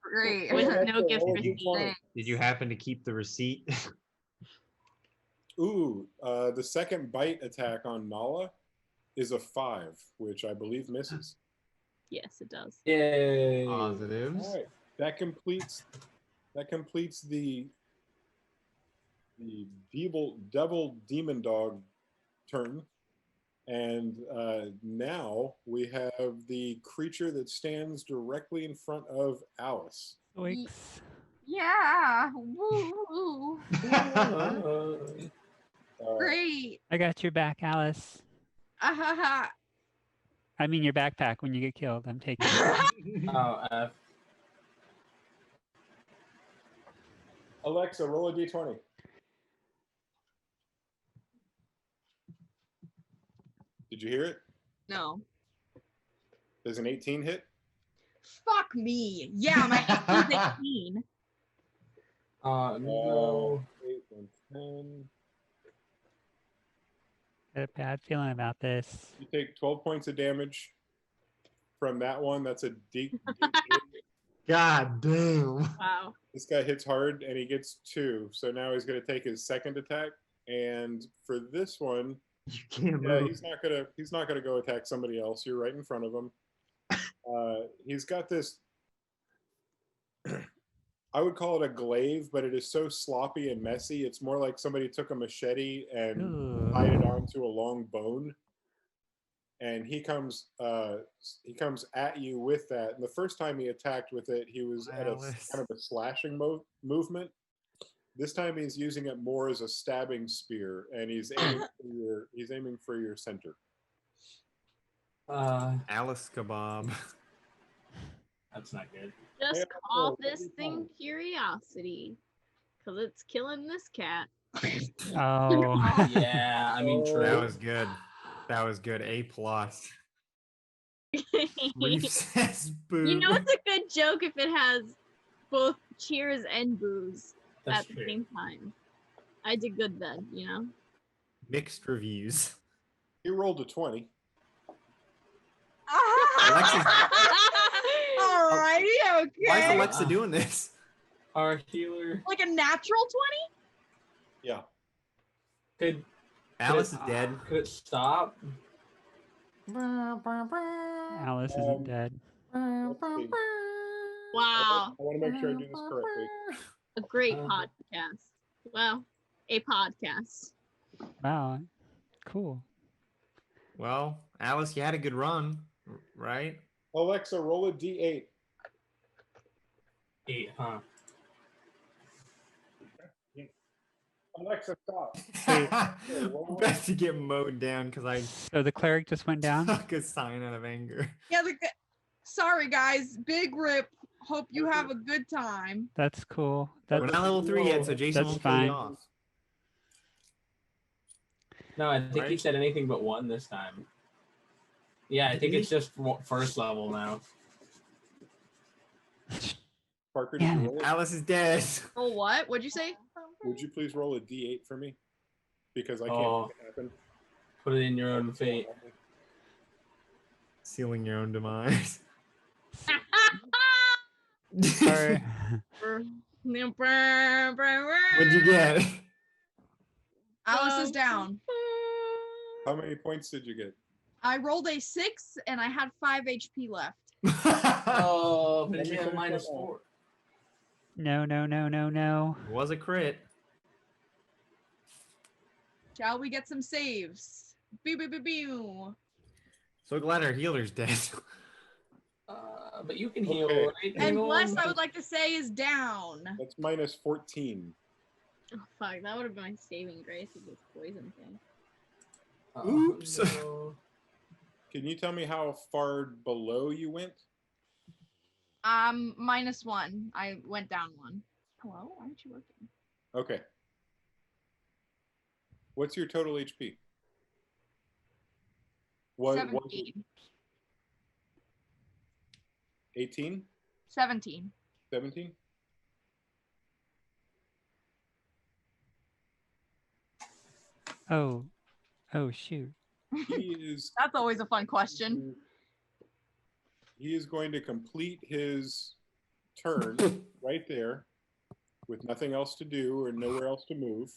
Great. With Alright, no so gift roll a receipt. d20. Did you happen to keep the receipt? Ooh, the second bite attack on Nala is a 5, which I believe misses. Yes, it does. Yay. Positives. All right, that completes the devil demon dog turn, and now we have the creature that stands directly in front of Alice. Zoinks. Yeah. Woo. Great. I got your back, Alice. Ahaha. I mean your backpack when you get killed. I'm taking it. Oh, F. Alexa, roll a d20. Did you hear it? No. Does an 18 hit? Fuck me. Yeah, my AC's 18. No. 8 and 10. Got a bad feeling about this. You take 12 points of damage from that one. That's a deep. God damn. Wow. This guy hits hard and he gets 2. So now he's going to take his second attack. And for this one, You can't yeah, move. he's not gonna go attack somebody else. You're right in front of him. He's got this. I would call it a glaive, but it is so sloppy and messy. It's more like somebody took a machete and Ooh. tied it onto a long bone. And he comes at you with that. And the first time he attacked with it, he was at a Alice. kind of a slashing movement. This time he's using it more as a stabbing spear, and he's aiming for your center. Alice kebab. That's not good. Just Yeah, call so this what do thing you curiosity. Because it's killing this cat. Oh. Yeah, I mean, Oh. true. That was good. That was good. A+. Reef says boo. You know it's a good joke if it has both cheers and booze That's at the true. same time. I did good then, you know? Mixed reviews. He rolled a 20. Alexa's, Alrighty, okay. why is Alexa doing this? Our healer Like a natural Yeah. could Alice is dead. could it stop? Alice isn't dead. Let's see. Wow. I want to make sure I do this correctly. A great Uh, podcast. Well, a podcast. Wow. Cool. Well, Alice, you had a good run, right? Alexa, roll a d8. 8, huh? Alexa, stop. I'm about to get mowed down because I So the cleric just went down? took a sign out of anger. Yeah, sorry guys. Big rip. Hope you have a good time. That's cool. We're That's not level 3 yet, so Jason That's won't kill you fine. off. No, I think he Right? said anything but 1 this time. Yeah, I think Did it's just first level now. Parker, Damn did you it. roll it? Alice is dead. Oh, what? What'd you say? Would you please roll a d8 for me? Because I can't Oh. make it happen. Put it in your own fate. Sealing your own demise. Sorry. What'd you get? Alice is down. How many points did you get? I rolled a 6 and I had 5 HP left. Oh, but Let it's me at finish minus that off. 4. No, no, no, no, no. It was a crit. Shall we get some saves? Boo, boo, boo, boo. So glad our healer's dead. But you can heal, Okay. right? And Hang Bless, on. I would like to say, is down. That's minus 14. Oh fuck, that would have been my saving grace with this poison thing. Oops. No. Can you tell me how far below you went? -1. I went down 1. Hello? Why aren't you working? Okay. What's your total HP? What 17. 18? 17. 17? Oh, oh shoot. He is That's always a fun question. he is going to complete his turn right there with nothing else to do or nowhere else to move.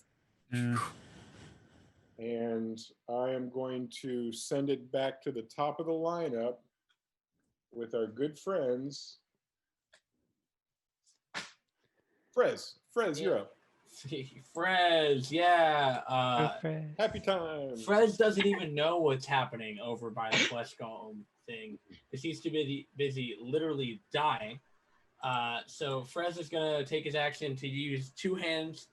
Mm. And I am going to send it back to the top of the lineup with our good friends. Frez, you're up. Frez, yeah. Go Fred. Happy time. Frez doesn't even know what's happening over by the flesh golem thing. Because he's too busy literally dying. So Frez is gonna take his action to use two hands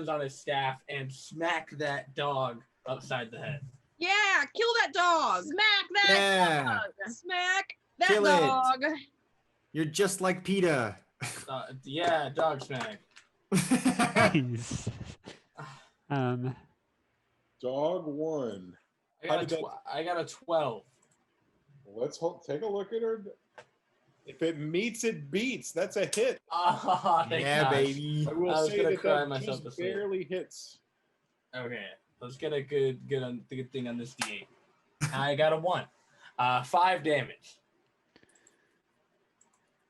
on his staff and smack that dog upside the head. Yeah, kill that dog. Smack that Yeah. dog! Smack that Kill it. dog. You're just like PETA. Yeah, dog smack. Jeez. Dog 1. I got a 12. Let's take a look at her. If it meets, it beats. That's a hit. Oh, thank Yeah, gosh. baby. I will I was say gonna that cry that myself to just sleep. barely hits. Okay, let's get a good thing on this D8. I got a 1. 5 damage.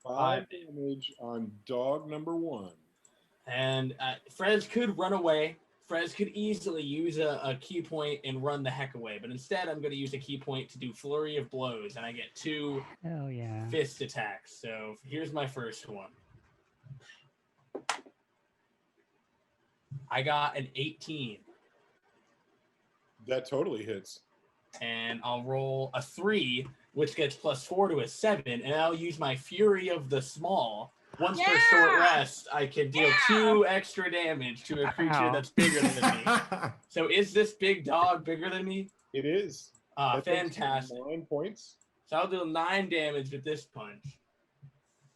5 damage on dog number 1. And Frez could run away. Frez could easily use a key point and run the heck away. But instead, I'm going to use a key point to do flurry of blows. And I get 2 Hell yeah. fist attacks. So here's my first one. I got an 18. That totally hits. And I'll roll a 3, which gets +4 to a 7. And I'll use my Fury of the Small. Once per short rest, I can deal 2 extra damage to a creature Ow. that's bigger than me. So is this big dog bigger than me? It is. That takes Fantastic. 9 points. So I'll do 9 damage with this punch.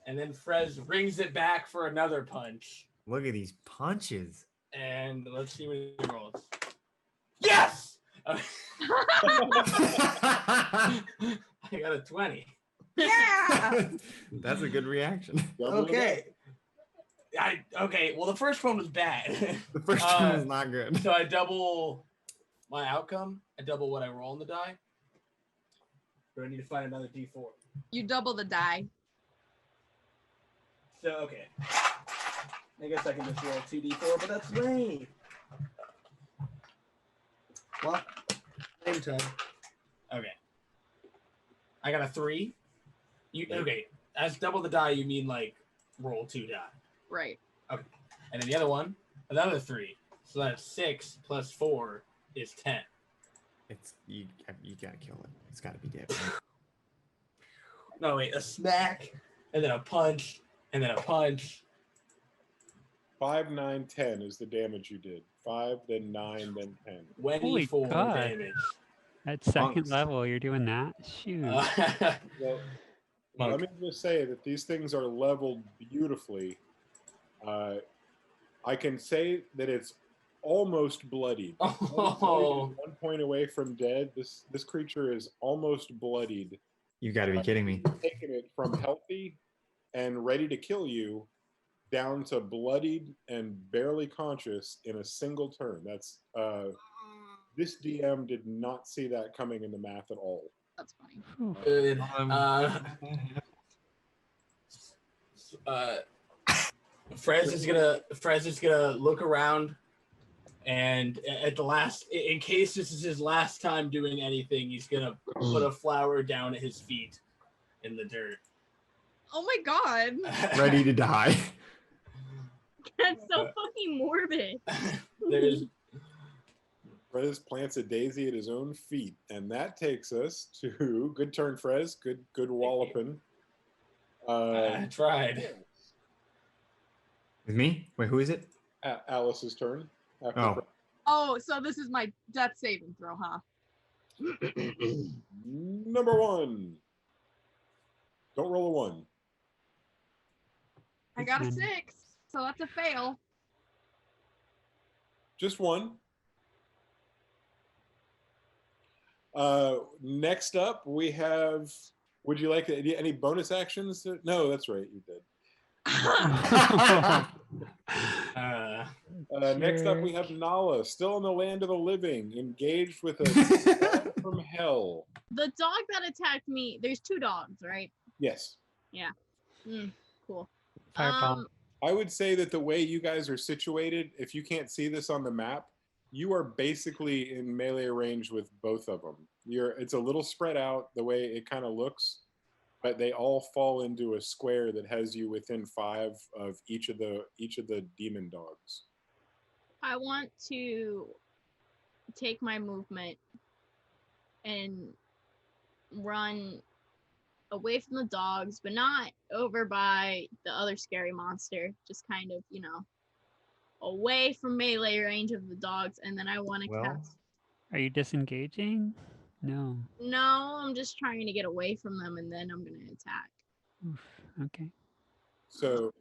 And then Frez rings it back for another punch. Look at these punches. And let's see what he rolls. Yes! I got a 20. Yeah. That's a good reaction. Double Okay. Okay, well, the first one was bad. The first one was not good. So I double my outcome. I double what I roll on the die. Do I need to find another D4? You double the die. So, okay. I guess I can just roll 2D4, but that's lame. Well, same time. Okay. I got a 3. Okay, as double the die, you mean like roll 2 die. Right. Okay. And then the other one, another 3. So that's 6 plus 4 is 10. It's you gotta kill it. It's gotta be dead. No, wait, a smack, and then a punch, and then a punch. 5, 9, 10 is the damage you did. 5, then 9, then 10. 24 God. damage. At second Monks. level, you're doing that? Shoot. Well, let me just say that these things are leveled beautifully. I can say that it's almost bloodied. Oh. 1 point away from dead. This creature is almost bloodied. You gotta be kidding me. Taking it from healthy and ready to kill you down to bloodied and barely conscious in a single turn. That's this DM did not see that coming in the math at all. That's funny. Good. Frez is gonna look around And at the last, in case this is his last time doing anything, he's gonna put a flower down at his feet in the dirt. Oh my god. Ready to die. That's so fucking morbid. There's Frez plants a daisy at his own feet, and that takes us to good turn, Frez. Good walloping. I tried. With me? Wait, who is it? Alice's turn. After Oh. Oh, so this is my death saving throw, huh? Number 1. Don't roll a 1. I got a 6, so that's a fail. Just 1. Next up, we have. Would you like any bonus actions? No, that's right, you did. Next up, we have Nala, still in the land of the living, engaged with a dog from hell. The dog that attacked me, there's 2 dogs, right? Yes. Yeah. Cool. Fireball. I would say that the way you guys are situated, if you can't see this on the map, you are basically in melee range with both of them. It's a little spread out the way it kind of looks, but they all fall into a square that has you within 5 of each of the demon dogs. I want to take my movement and run away from the dogs, but not over by the other scary monster. Just kind of, away from melee range of the dogs, and then I want to cast. Are you disengaging? No. No, I'm just trying to get away from them, and then I'm gonna attack. Oof, okay. So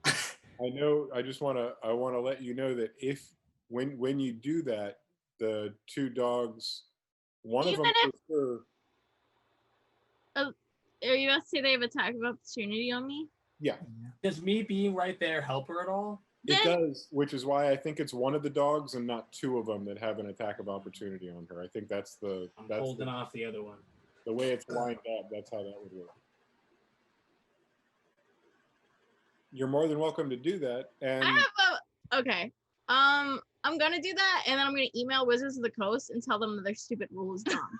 I want to let you know that when you do that, the 2 dogs, one of them for sure. Are you about to say they have attack of opportunity on me? Yeah. Does me being right there help her at all? It does, which is why I think it's one of the dogs and not 2 of them that have an attack of opportunity on her. I think that's holding off the other one. The way it's lined up, that's how that would work. You're more than welcome to do that. And okay. I'm gonna do that, and then I'm gonna email Wizards of the Coast and tell them that their stupid rule is dumb.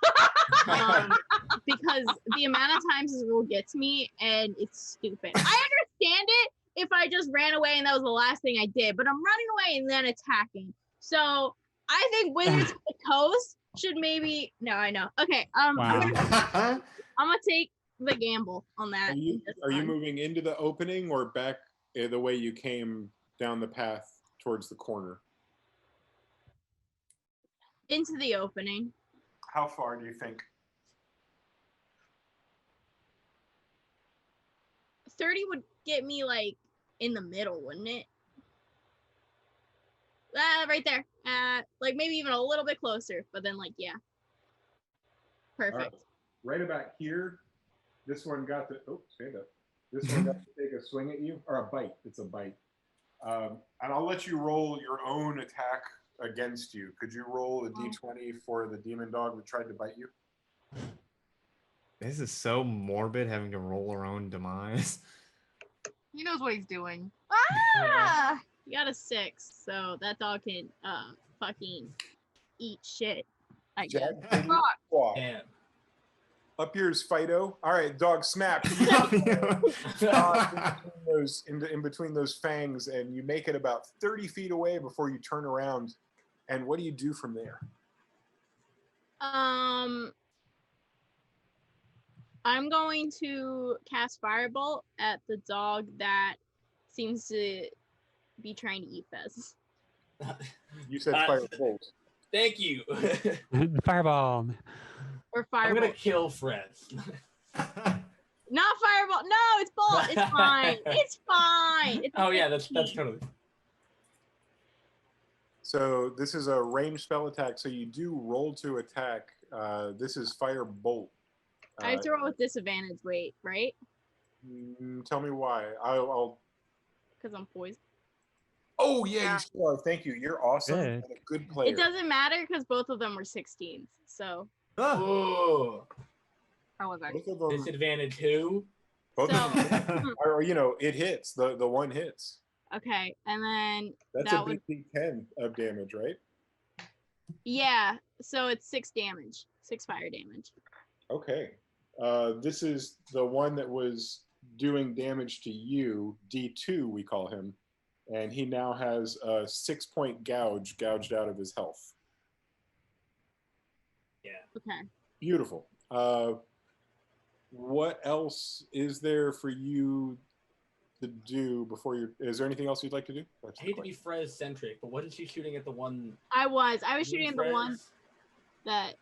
Because the amount of times this rule gets me, and it's stupid. I understand it if I just ran away and that was the last thing I did, but I'm running away and then attacking. So I think Wizards of the Coast should maybe. No, I know. Okay. Wow. I'm gonna take the gamble on that. Are you moving into the opening or back the way you came down the path towards the corner? Into the opening. How far do you think? 30 would get me like in the middle, wouldn't it? Right there. Like maybe even a little bit closer, but then like, yeah. Perfect. Right about here, this one got to, stand up. This one got to take a swing at you, or a bite. It's a bite. And I'll let you roll your own attack against you. Could you roll a d20 for the demon dog that tried to bite you? This is so morbid, having to roll our own demise. He knows what he's doing. Ah! You got a 6, so that dog can fucking eat shit, I guess. Damn. Up yours, Fido. All right, dog, smack. In between those fangs, and you make it about 30 feet away before you turn around. And what do you do from there? I'm going to cast Firebolt at the dog that seems to be trying to eat Fez. You said Firebolt. Thank you. Fireball. Or Firebolt. I'm gonna kill Fred. Not Firebolt. No, it's Bolt. It's fine. It's fine. It's yeah, that's totally. So this is a ranged spell attack. So you do roll to attack. This is Firebolt. I have to roll with disadvantage. Wait, right? Tell me why. I'll. Because I'm poisoned. Oh yeah, you still are. Thank you. You're awesome. Good. And a good player. It doesn't matter because both of them were 16s. So. Oh. How was that? Both of them. Disadvantage who? Both of them. Or it hits. The one hits. Okay, and then That's that a would big D10 of damage, right? yeah. So it's 6 damage, 6 fire damage. Okay. This is the one that was doing damage to you, D2 we call him, and he now has a 6-point gouge gouged out of his health. Yeah. Okay. Beautiful. What else is there for you to do before you? Is there anything else you'd like to do? That's I the hate to be question. Frez centric, but wasn't she shooting at the one? I was shooting at the Frez? one that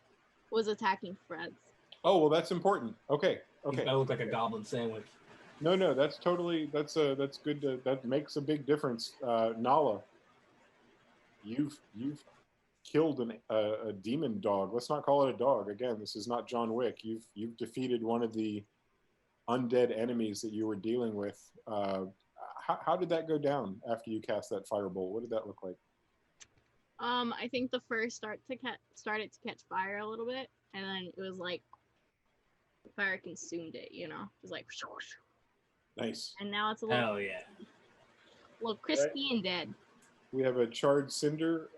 was attacking Fred's. Oh well, that's important. Okay. He's Okay. gotta look like a goblin sandwich. No, that's totally that's good. That makes a big difference. Nala, you've killed a demon dog. Let's not call it a dog. Again, this is not John Wick. You've defeated one of the undead enemies that you were dealing with. How did that go down after you cast that firebolt? What did that look like? I think the first started to catch fire a little bit, and then it was like fire consumed it. You know, it was like. Nice. And now it's a little, Hell yeah. crispy and dead. We have a charred cinder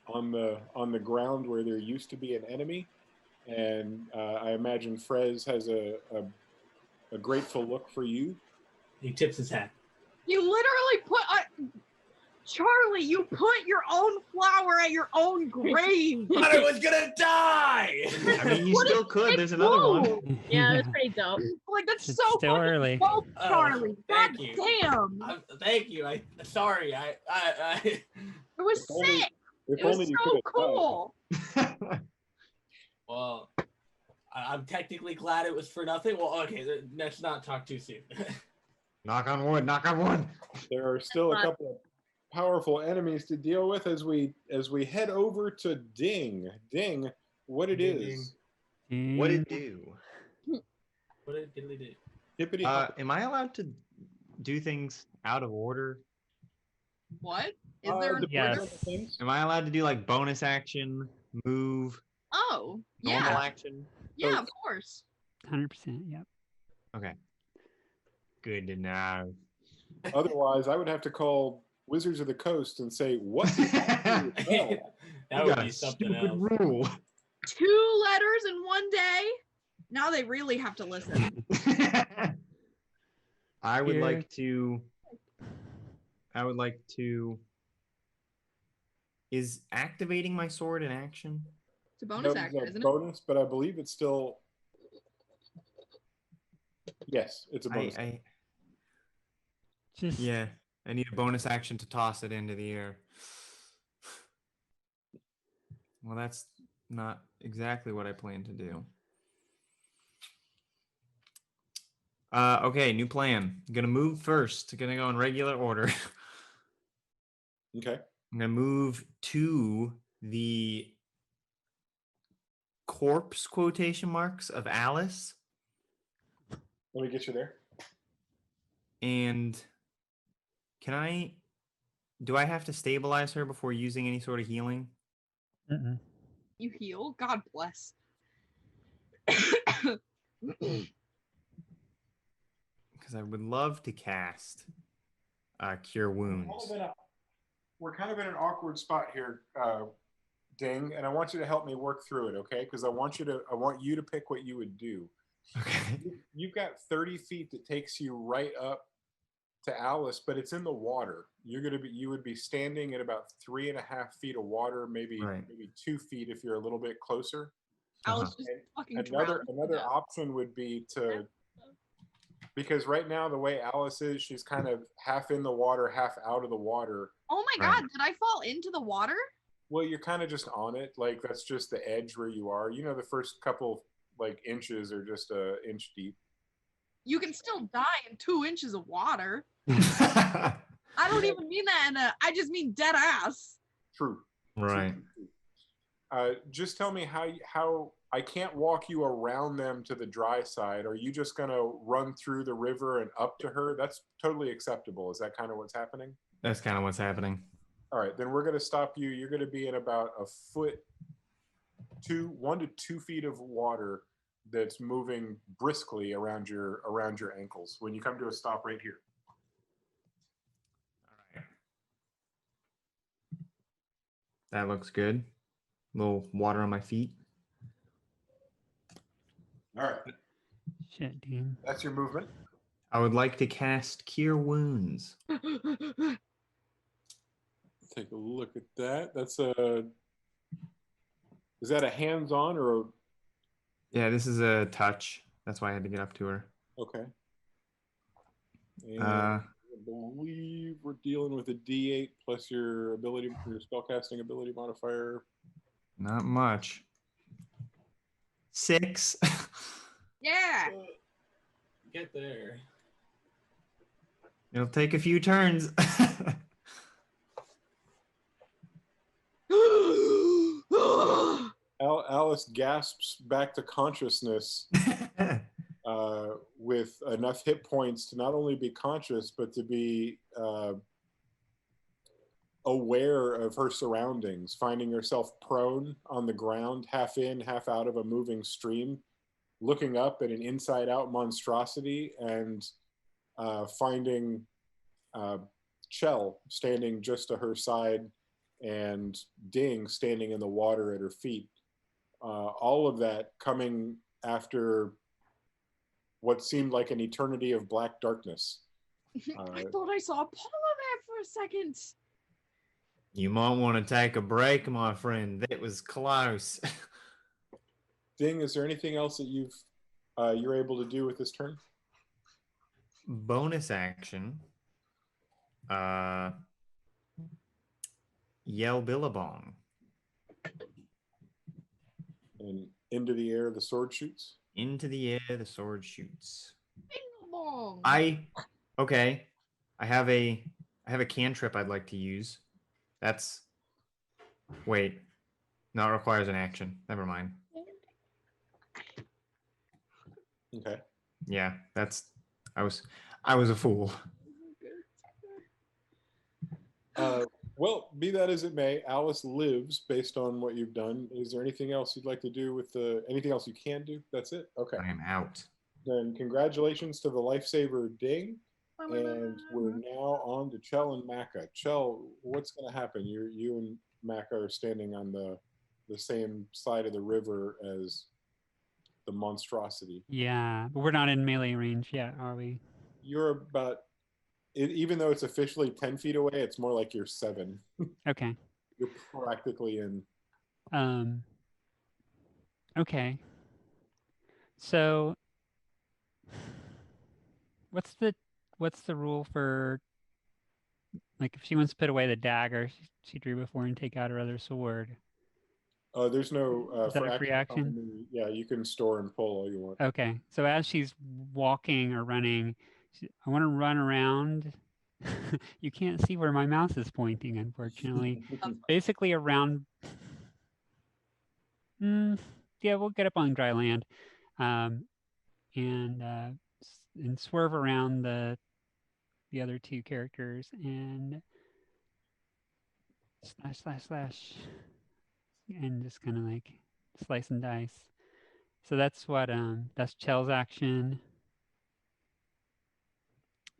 on the ground where there used to be an enemy, and I imagine Frez has a grateful look for you. He tips his hat. You literally put Charlie, you put your own flower at your own grave. I was gonna die. I mean, you still could. There's another one. Yeah, that's pretty dope. Like that's It's so still fucking early. dope, Charlie. God thank you. damn. Thank you. Sorry. It was If only- sick. If It was only you so could have cool. Well, I'm technically glad it was for nothing. Well, okay. Let's not talk too soon. Knock on wood. Knock on wood. There are still a couple of powerful enemies to deal with as we head over to Ding. Ding, what it Ding, is? What it do? What did diddly do? Hippity Am I allowed to do things out of order? What? Is there an yes. order? Am I allowed to do like bonus action, move, Oh, normal yeah. action? Yeah, of course. 100%. Yep. Okay. Good to know. Otherwise, I would have to call Wizards of the Coast and say, what? That You would got be a something stupid else. rule. 2 letters in one day. Now they really have to listen. I would Here. like to. Is activating my sword an action? It's a bonus No, action, it's a isn't it? bonus, but I believe it's still. Yes, it's a bonus. Just Yeah, I need a bonus action to toss it into the air. Well, that's not exactly what I plan to do. Okay, new plan. I'm gonna move first. Gonna go in regular order. Okay. I'm gonna move to the corpse quotation marks of Alice, Let me get you there. and do I have to stabilize her before using any sort of healing? mm-mm. You heal? God bless. Because I would love to cast Cure Wounds. We're kind of in an awkward spot here, Ding, and I want you to help me work through it, okay? Because I want you to pick what you would do. Okay. You've got 30 feet that takes you right up to Alice, but it's in the water. You would be standing at about 3.5 feet of water, maybe 2 feet if you're a little bit closer. Alice just And fucking another drowned. option would be to, because right now the way Alice is, she's kind of half in the water, half out of the water. Oh my Right. god, did I fall into the water? Well, you're kind of just on it, like that's just the edge where you are. You know, the first couple like inches are just an inch deep. You can still die in 2 inches of water. Right. I don't even mean that I just mean dead ass. True. Just tell me how I can't walk you around them to the dry side. Are you just gonna run through the river and up to her? That's totally acceptable. Is that kind of what's happening? That's kind of what's happening. All right, then we're gonna stop you. You're gonna be in about 1 to 2 feet of water that's moving briskly around your ankles when you come to a stop right here. That looks good. A little water on my feet. All right. Shit, dude. That's your movement. I would like to cast Cure Wounds. Take a look at that. That's a. Is that a hands-on or a? Yeah, this is a touch. That's why I had to get up to her. Okay. And I believe we're dealing with a D8 plus your ability, your spellcasting ability modifier. Not much. 6. Yeah. Get there. It'll take a few turns. Alice gasps back to consciousness with enough hit points to not only be conscious, but to be aware of her surroundings, finding herself prone on the ground, half in, half out of a moving stream, looking up at an inside-out monstrosity and finding Chell standing just to her side and Ding standing in the water at her feet. All of that coming after what seemed like an eternity of black darkness. I thought I saw Apollo there for a second. You might want to take a break, my friend. That was close. Ding, is there anything else that you're able to do with this turn? Bonus action. Yell Billabong. And into the air the sword shoots? Into the air the sword shoots. Bong. Okay. I have a cantrip I'd like to use. That's wait. No, it requires an action. Never mind. Okay. Yeah, I was a fool. Well, be that as it may, Alice lives based on what you've done. Is there anything else you'd like to do with anything else you can do? That's it? Okay. I am out. Then congratulations to the lifesaver Ding. And we're now on to Chell and Maka. Chell, what's going to happen? You and Maka are standing on the same side of the river as the monstrosity. Yeah, but we're not in melee range yet, are we? You're about, even though it's officially 10 feet away, it's more like you're 7. Okay. You're practically in. Okay. So what's the rule for, like, if she wants to put away the dagger she drew before and take out her other sword? There's no Is that a free action? Yeah, you can store and pull all you want. Okay, so as she's walking or running, I want to run around. You can't see where my mouse is pointing, unfortunately. Basically around. Yeah, we'll get up on dry land, and swerve around the other two characters and slash, and just kind of like slice and dice. So that's Chell's action.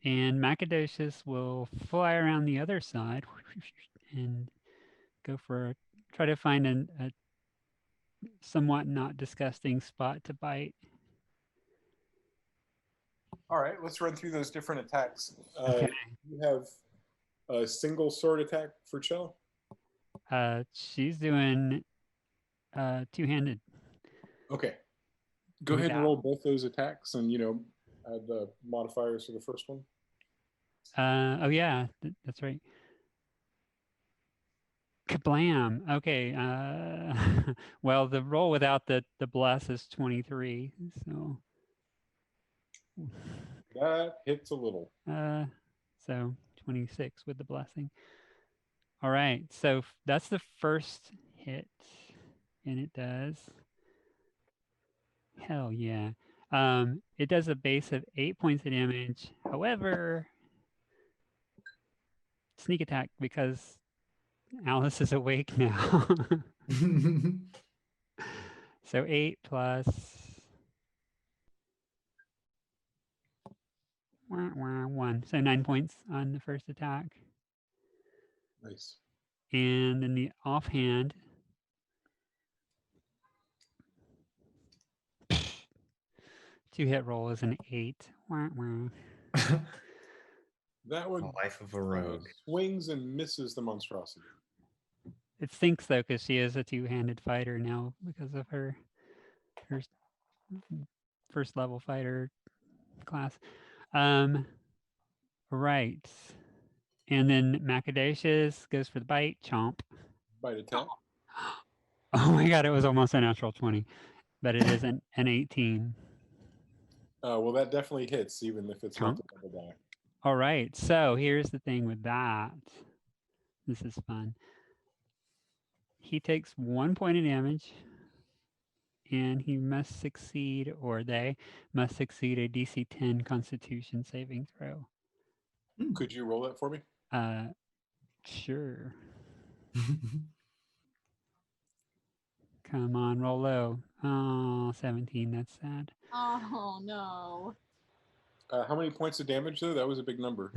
And Macadocious will fly around the other side and try to find a somewhat not disgusting spot to bite. All right, let's run through those different attacks. Okay. You have a single sword attack for Chell? She's doing two-handed. Okay. Go ahead and roll both those attacks and, add the modifiers for the first one. Oh yeah, that's right. Kablam. Okay. Well, the roll without the bless is 23. So that hits a little. So 26 with the blessing. All right. So that's the first hit, and it does. Hell yeah. It does a base of 8 points of damage. However, sneak attack because Alice is awake now. So 8 plus 1. So 9 points on the first attack. Nice. And in the offhand, two-hit roll is an 8. Wah, wah. That would The life of a rogue. swings and misses the monstrosity. It stinks though because she is a two-handed fighter now because of her first level fighter class. Right. And then Macadocious goes for the bite, chomp. Bite attack. Oh my god, it was almost a natural 20, but it is an 18. Well, that definitely hits, even if it's not Chomp. the double die. All right, so here's the thing with that. This is fun. He takes 1 point of damage, and he must succeed, or they must succeed a DC 10 Constitution saving throw. Could you roll that for me? Sure. Come on, roll low. Oh, 17, that's sad. Oh no. How many points of damage, though? That was a big number.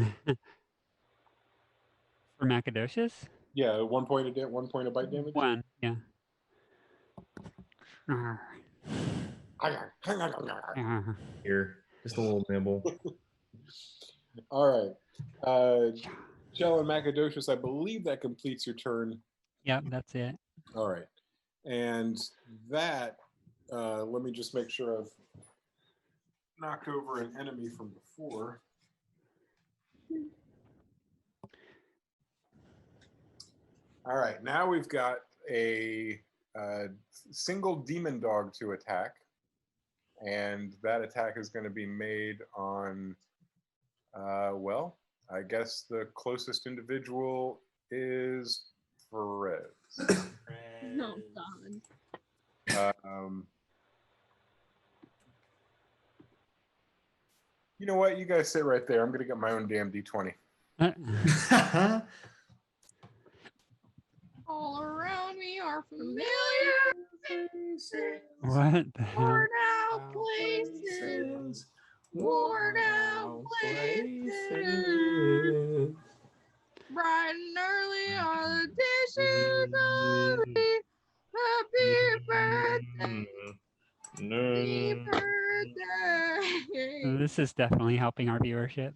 For Macadocious? Yeah, 1 point of 1 point of bite damage. 1, yeah. Here, just a little nibble. All right. Shell and Macadocious, I believe that completes your turn. Yep, that's it. All right. And that, let me just make sure I've knocked over an enemy from before. All right, now we've got a single demon dog to attack. And that attack is going to be made on, well, I guess the closest individual is Perez. No, God. You know what? You guys sit right there. I'm going to get my own damn D20. All around me are familiar faces. What the hell? Worn out places. Worn out places. Bright and early are the dishes of me. Happy birthday. Happy birthday. This is definitely helping our viewership.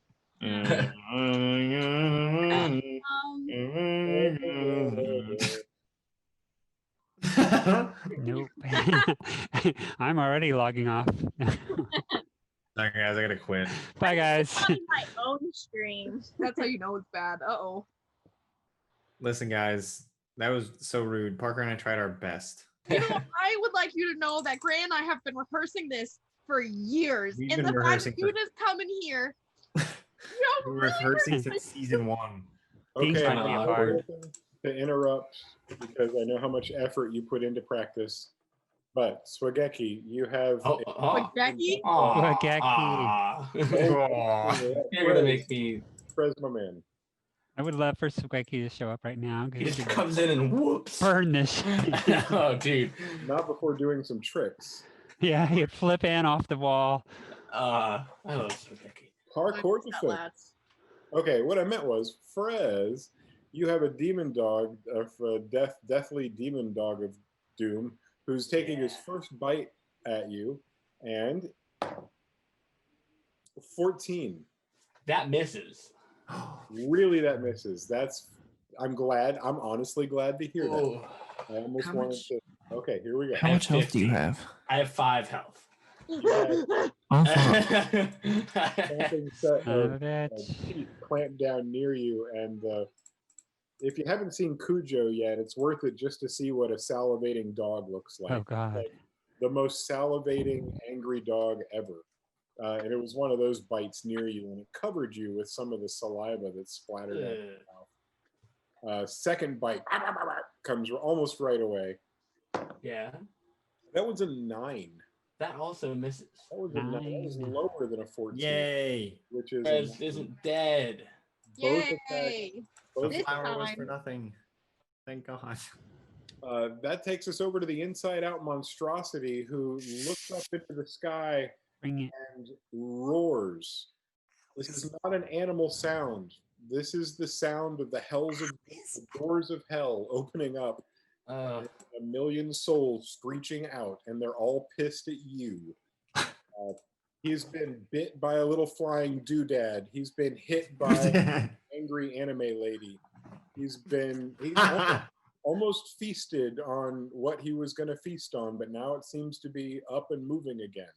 Nope. I'm already logging off. Sorry, guys, I gotta quit. Bye, guys. On my own stream. That's how you know it's bad. Uh-oh. Listen, guys, that was so rude. Parker and I tried our best. You know, I would like you to know that Gray and I have been rehearsing this for years. We've and been the fact rehearsing that you for- just come in here. We were rehearsing since season 1. Things Okay, might be I'm hard. to interrupt because I know how much effort you put into practice. But Swageki, you have Spaghetti? You're gonna make me. Fresno man. I would love for Swageki to show up right now. He just comes in and whoops. Burn this shit. Oh, dude. Not before doing some tricks. Yeah, he'd flip in off the wall. I love spaghetti. Hardcore defense. Okay, what I meant was, Frez, you have a demon dog, a deathly demon dog of doom, who's taking his first bite at you, and 14. That misses. Really, that misses. I'm glad. I'm honestly glad to hear that. Oh. I almost wanted to. Okay, here we go. How much health do you have? I have 5 health. Something set of teeth clamped down near you, and if you haven't seen Cujo yet, it's worth it just to see what a salivating dog looks like. Oh God! Like, the most salivating, angry dog ever. And it was one of those bites near you, and it covered you with some of the saliva that splattered out of your mouth. Second bite comes almost right away. Yeah. That was a 9. That also misses. That was a 9. That was lower than a 14. Yay! Which is Perez isn't dead. Yay! The This flower was time. for nothing. Thank God. That takes us over to the inside-out monstrosity, who looks up into the sky Bring it. and roars. This is not an animal sound. This is the sound of the doors of hell opening up. A million souls screeching out, and they're all pissed at you. He's been bit by a little flying doodad. He's been hit by an angry anime lady. He's almost feasted on what he was going to feast on, but now it seems to be up and moving again.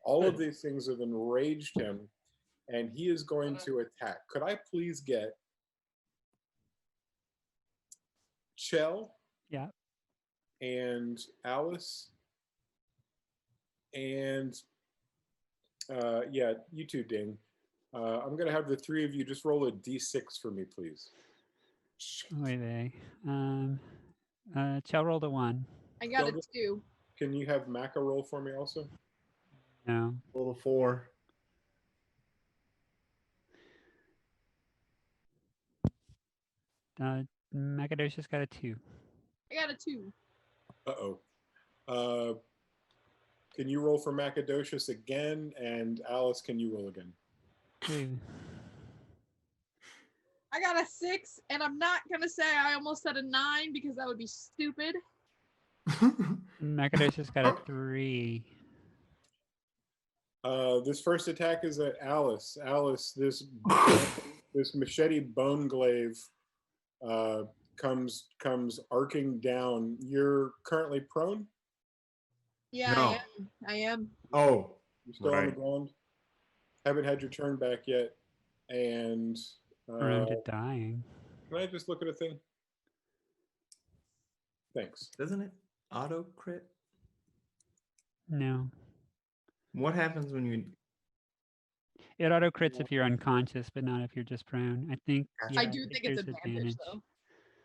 All of these things have enraged him, and he is going to attack. Could I please get Chell? Yeah. And Alice? And you too, Ding. I'm going to have the three of you just roll a d6 for me, please. Oy vey. Chell rolled a 1. I got a 2. Can you have Maca roll for me also? No. Roll a 4. Macadocious got a 2. I got a 2. Uh-oh. Can you roll for Macadocious again? And Alice, can you roll again? 2. I got a 6, and I'm not gonna say I almost said a 9 because that would be stupid. Macadocious got a 3. This first attack is at Alice. Alice, this machete bone glaive comes arcing down. You're currently prone? Yeah, No. I am. Oh. You're still on the ground? Haven't had your turn back yet. And Prone to dying. can I just look at a thing? Thanks. Doesn't it auto crit? No. What happens when you... It auto crits if you're unconscious, but not if you're just prone. I think. I do think it's there's advantage, though.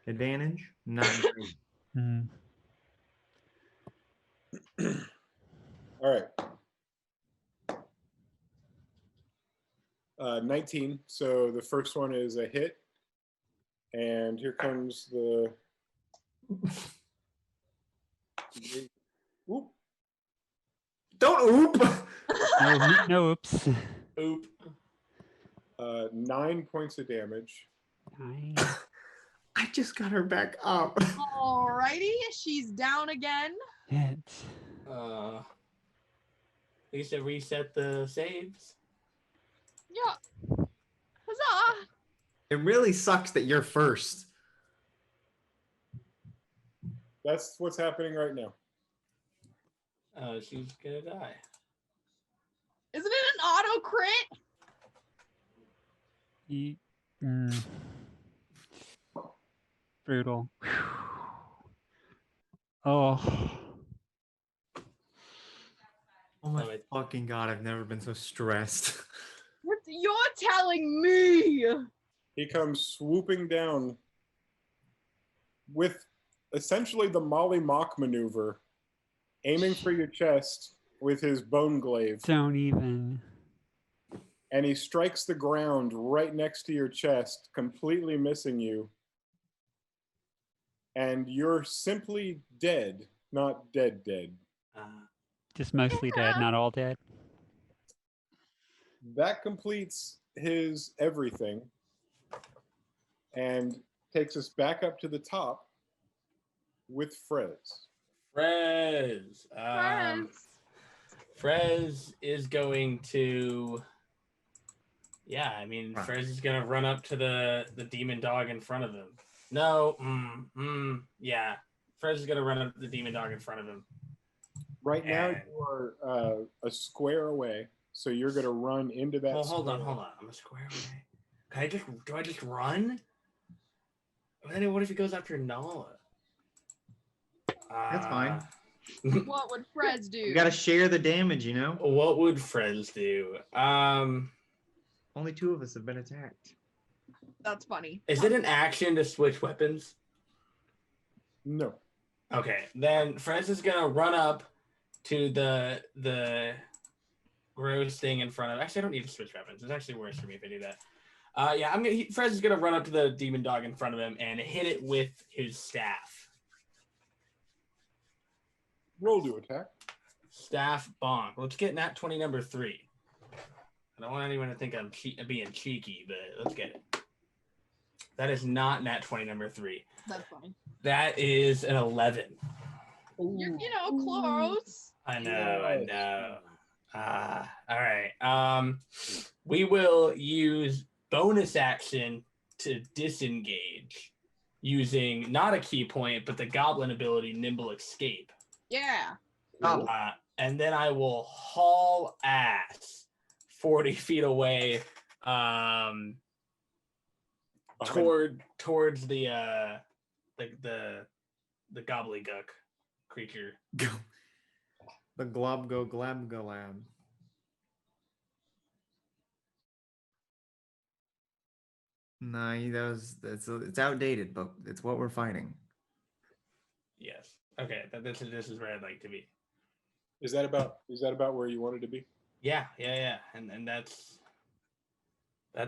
Advantage? Not great. Mhm. All right. 19. So the first one is a hit. And here comes the... Oop. Don't oop! No oops. Oop. 9 points of damage. 9. I just got her back up. Alrighty, she's down again. Hit. At least it reset the saves. Yeah. Huzzah! It really sucks that you're first. That's what's happening right now. She's gonna die. Isn't it an auto crit? Brutal. Oh. Oh my fucking god, I've never been so stressed. You're telling me. He comes swooping down with essentially the Molly Mock maneuver, aiming for your chest with his bone glaive. Don't even. And he strikes the ground right next to your chest, completely missing you. And you're simply dead, not dead. Just mostly dead, not all dead. That completes his everything and takes us back up to the top with Frez. Frez. Frez is going to... Yeah, I mean, Frez is going to run up to the demon dog in front of him. No, yeah. Frez is going to run up to the demon dog in front of him. Right now, you are a square away, so you're going to run into that. Well, hold on. I'm a square away. Do I just run? Then what if he goes after Nala? That's fine. What would Frez do? You gotta share the damage, you know? What would Frez do? Only 2 of us have been attacked. That's funny. Is it an action to switch weapons? No. Okay, then Frez is gonna run up to the gross thing in front of. Actually, I don't need to switch weapons. It's actually worse for me if I do that. Frez is gonna run up to the demon dog in front of him and hit it with his staff. Roll to attack. Staff bonk. Let's get nat 20 number 3. I don't want anyone to think I'm being cheeky, but let's get it. That is not nat 20 number 3. That's fine. That is an 11. You're, close. I know. All right. We will use bonus action to disengage using not a key point, but the goblin ability Nimble Escape. Yeah. And then I will haul ass 40 feet away towards the gobbledygook creature. The glab. Nah, it's outdated, but it's what we're fighting. Yes. Okay. This is where I'd like to be. Is that about where you wanted to be? Yeah. And that's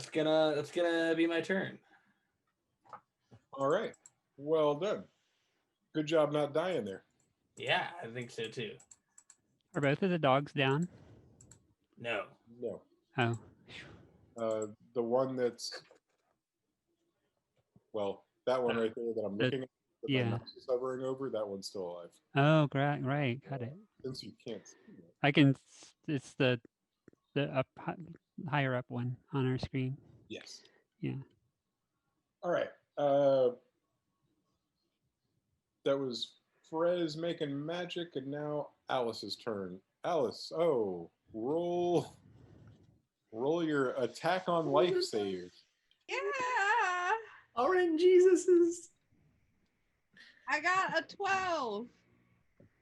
gonna be my turn. All right. Well done. Good job not dying there. Yeah, I think so too. Are both of the dogs down? No. Oh. The one that's that one right there that I'm looking at, that my mouse is hovering over, that one's still alive. Oh, right, got it. Since you can't see it. I can. It's the higher up one on our screen. Yes. Yeah. All right. That was Frez making magic, and now Alice's turn. Alice, roll your attack on life save. Yeah. RNGesuses. I got a 12.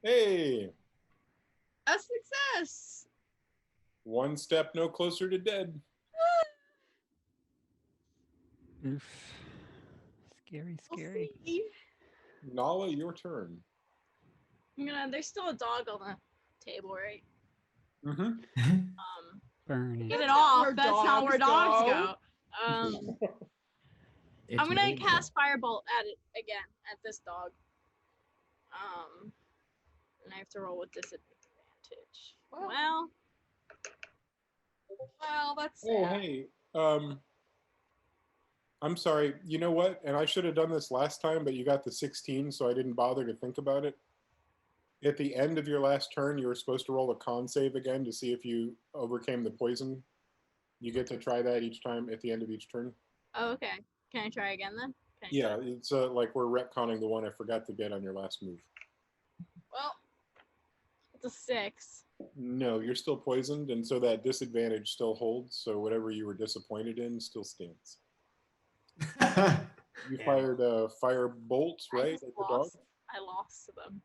Hey. A success. One step no closer to dead. Oof. Scary. Nala, your turn. There's still a dog on the table, right? Mm-hmm. Burn Get it. it off. Where That's not where dogs go. It's I'm gonna me. cast Firebolt at it again, at this dog. And I have to roll with disadvantage. Well, that's sad. Oh, hey. I'm sorry. You know what? And I should have done this last time, but you got the 16, so I didn't bother to think about it. At the end of your last turn, you were supposed to roll a con save again to see if you overcame the poison. You get to try that each time at the end of each turn. oh, okay. Can I try again then? Yeah, it's like we're retconning the one I forgot to get on your last move. Well, it's a 6. No, you're still poisoned, and so that disadvantage still holds, so whatever you were disappointed in still stands. You fired fire bolts, right, at the dog? I lost them.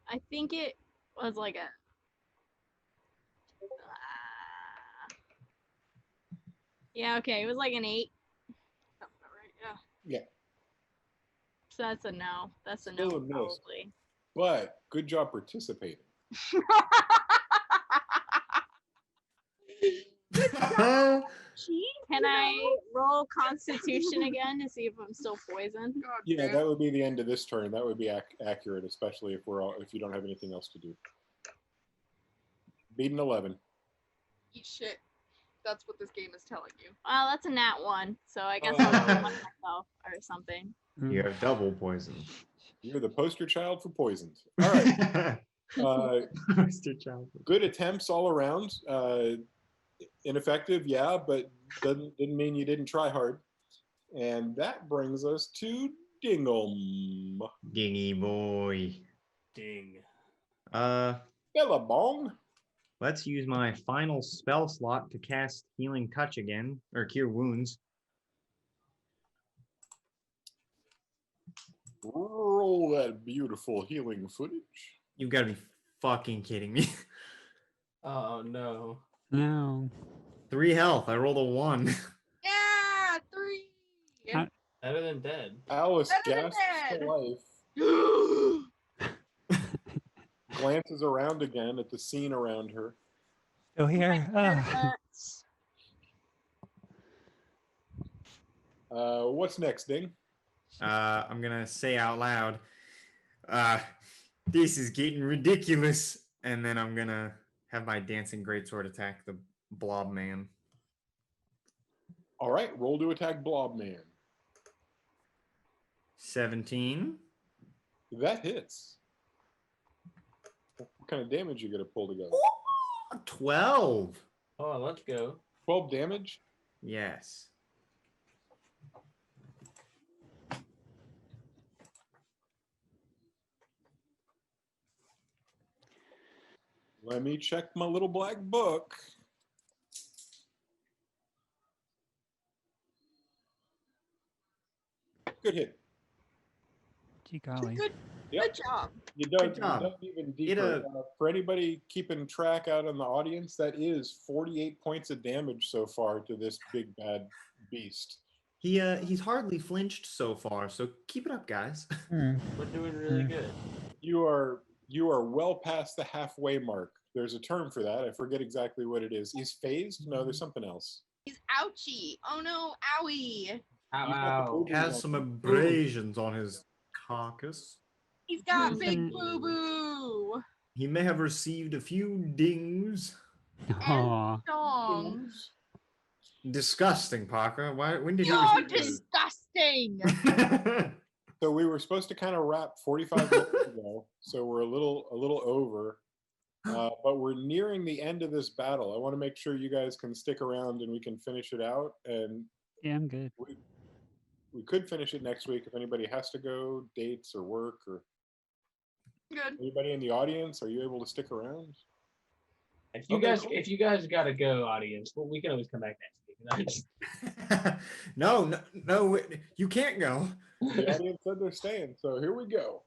I think it was like a... yeah, okay. It was like an 8. That's about right, yeah. Yeah. So that's a no. That's a Still no, a miss. probably. But good job participating. Can I roll Constitution again to see if I'm still poisoned? Yeah, that would be the end of this turn. That would be accurate, especially if if you don't have anything else to do. Beat an 11. Eat shit. That's what this game is telling you. Well, that's a nat 1, so I guess I'll kill myself or something. You have double poison. You're the poster child for poisons. All right. Poster child. Good attempts all around. Ineffective, yeah, but didn't mean you didn't try hard. And that brings us to Dingham. Dingy boy. Ding. Billabong. Let's use my final spell slot to cast Healing Touch again, or Cure Wounds. Roll that beautiful healing footage. You've got to be fucking kidding me. Oh no. No. 3 health. I rolled a 1. Yeah, 3. Better than dead. Alice Better than gasps to dead. life. Glances around again at the scene around her. Still here. What's next, Ding? I'm gonna say out loud, this is getting ridiculous, and then I'm gonna have my dancing greatsword attack the blob man. All right, roll to attack Blob Man. 17. That hits. What kind of damage you gonna pull together? 12. Oh, let's go. 12 damage? Yes. Let me check my little black book. Good hit. Gee golly. Good, Yep. good job. You dug, Good job. you dug even Get deeper. For anybody keeping track out in the audience, that is 48 points of damage so far to this big bad beast. He's hardly flinched so far, so keep it up, guys. Hmm. We're doing really good. You are well past the halfway mark. There's a term for that. I forget exactly what it is. He's phased? No, there's something else. He's ouchie. Oh no, owie. Ow, He's got the ow. boobies Has on some him. abrasions on his carcass. He's got He's big an- boo boo. He may have received a few dings. Aw. Dong. Disgusting, Parker. When did You're he receive disgusting. those? So we were supposed to kind of wrap 45 minutes ago, so we're a little over, but we're nearing the end of this battle. I want to make sure you guys can stick around and we can finish it out. And Yeah, I'm good. we could finish it next week if anybody has to go, dates or work, or Good. anybody in the audience. Are you able to stick around? If you Okay, guys, cool. if you guys gotta go, audience, well, we can always come back next week. No, you can't go. The audience said they're staying, so here we go.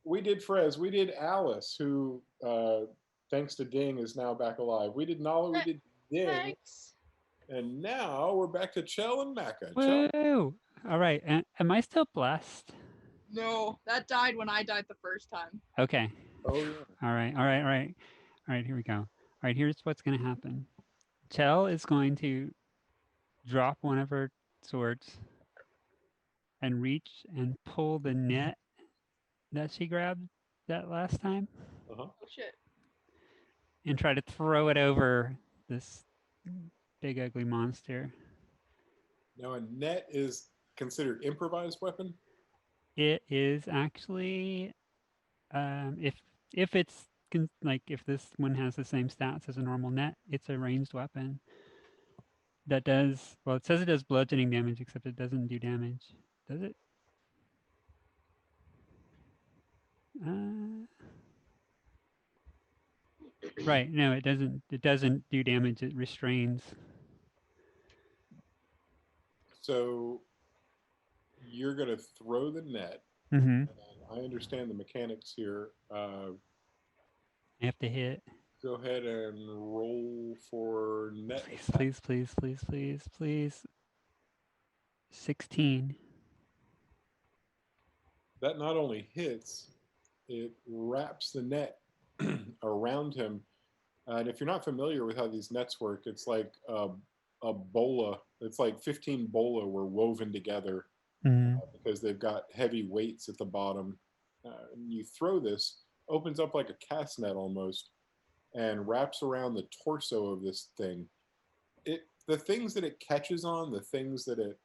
We did Frez, we did Alice, who, thanks to Ding, is now back alive. We did Nala, we did Ding, Thanks. and now we're back to Chell and Mecca. Chell, Woo! All right. Am I still blessed? No, that died when I died the first time. Okay. oh yeah. All right. All right. All right. All right. Here we go. All right. Here's what's going to happen. Chell is going to drop one of her swords and reach and pull the net that she grabbed that last time Uh-huh. Oh shit. and try to throw it over this big ugly monster. Now a net is considered improvised weapon? It is actually, if it's like if this one has the same stats as a normal net, it's a ranged weapon that does, well, it says it does bludgeoning damage, except it doesn't do damage. Does it? Right. No, it doesn't. It doesn't do damage. It restrains. So you're going to throw the net. Mm-hmm. I understand the mechanics here. I have to hit. Go ahead and roll for net. Please, please, please, please, please, please. 16. That not only hits, it wraps the net around him. And if you're not familiar with how these nets work, it's like a bola. It's like 15 bola were woven together because they've got heavy weights at the bottom. And you throw this, opens up like a cast net almost, and wraps around the torso of this thing. The things that it catches on, the things that it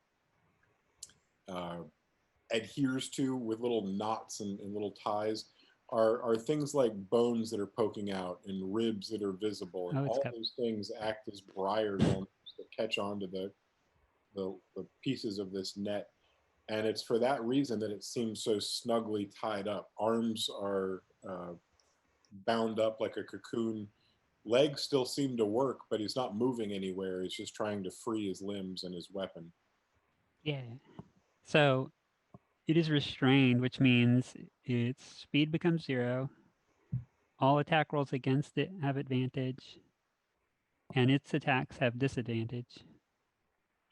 adheres to with little knots and little ties are things like bones that are poking out and ribs that are visible. And all those things act as briars that catch on to the pieces of this net. And it's for that reason that it seems so snugly tied up. Arms are bound up like a cocoon. Legs still seem to work, but he's not moving anywhere. He's just trying to free his limbs and his weapon. Yeah. So it is restrained, which means its speed becomes 0. All attack rolls against it have advantage, and its attacks have disadvantage.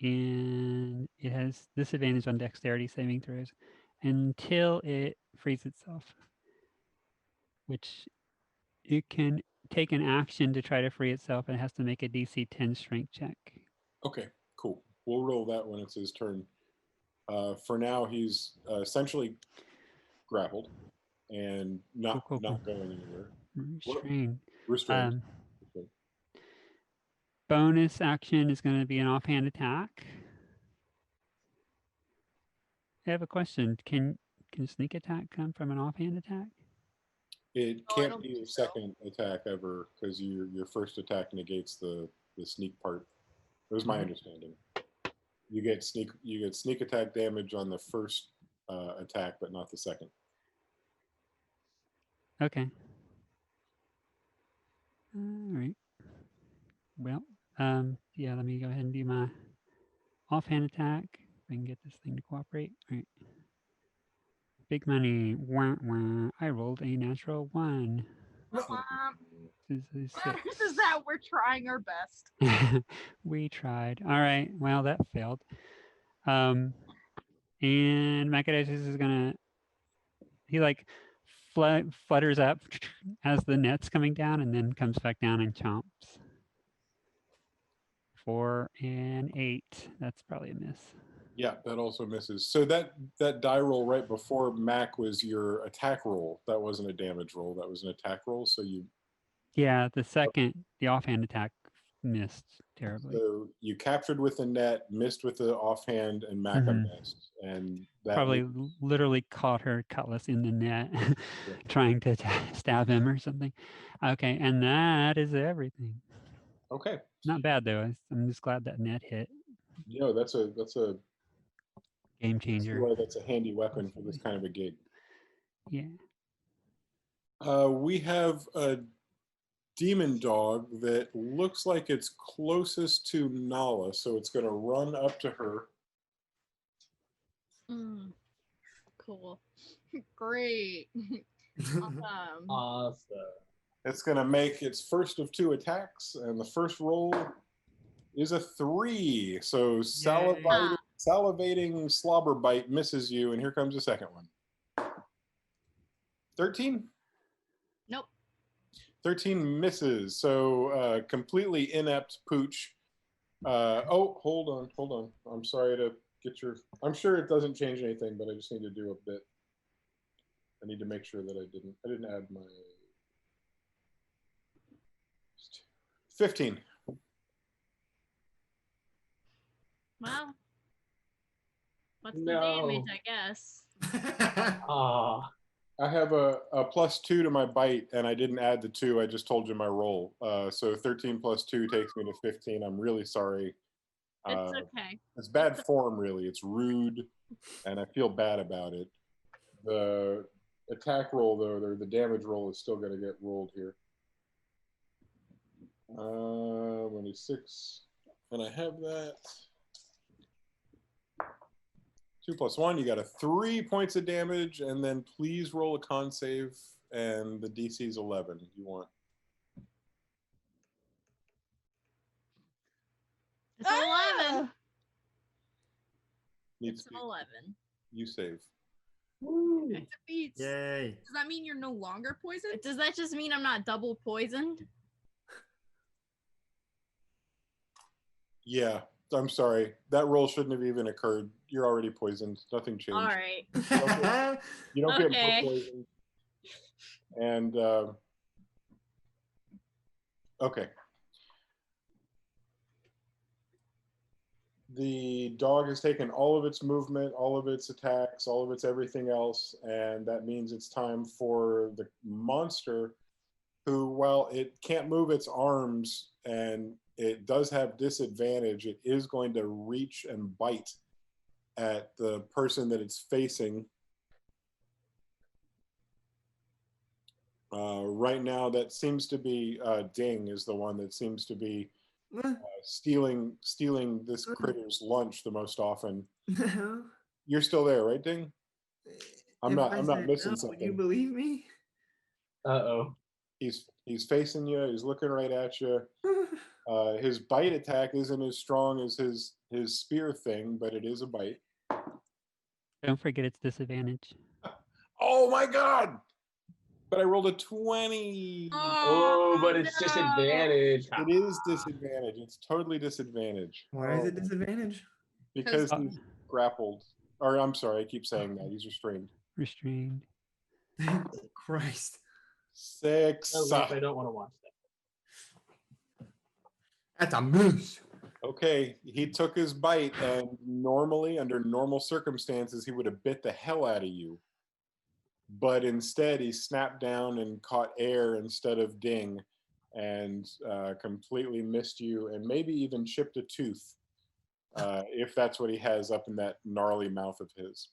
And it has disadvantage on dexterity saving throws until it frees itself, which it can take an action to try to free itself and has to make a DC 10 strength check. Okay, cool. We'll roll that when it's his turn. For now, he's essentially grappled and not going anywhere. Restrained. Bonus action is going to be an offhand attack. have a question. Can sneak attack come from an offhand attack? It Oh, I can't don't be think your so. second attack ever because your first attack negates the sneak part. It was my understanding. You get sneak attack damage on the first attack, but not the second. Okay. All right. Well, yeah, let me go ahead and do my offhand attack. If I can get this thing to cooperate. All right. Big money. Wah, wah. I rolled a natural 1. This is 6. Is that we're trying our best. We tried. All right. Well, that failed. And Macadocious is gonna. He like flutters up as the net's coming down, and then comes back down and chomps. 4 and 8. That's probably a miss. Yeah, that also misses. So that die roll right before Mac was your attack roll. That wasn't a damage roll. That was an attack roll. So Yeah, the second, the offhand attack missed terribly. So you captured with the net, missed with the offhand, and Mac missed. And that probably literally caught her cutlass in the net, trying to stab him or something. Okay, and that is everything. Okay. Not bad though. I'm just glad that net hit. No, that's a Game changer. That's a handy weapon for this kind of a gig. Yeah. We have a demon dog that looks like it's closest to Nala, so it's going to run up to her. Cool. Great. Awesome. It's going to make its first of 2 attacks, and the first roll is a 3. So salivating slobber bite misses you, and here comes the second one. 13? Nope. 13 misses. So completely inept pooch. Oh, hold on. I'm sorry to get your. I'm sure it doesn't change anything, but I just need to do a bit. I need to make sure that I didn't add my 15. Well, what's the damage, I guess? I have a +2 to my bite, and I didn't add the 2. I just told you my roll. So 13 + 2 takes me to 15. I'm really sorry. It's okay. It's bad form, really. It's rude, and I feel bad about it. The attack roll, though, or the damage roll, is still going to get rolled here. 26, and I have that. 2 + 1, you got a 3 points of damage, and then please roll a con save, and the DC is 11. You want? It's 11. Needs It's to be 11. you save. It defeats. Yay. Does that mean you're no longer poisoned? Does that just mean I'm not double poisoned? Yeah, I'm sorry. That roll shouldn't have even occurred. You're already poisoned. Nothing changed. All right. You don't get Okay. more poisoned. And okay. The dog has taken all of its movement, all of its attacks, all of its everything else, and that means it's time for the monster, who, while it can't move its arms and it does have disadvantage, it is going to reach and bite at the person that it's facing. Right now, that seems to be Ding is the one that seems to be stealing this critter's lunch the most often. You're still there, right, Ding? I'm not missing something. Would you believe me? Uh-oh. He's facing you. He's looking right at you. His bite attack isn't as strong as his spear thing, but it is a bite. Don't forget its disadvantage. Oh my god! But I rolled a 20. Oh, but it's disadvantage. It is disadvantage. It's totally disadvantage. Why is it disadvantage? Because he's grappled. Or I'm sorry, I keep saying that. He's restrained. Restrained. Christ. 6. I don't want to watch that. That's a moose. Okay. Okay, he took his bite, and normally, under normal circumstances, he would have bit the hell out of you. But instead, he snapped down and caught air instead of ding, and completely missed you, and maybe even chipped a tooth, if that's what he has up in that gnarly mouth of his.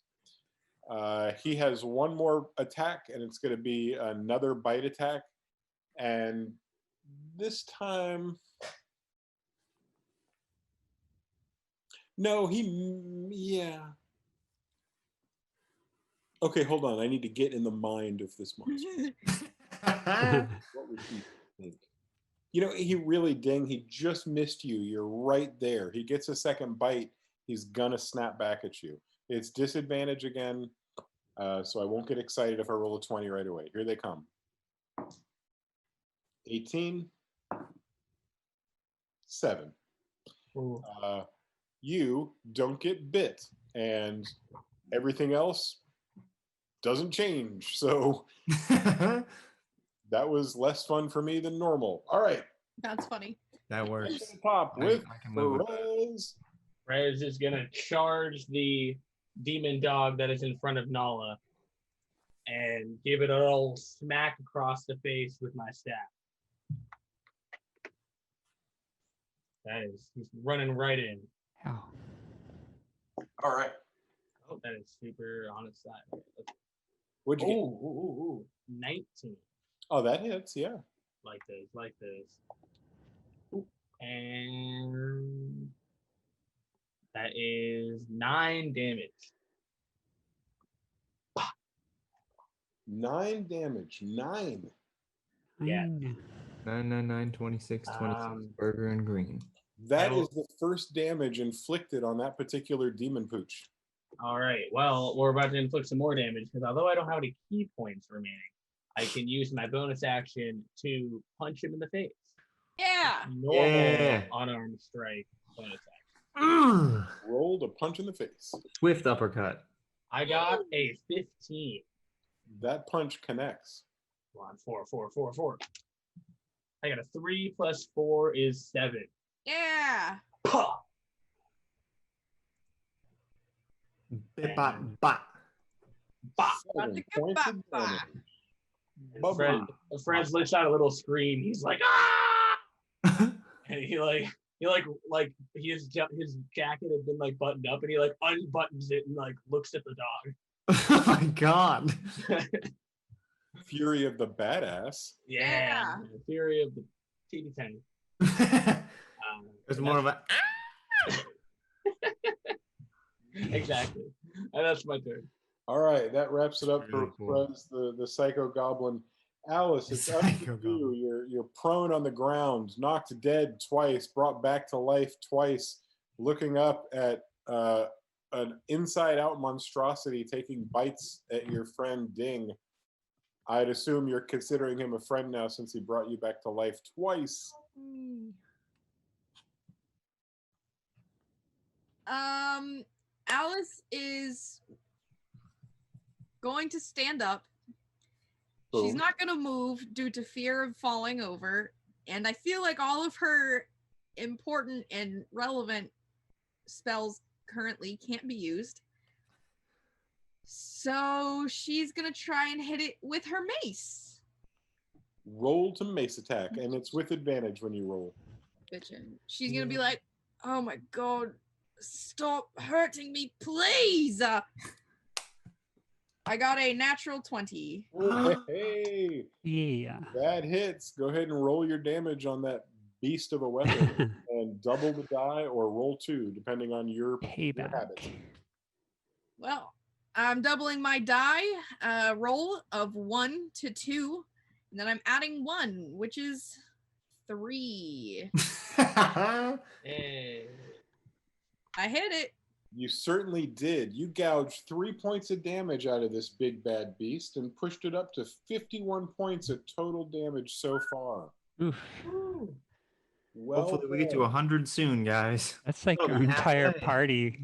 He has one more attack, and it's going to be another bite attack. And this time, no, yeah. Okay, hold on. I need to get in the mind of this monster. What would he think? You know, he really he just missed you. You're right there. He gets a second bite. He's gonna snap back at you. It's disadvantage again, so I won't get excited if I roll a 20 right away. Here they come. 18. 7. You don't get bit, and everything else doesn't change. So that was less fun for me than normal. All right. That's funny. That works. Pop with I can live with Perez. Rez is gonna charge the demon dog that is in front of Nala and give it a little smack across the face with my staff. He's running right in. Oh. All right. Oh, that is super on its side. What'd you get? Ooh, 19. Oh, that hits, yeah. Like this. Ooh. And that is 9 damage. 9 damage. 9. Yeah. 9, 26, 26, burger and green. That is the first damage inflicted on that particular demon pooch. All right. Well, we're about to inflict some more damage because although I don't have any key points remaining, I can use my bonus action to punch him in the face. Yeah. Normal unarmed strike bonus action. Rolled a punch in the face. Swift uppercut. I got a 15. That punch connects. Come on, 4. I got a 3 plus 4 is 7. Yeah. Puh! Bah. Bah! 7 points of damage. Fred lets out a little scream. He's like, ah! And his jacket had been like buttoned up, and he like unbuttons it and like looks at the dog. Oh my god. Fury of the badass. Yeah. Fury of the teeny tiny. It's more of a exactly. And that's my turn. All right, that wraps it up Really for cool. Prez, the psycho goblin. Alice, it's up to you. You're prone on the ground, knocked dead twice, brought back to life twice, looking up at an inside-out monstrosity taking bites at your friend Ding. I'd assume you're considering him a friend now since he brought you back to life twice. Alice is going to stand up. Boom. She's not going to move due to fear of falling over. And I feel like all of her important and relevant spells currently can't be used. So she's going to try and hit it with her mace. Roll to mace attack, and it's with advantage when you roll. Bitchin'. She's going to be like, oh my god, stop hurting me, please. I got a natural 20. Hey, Yeah. that hits. Go ahead and roll your damage on that beast of a weapon and double the die or roll 2, depending on your Payback. habit. Well, I'm doubling my die roll of 1 to 2, and then I'm adding 1, which is 3. Hey. I hit it. You certainly did. You gouged 3 points of damage out of this big bad beast and pushed it up to 51 points of total damage so far. Oof. Well, hopefully we get to 100 soon, guys. That's like Oh, our entire halfway. party.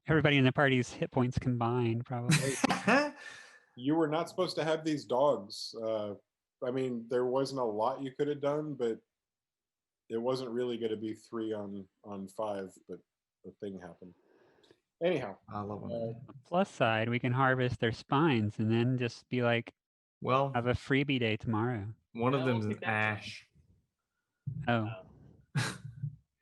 Everybody in the party's hit points combined, probably. you were not supposed to have these dogs. I mean, there wasn't a lot you could have done, but it wasn't really going to be 3 on 5, but the thing happened. Anyhow, I love them. On the plus side, we can harvest their spines and then just be like, Well, have a freebie day tomorrow. one of No, them's we'll an take that ash. Oh, Oh,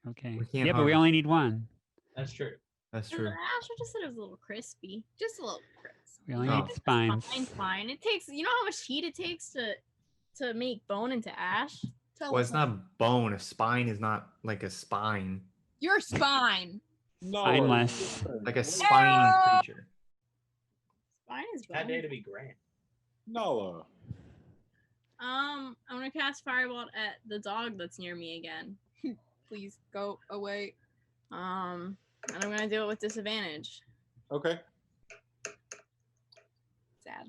okay. We can't Yeah, but we harvest. only need one. that's true. That's The true. ash, I just said it was a little crispy. Just a little crispy. We only Oh. need spines. Spine's fine. It takes, you know how much heat it takes to make bone into ash? Tell Well, us it's not bone. A spine is not like a spine. your spine. no, Spineless. Like a spiny creature. Spine is That day bone. to be grand. Nala. I'm gonna cast Firebolt at the dog that's near me again. Please go away. And I'm gonna do it with disadvantage. Okay. Sad.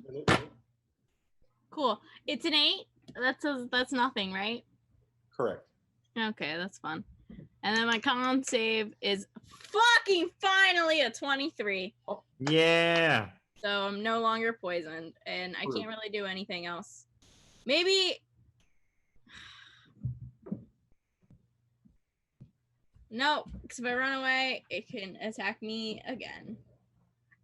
Cool. It's an 8. That's nothing, right? Correct. Okay, that's fun. And then my con save is fucking finally a 23. Yeah. So I'm no longer poisoned, and I can't really do anything else. Maybe. No, because if I run away, it can attack me again.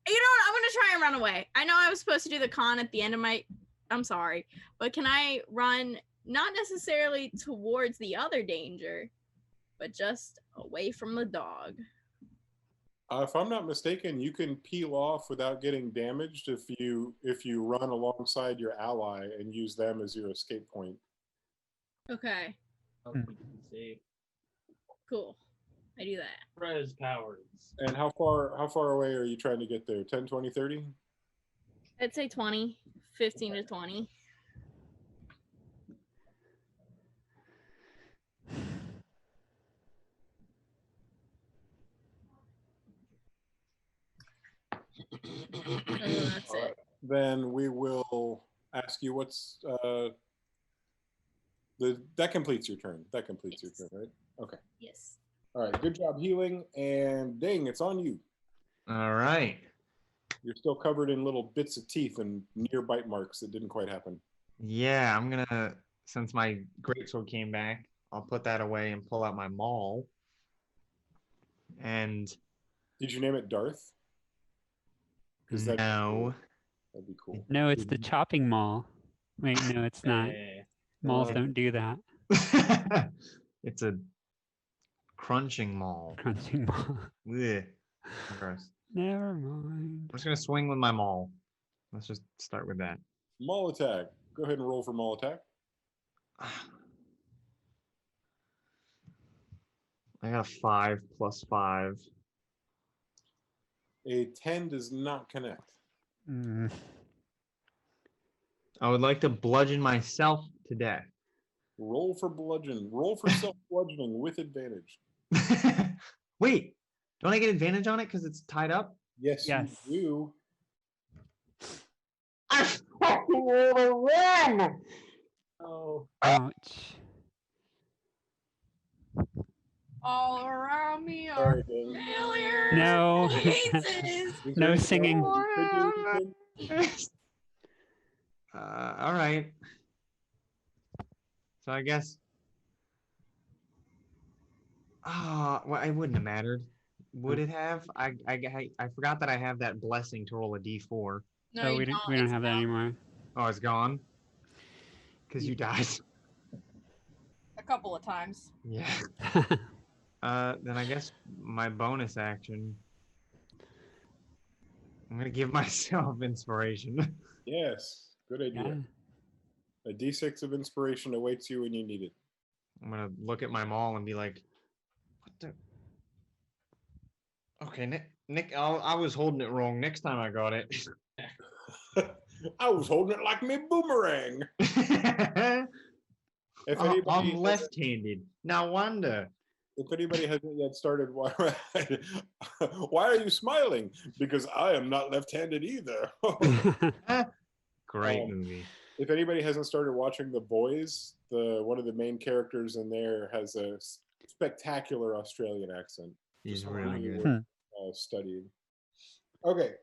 You know what? I'm gonna try and run away. I know I was supposed to do the con at the end of my. I'm sorry, but can I run not necessarily towards the other danger, but just away from the dog? If I'm not mistaken, you can peel off without getting damaged if you run alongside your ally and use them as your escape point. Okay, Oh, we can see. cool. I do that. Res powers. And how far away are you trying to get there? 10, 20, 30? I'd say 20, 15 to 20. That's it. Then we will ask you what's that completes your turn. That completes your turn, right? Okay. Yes. All right. Good job healing. And Ding, it's on you. All right. You're still covered in little bits of teeth and near bite marks that didn't quite happen. Yeah, I'm gonna, since my greatsword came back, I'll put that away and pull out my maul. And Did you name it Darth? Because no, that'd be cool. No, it's the chopping maul. Wait, no, it's not. Hey. Mauls don't do that. it's a crunching maul. Crunching maul. Ugh. Gross. Never mind. I'm just gonna swing with my maul. Let's just start with that. Maul attack. Go ahead and roll for maul attack. I got a 5 plus 5. A 10 does not connect. Mm. I would like to bludgeon myself to death. Roll for bludgeon. Roll for self-bludgeoning with advantage. Wait, don't I get advantage on it because it's tied up? Yes, Yes. you I fucking rolled a 1! Oh. Ouch. All around me do. are Sorry, Ding. failures. No. Jesus. Is No there any- singing. All right. So I guess. Well, it wouldn't have mattered. Would it have? I forgot that I have that blessing to roll a d4. No, Oh, you we don't It's have that gone. anymore. Oh, it's gone. Because you died. A couple of times. Yeah. Then I guess my bonus action. I'm gonna give myself inspiration. Yes, good idea. Yeah. A D6 of inspiration awaits you when you need it. I'm gonna look at my maul and be like, "What the?" Okay, Nick, I was holding it wrong. Next time I got it. I was holding it like me boomerang. If anybody I'm hasn't- left-handed. No wonder. If anybody hasn't yet started, why are you smiling? Because I am not left-handed either. Great movie. If anybody hasn't started watching The Boys, one of the main characters in there has a spectacular Australian accent. He's Just really really good. worth studying. Okay.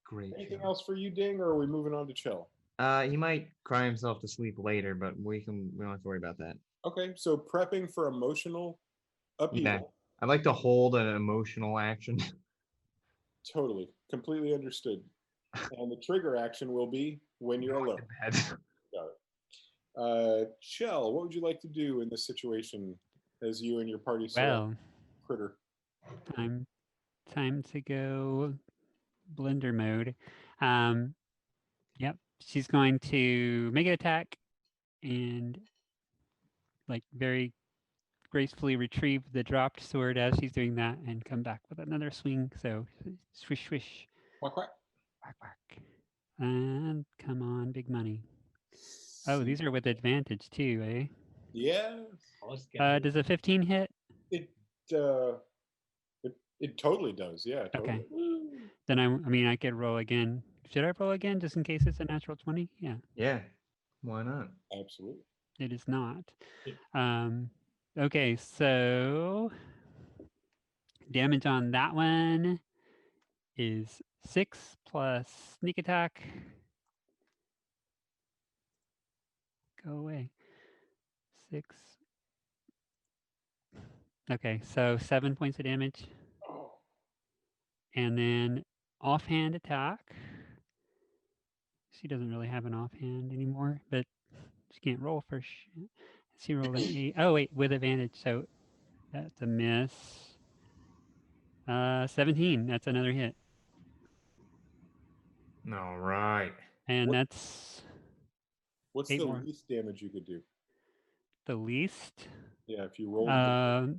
Great. Anything show. else for you, Ding, or are we moving on to Chill? He might cry himself to sleep later, but we don't have to worry about that. Okay, so prepping for emotional upheaval. Yeah. I'd like to hold an emotional action. Totally, completely understood. And the trigger action will be when you're alone. Bad. Got it. Chell, what would you like to do in this situation as you and your party surround Well, Critter? time to go blender mode. Um, yep, she's going to make an attack and like very gracefully retrieve the dropped sword as she's doing that and come back with another swing. So swish swish, Quack, quack. whack whack, and come on, big money. Oh, these are with advantage too, eh? Yeah, Does a 15 hit? it, uh, it totally does. Yeah, totally. Okay. Then I mean, I could roll again. Should I roll again just in case it's a natural 20? Yeah. Yeah. Why not? Absolutely. It is not. Okay, so damage on that one is 6 plus sneak attack. Go away. 6. Okay, so 7 points of damage. Oh. And then offhand attack. She doesn't really have an offhand anymore, but she can't roll for shit. She rolled an 8. Oh, wait, with advantage, so that's a miss. 17, that's another hit. All right. And What- that's What's 8 the more. least damage you could do? The least? Yeah, if you rolled.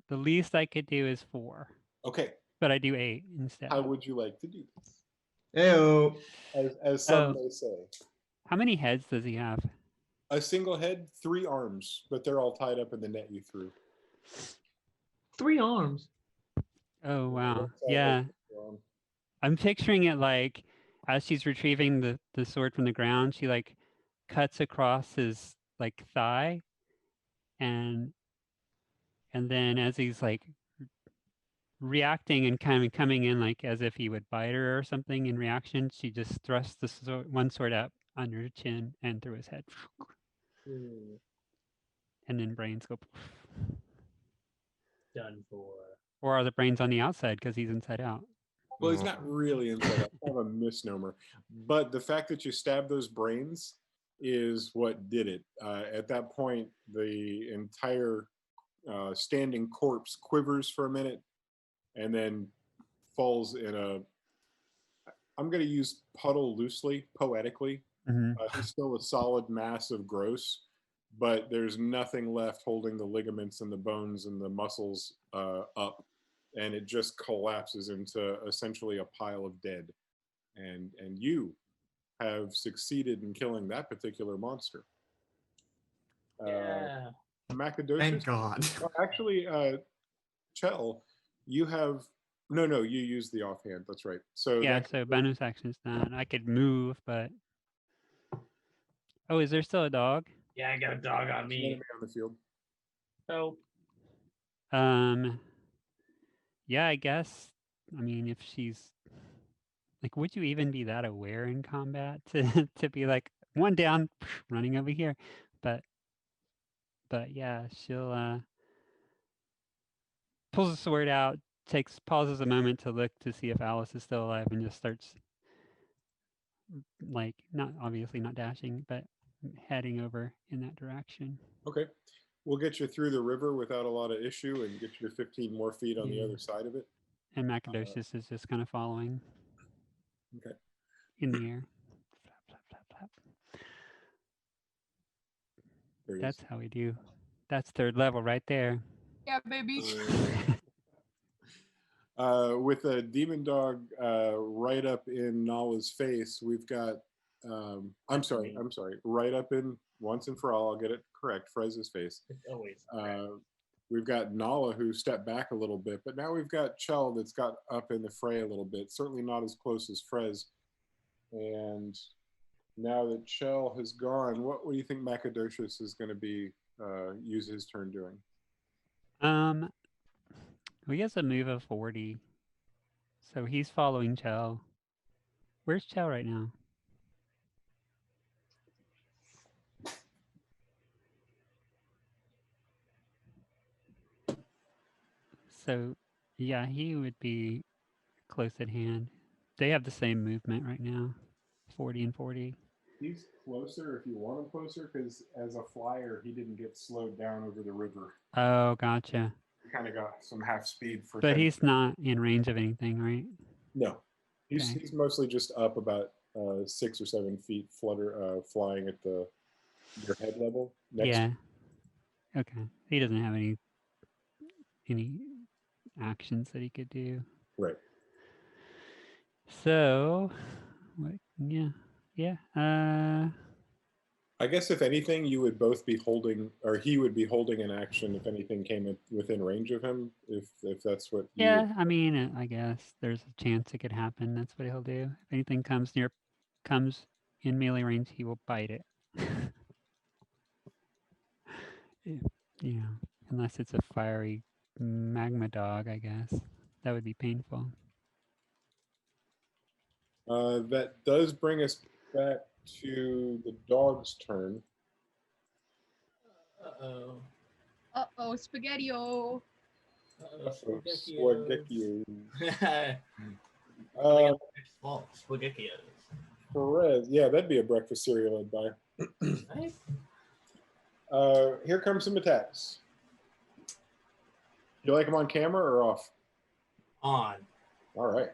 The least I could do is 4, Okay, but I do 8 instead. how would you like to do this? Ew. As some Oh. may say. How many heads does he have? A single head, 3 arms, but they're all tied up in the net you threw. 3 arms. Oh, wow. One side Yeah. has the arm. I'm picturing it like as she's retrieving the sword from the ground, she like cuts across his like thigh and then as he's like reacting and kind of coming in like as if he would bite her or something in reaction, she just thrusts the one sword up under her chin and through his head. And then brains go. Done for. Or are the brains on the outside because he's inside out? Well, he's not really inside out. Kind of a misnomer. But the fact that you stabbed those brains is what did it. At that point, the entire standing corpse quivers for a minute and then falls in a. I'm going to use puddle loosely, poetically. Mm-hmm. He's still a solid mass of gross, but there's nothing left holding the ligaments and the bones and the muscles up. And it just collapses into essentially a pile of dead. And you have succeeded in killing that particular monster. Yeah. Macadocious? Thank God. Well, actually, Chell, you have... No, you use the offhand. That's right. So Yeah, that, so bonus action's done. I could move, but... Oh, is there still a dog? Yeah, I got a dog on an me. enemy on the field. Help. Yeah, I guess. I mean, if she's... Like, would you even be that aware in combat to be like, one down, running over here? But yeah, she'll pulls the sword out, pauses a moment to look to see if Alice is still alive, and just starts like obviously not dashing, but heading over in that direction. Okay. We'll get you through the river without a lot of issue and get you to 15 more feet on the Yeah. other side of it. And Macadocious is just kind of following. Okay. In the air. Flap, flap, flap, flap. There he That's is. how we do. That's 3rd level right there. Yeah, baby. With a demon dog right up in Nala's face, we've got... I'm sorry. Right up in, once and for all, I'll get it correct, Frez's face. It's always. We've got Nala who stepped back a little bit, but now we've got Chell that's got up in the fray a little bit. Certainly not as close as Frez. And now that Chell has gone, what do you think Macadocious is going to be use his turn doing? He has a move of 40. So he's following Chell. Where's Chell right now? So, yeah, he would be close at hand. They have the same movement right now, 40 and 40. He's closer if you want him closer, because as a flyer, he didn't get slowed down over the river. Oh, gotcha. He kind of got some half speed for. But he's not in range of anything, right? No, he's Okay. he's mostly just up about 6 or 7 feet, flying at your head level. Yeah. Okay. He doesn't have any actions that he could do. Right. So, what? Yeah. I guess if anything, you would both be holding, or he would be holding an action if anything came within range of him. If that's what. Yeah. I mean, I guess there's a chance it could happen. That's what he'll do. If anything comes in melee range, he will bite it. Yeah. Unless it's a fiery magma dog, I guess that would be painful. That does bring us back to the dog's turn. Uh-oh, Spaghetti-O. Spaghetti. Spaghettios. Perez. Yeah, that'd be a breakfast cereal I'd buy. Right? Here comes some attacks. You like them on camera or off? On. All right.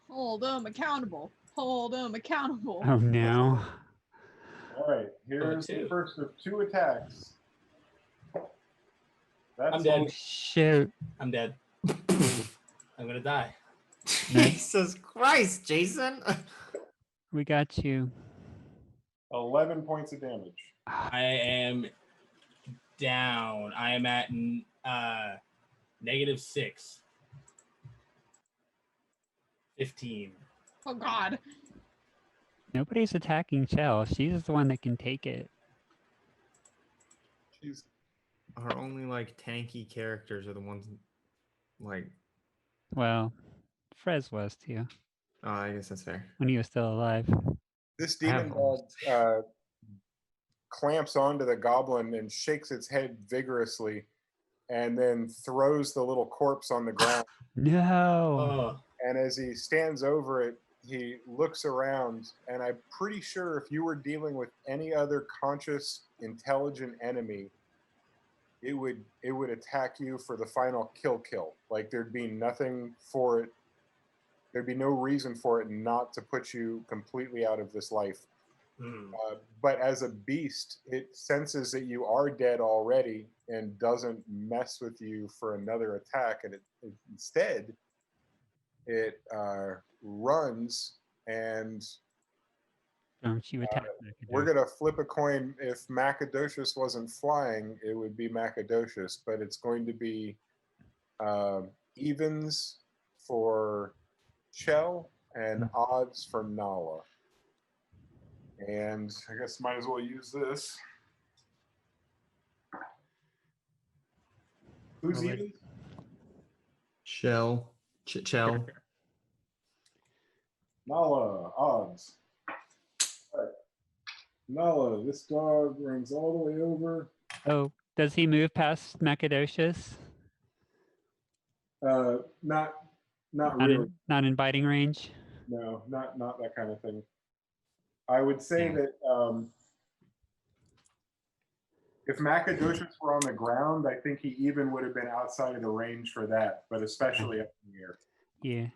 Hold them accountable. Hold them accountable. Oh no. All right. Here's the first of 2 attacks. I'm dead. Oh, shoot. I'm dead. I'm gonna die. Jesus Christ, Jason. We got you. 11 points of damage. I am down. I am at -6. 15. Oh God. Nobody's attacking Chell. She's the one that can take it. She's Our only like tanky characters are the ones like. Well, Frez was too Oh, I guess that's fair. when he was still alive. this I have demon dog clamps onto the goblin and shakes its head vigorously, and then throws the little corpse on the ground. No. Oh, And as he stands over it, he looks around, and I'm pretty sure if you were dealing with any other conscious, intelligent enemy, it would attack you for the final kill. Like there'd be nothing for it. There'd be no reason for it not to put you completely out of this life. But as a beast, it senses that you are dead already and doesn't mess with you for another attack. And instead, it runs, and Don't you attack we're going to flip a coin. If Macadocious wasn't flying, it would be Macadocious, but it's going to be evens for Chell and odds for Nala. And I guess might as well use this. Who's even? Chell. Nala, odds. All right. Nala, this dog runs all the way over. Oh, does he move past Macadocious? Not really. Not in biting range? No, not that kind of thing. I would say that if Macadocious were on the ground, I think he even would have been outside of the range for that, but especially up in the air. Yeah.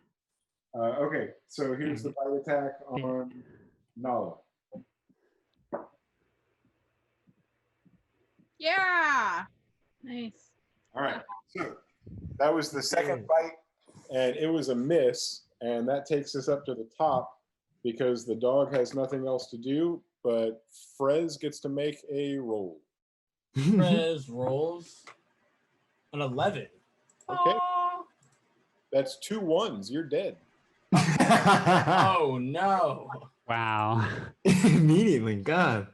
Okay, so here's the bite attack on Nala. Yeah. Nice. All right, so that was the second bite, and it was a miss, and that takes us up to the top because the dog has nothing else to do, but Frez gets to make a roll. Prez rolls an 11. Okay. That's 2 1s. You're dead. Oh no. Wow. Immediately, God.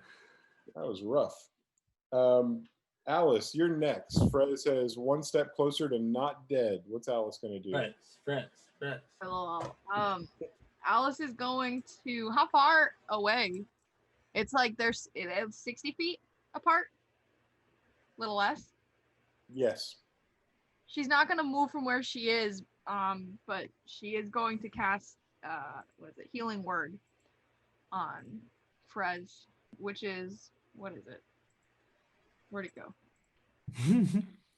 That was rough. Alice, you're next. Frez says 1 step closer to not dead. What's Alice going to do? Prez. Hello. Alice is going to. How far away? It's like it's 60 feet apart. Little less. Yes. she's not gonna move from where she is, but she is going to cast what is it, Healing Word on Frez, which is, what is it? Where'd it go?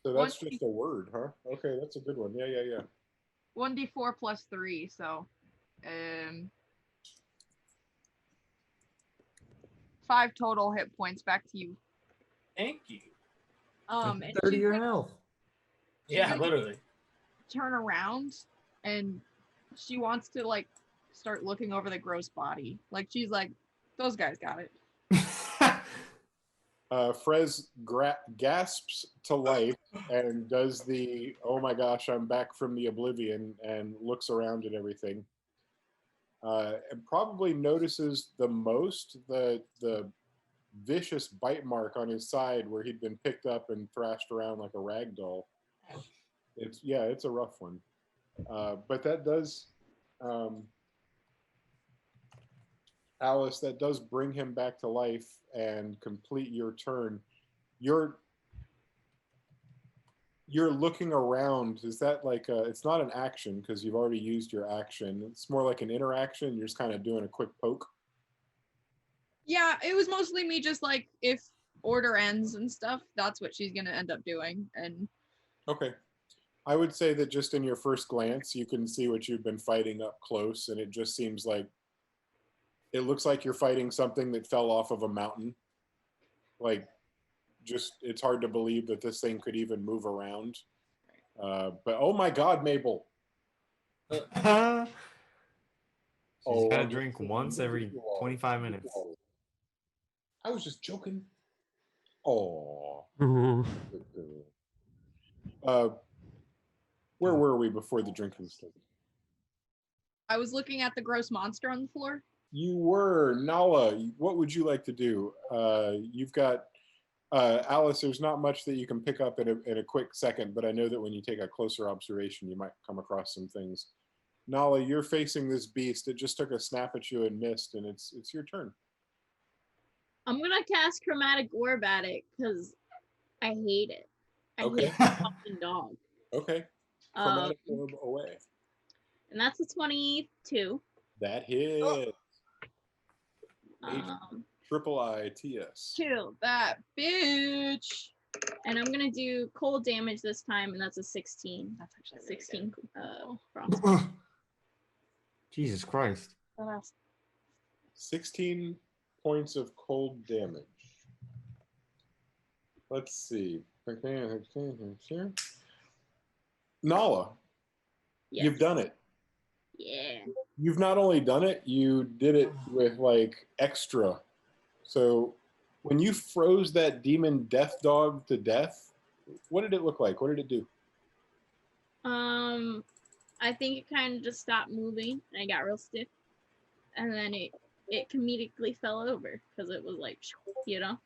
So that's just a word, huh? Okay, that's a good one. Yeah. 1d4 plus 3, so 5 total hit points. Back to you. Thank you. And 30 she's your gonna health. Yeah, literally. turn around and she wants to like start looking over the gross body. Like she's like, those guys got it. Frez gasps to life and does the, oh my gosh, I'm back from the oblivion, and looks around at everything. And probably notices the most the vicious bite mark on his side where he'd been picked up and thrashed around like a rag doll. It's a rough one. But that does, Alice, that does bring him back to life and complete your turn. You're looking around. Is that like it's not an action because you've already used your action. It's more like an interaction. You're just kind of doing a quick poke. Yeah, it was mostly me just like, if order ends and stuff, that's what she's gonna end up doing. And okay. I would say that just in your first glance, you can see what you've been fighting up close, and it just seems like it looks like you're fighting something that fell off of a mountain. Like, just, it's hard to believe that this thing could even move around. But oh my God, Mabel. She's got to drink once every 25 minutes. I was just joking. Oh. Where were we before the drinking started? I was looking at the gross monster on the floor. You were. Nala, what would you like to do? You've got Alice, there's not much that you can pick up in a quick second, but I know that when you take a closer observation, you might come across some things. Nala, you're facing this beast. It just took a snap at you and missed, and it's your turn. I'm gonna cast Chromatic Orb at it because I hate it. I hate the fucking dog. Okay. Chromatic Orb away. And that's a 22. That hit. Triple ITS. Kill that bitch. And I'm gonna do cold damage this time, and that's a 16. That's actually 16 frost. Jesus Christ. 16 points of cold damage. Let's see. Nala, Yes. you've done it. Yeah. You've not only done it, you did it with like extra. So when you froze that demon death dog to death, what did it look like? What did it do? I think it kind of just stopped moving and it got real stiff. And then it comedically fell over because it was like, you know?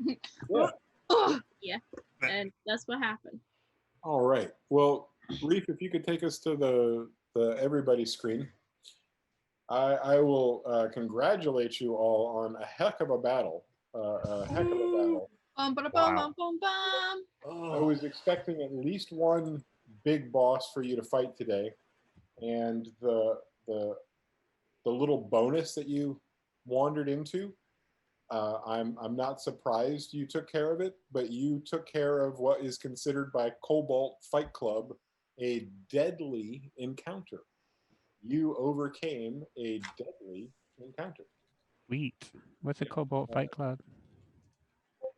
Yeah. Yeah. And that's what happened. All right. Well, Reef, if you could take us to the everybody screen. I will congratulate you all on a heck of a battle. Wow. I was expecting at least one big boss for you to fight today, and the little bonus that you wandered into. I'm not surprised you took care of it, but you took care of what is considered by Cobalt Fight Club a deadly encounter. You overcame a deadly encounter. Sweet. What's a Cobalt Fight Club?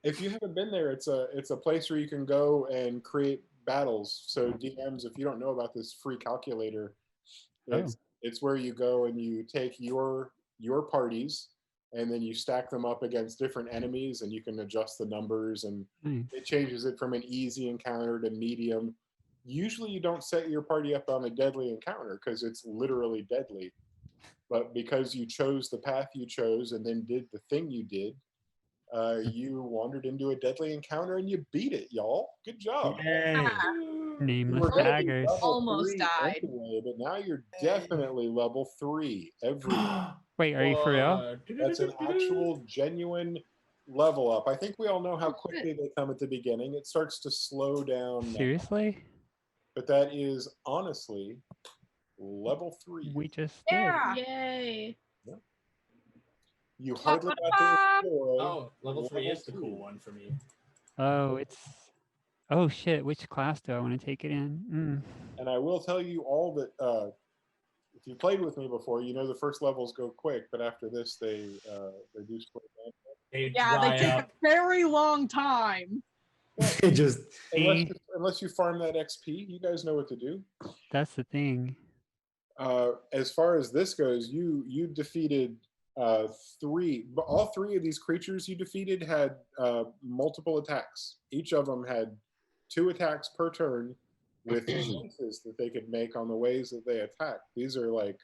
If you haven't been there, it's a place where you can go and create battles. So DMs, if you don't know about this free calculator, it's where you go and you take your parties and then you stack them up against different enemies, and you can adjust the numbers, and it changes it from an easy encounter to medium. Usually you don't set your party up on a deadly encounter because it's literally deadly. But because you chose the path you chose and then did the thing you did, you wandered into a deadly encounter and you beat it, y'all. Good job. Yay. Nameless daggers. Almost died. Anyway, but now you're definitely level 3. Wait, are you for real? That's an actual genuine level up. I think we all know how quickly they come at the beginning. It starts to slow down. Seriously? but that is honestly level 3. We just Yeah. Yay. You hardly got to enjoy. Oh, level 3 is the 2. cool one for me. did. Oh, it's. Oh shit! Which class do I want to take it in? And I will tell you all that if you played with me before, you know the first levels go quick, but after this they do split down. They Yeah, dry they take up. a very long time. It just Unless you farm that XP, you guys know what to do. That's the thing. As far as this goes, you defeated 3, but all 3 of these creatures you defeated had multiple attacks. Each of them had 2 attacks per turn with choices that they could make on the ways that they attack. These are like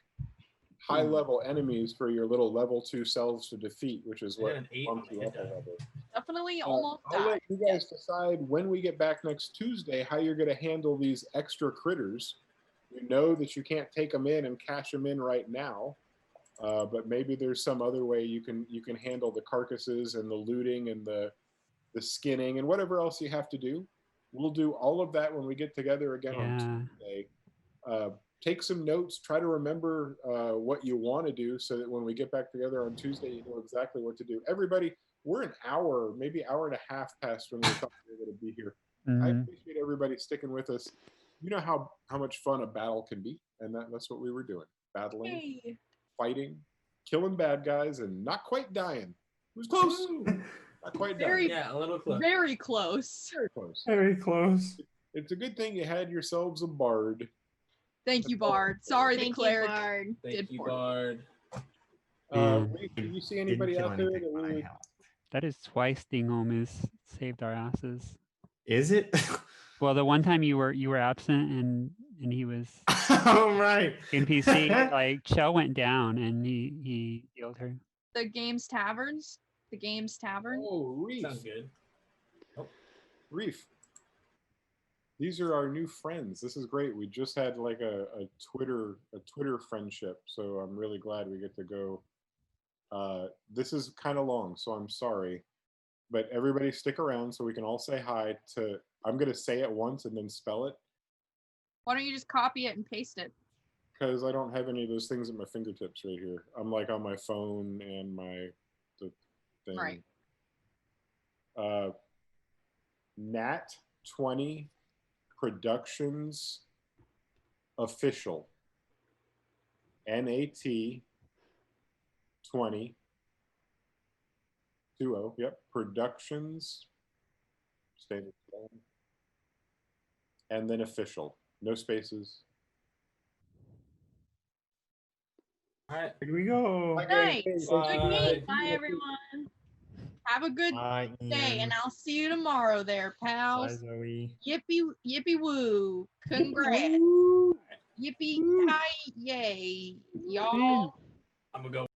high level enemies for your little level 2 selves to defeat, which is what an 8 bumps on you my up a hit die. level. Definitely almost I'll let died. you guys decide when we get back next Tuesday how you're going to handle these extra critters. You know that you can't take them in and cash them in right now, but maybe there's some other way you can handle the carcasses and the looting and the skinning and whatever else you have to do. We'll do all of that when we get together again on Tuesday. Take some notes. Try to remember what you want to do so that when we get back together on Tuesday, you know exactly what to do. Everybody, we're an hour, maybe hour and a half past when we thought we were going to be here. I appreciate everybody sticking with us. You know how much fun a battle can be, and that's what we were doing. Battling, Hey. fighting, killing bad guys, and not quite dying. It was close. Not quite Very, dying. Yeah, a little close. very close. Very close. very close. It's a good thing you had yourselves a bard. Thank you, Bard. Sorry, the Thank you, cleric Bard. did Thank you, poorly. Bard. Reef, do you see anybody Didn't kill out there anything that when I we would... helped. That is twice Dingham has saved our asses. Is it? Well, the one time you were absent and he was Oh right. NPC, like Chell went down and he healed her. The Games Taverns. The Games Tavern. Oh, Reef. Sounds good. Reef. These are our new friends. This is great. We just had like a Twitter friendship, so I'm really glad we get to go. This is kind of long, so I'm sorry, but everybody stick around so we can all say hi to. I'm gonna say it once and then spell it Why don't you just copy it and paste it? because I don't have any of those things at my fingertips right here. I'm like on my phone and the thing. Right. Nat 20 Productions Official. NAT 20 20. Yep. Productions. Standard spelling. And then official. No spaces. All right. Here we go. Good night. Hey, Good game. Bye, everyone. Have a good Bye, day, Ian. and I'll see you tomorrow there, Bye, pals. Zoe. Yippee woo. Congrats. Yippee hi yay. Y'all. I'm gonna go.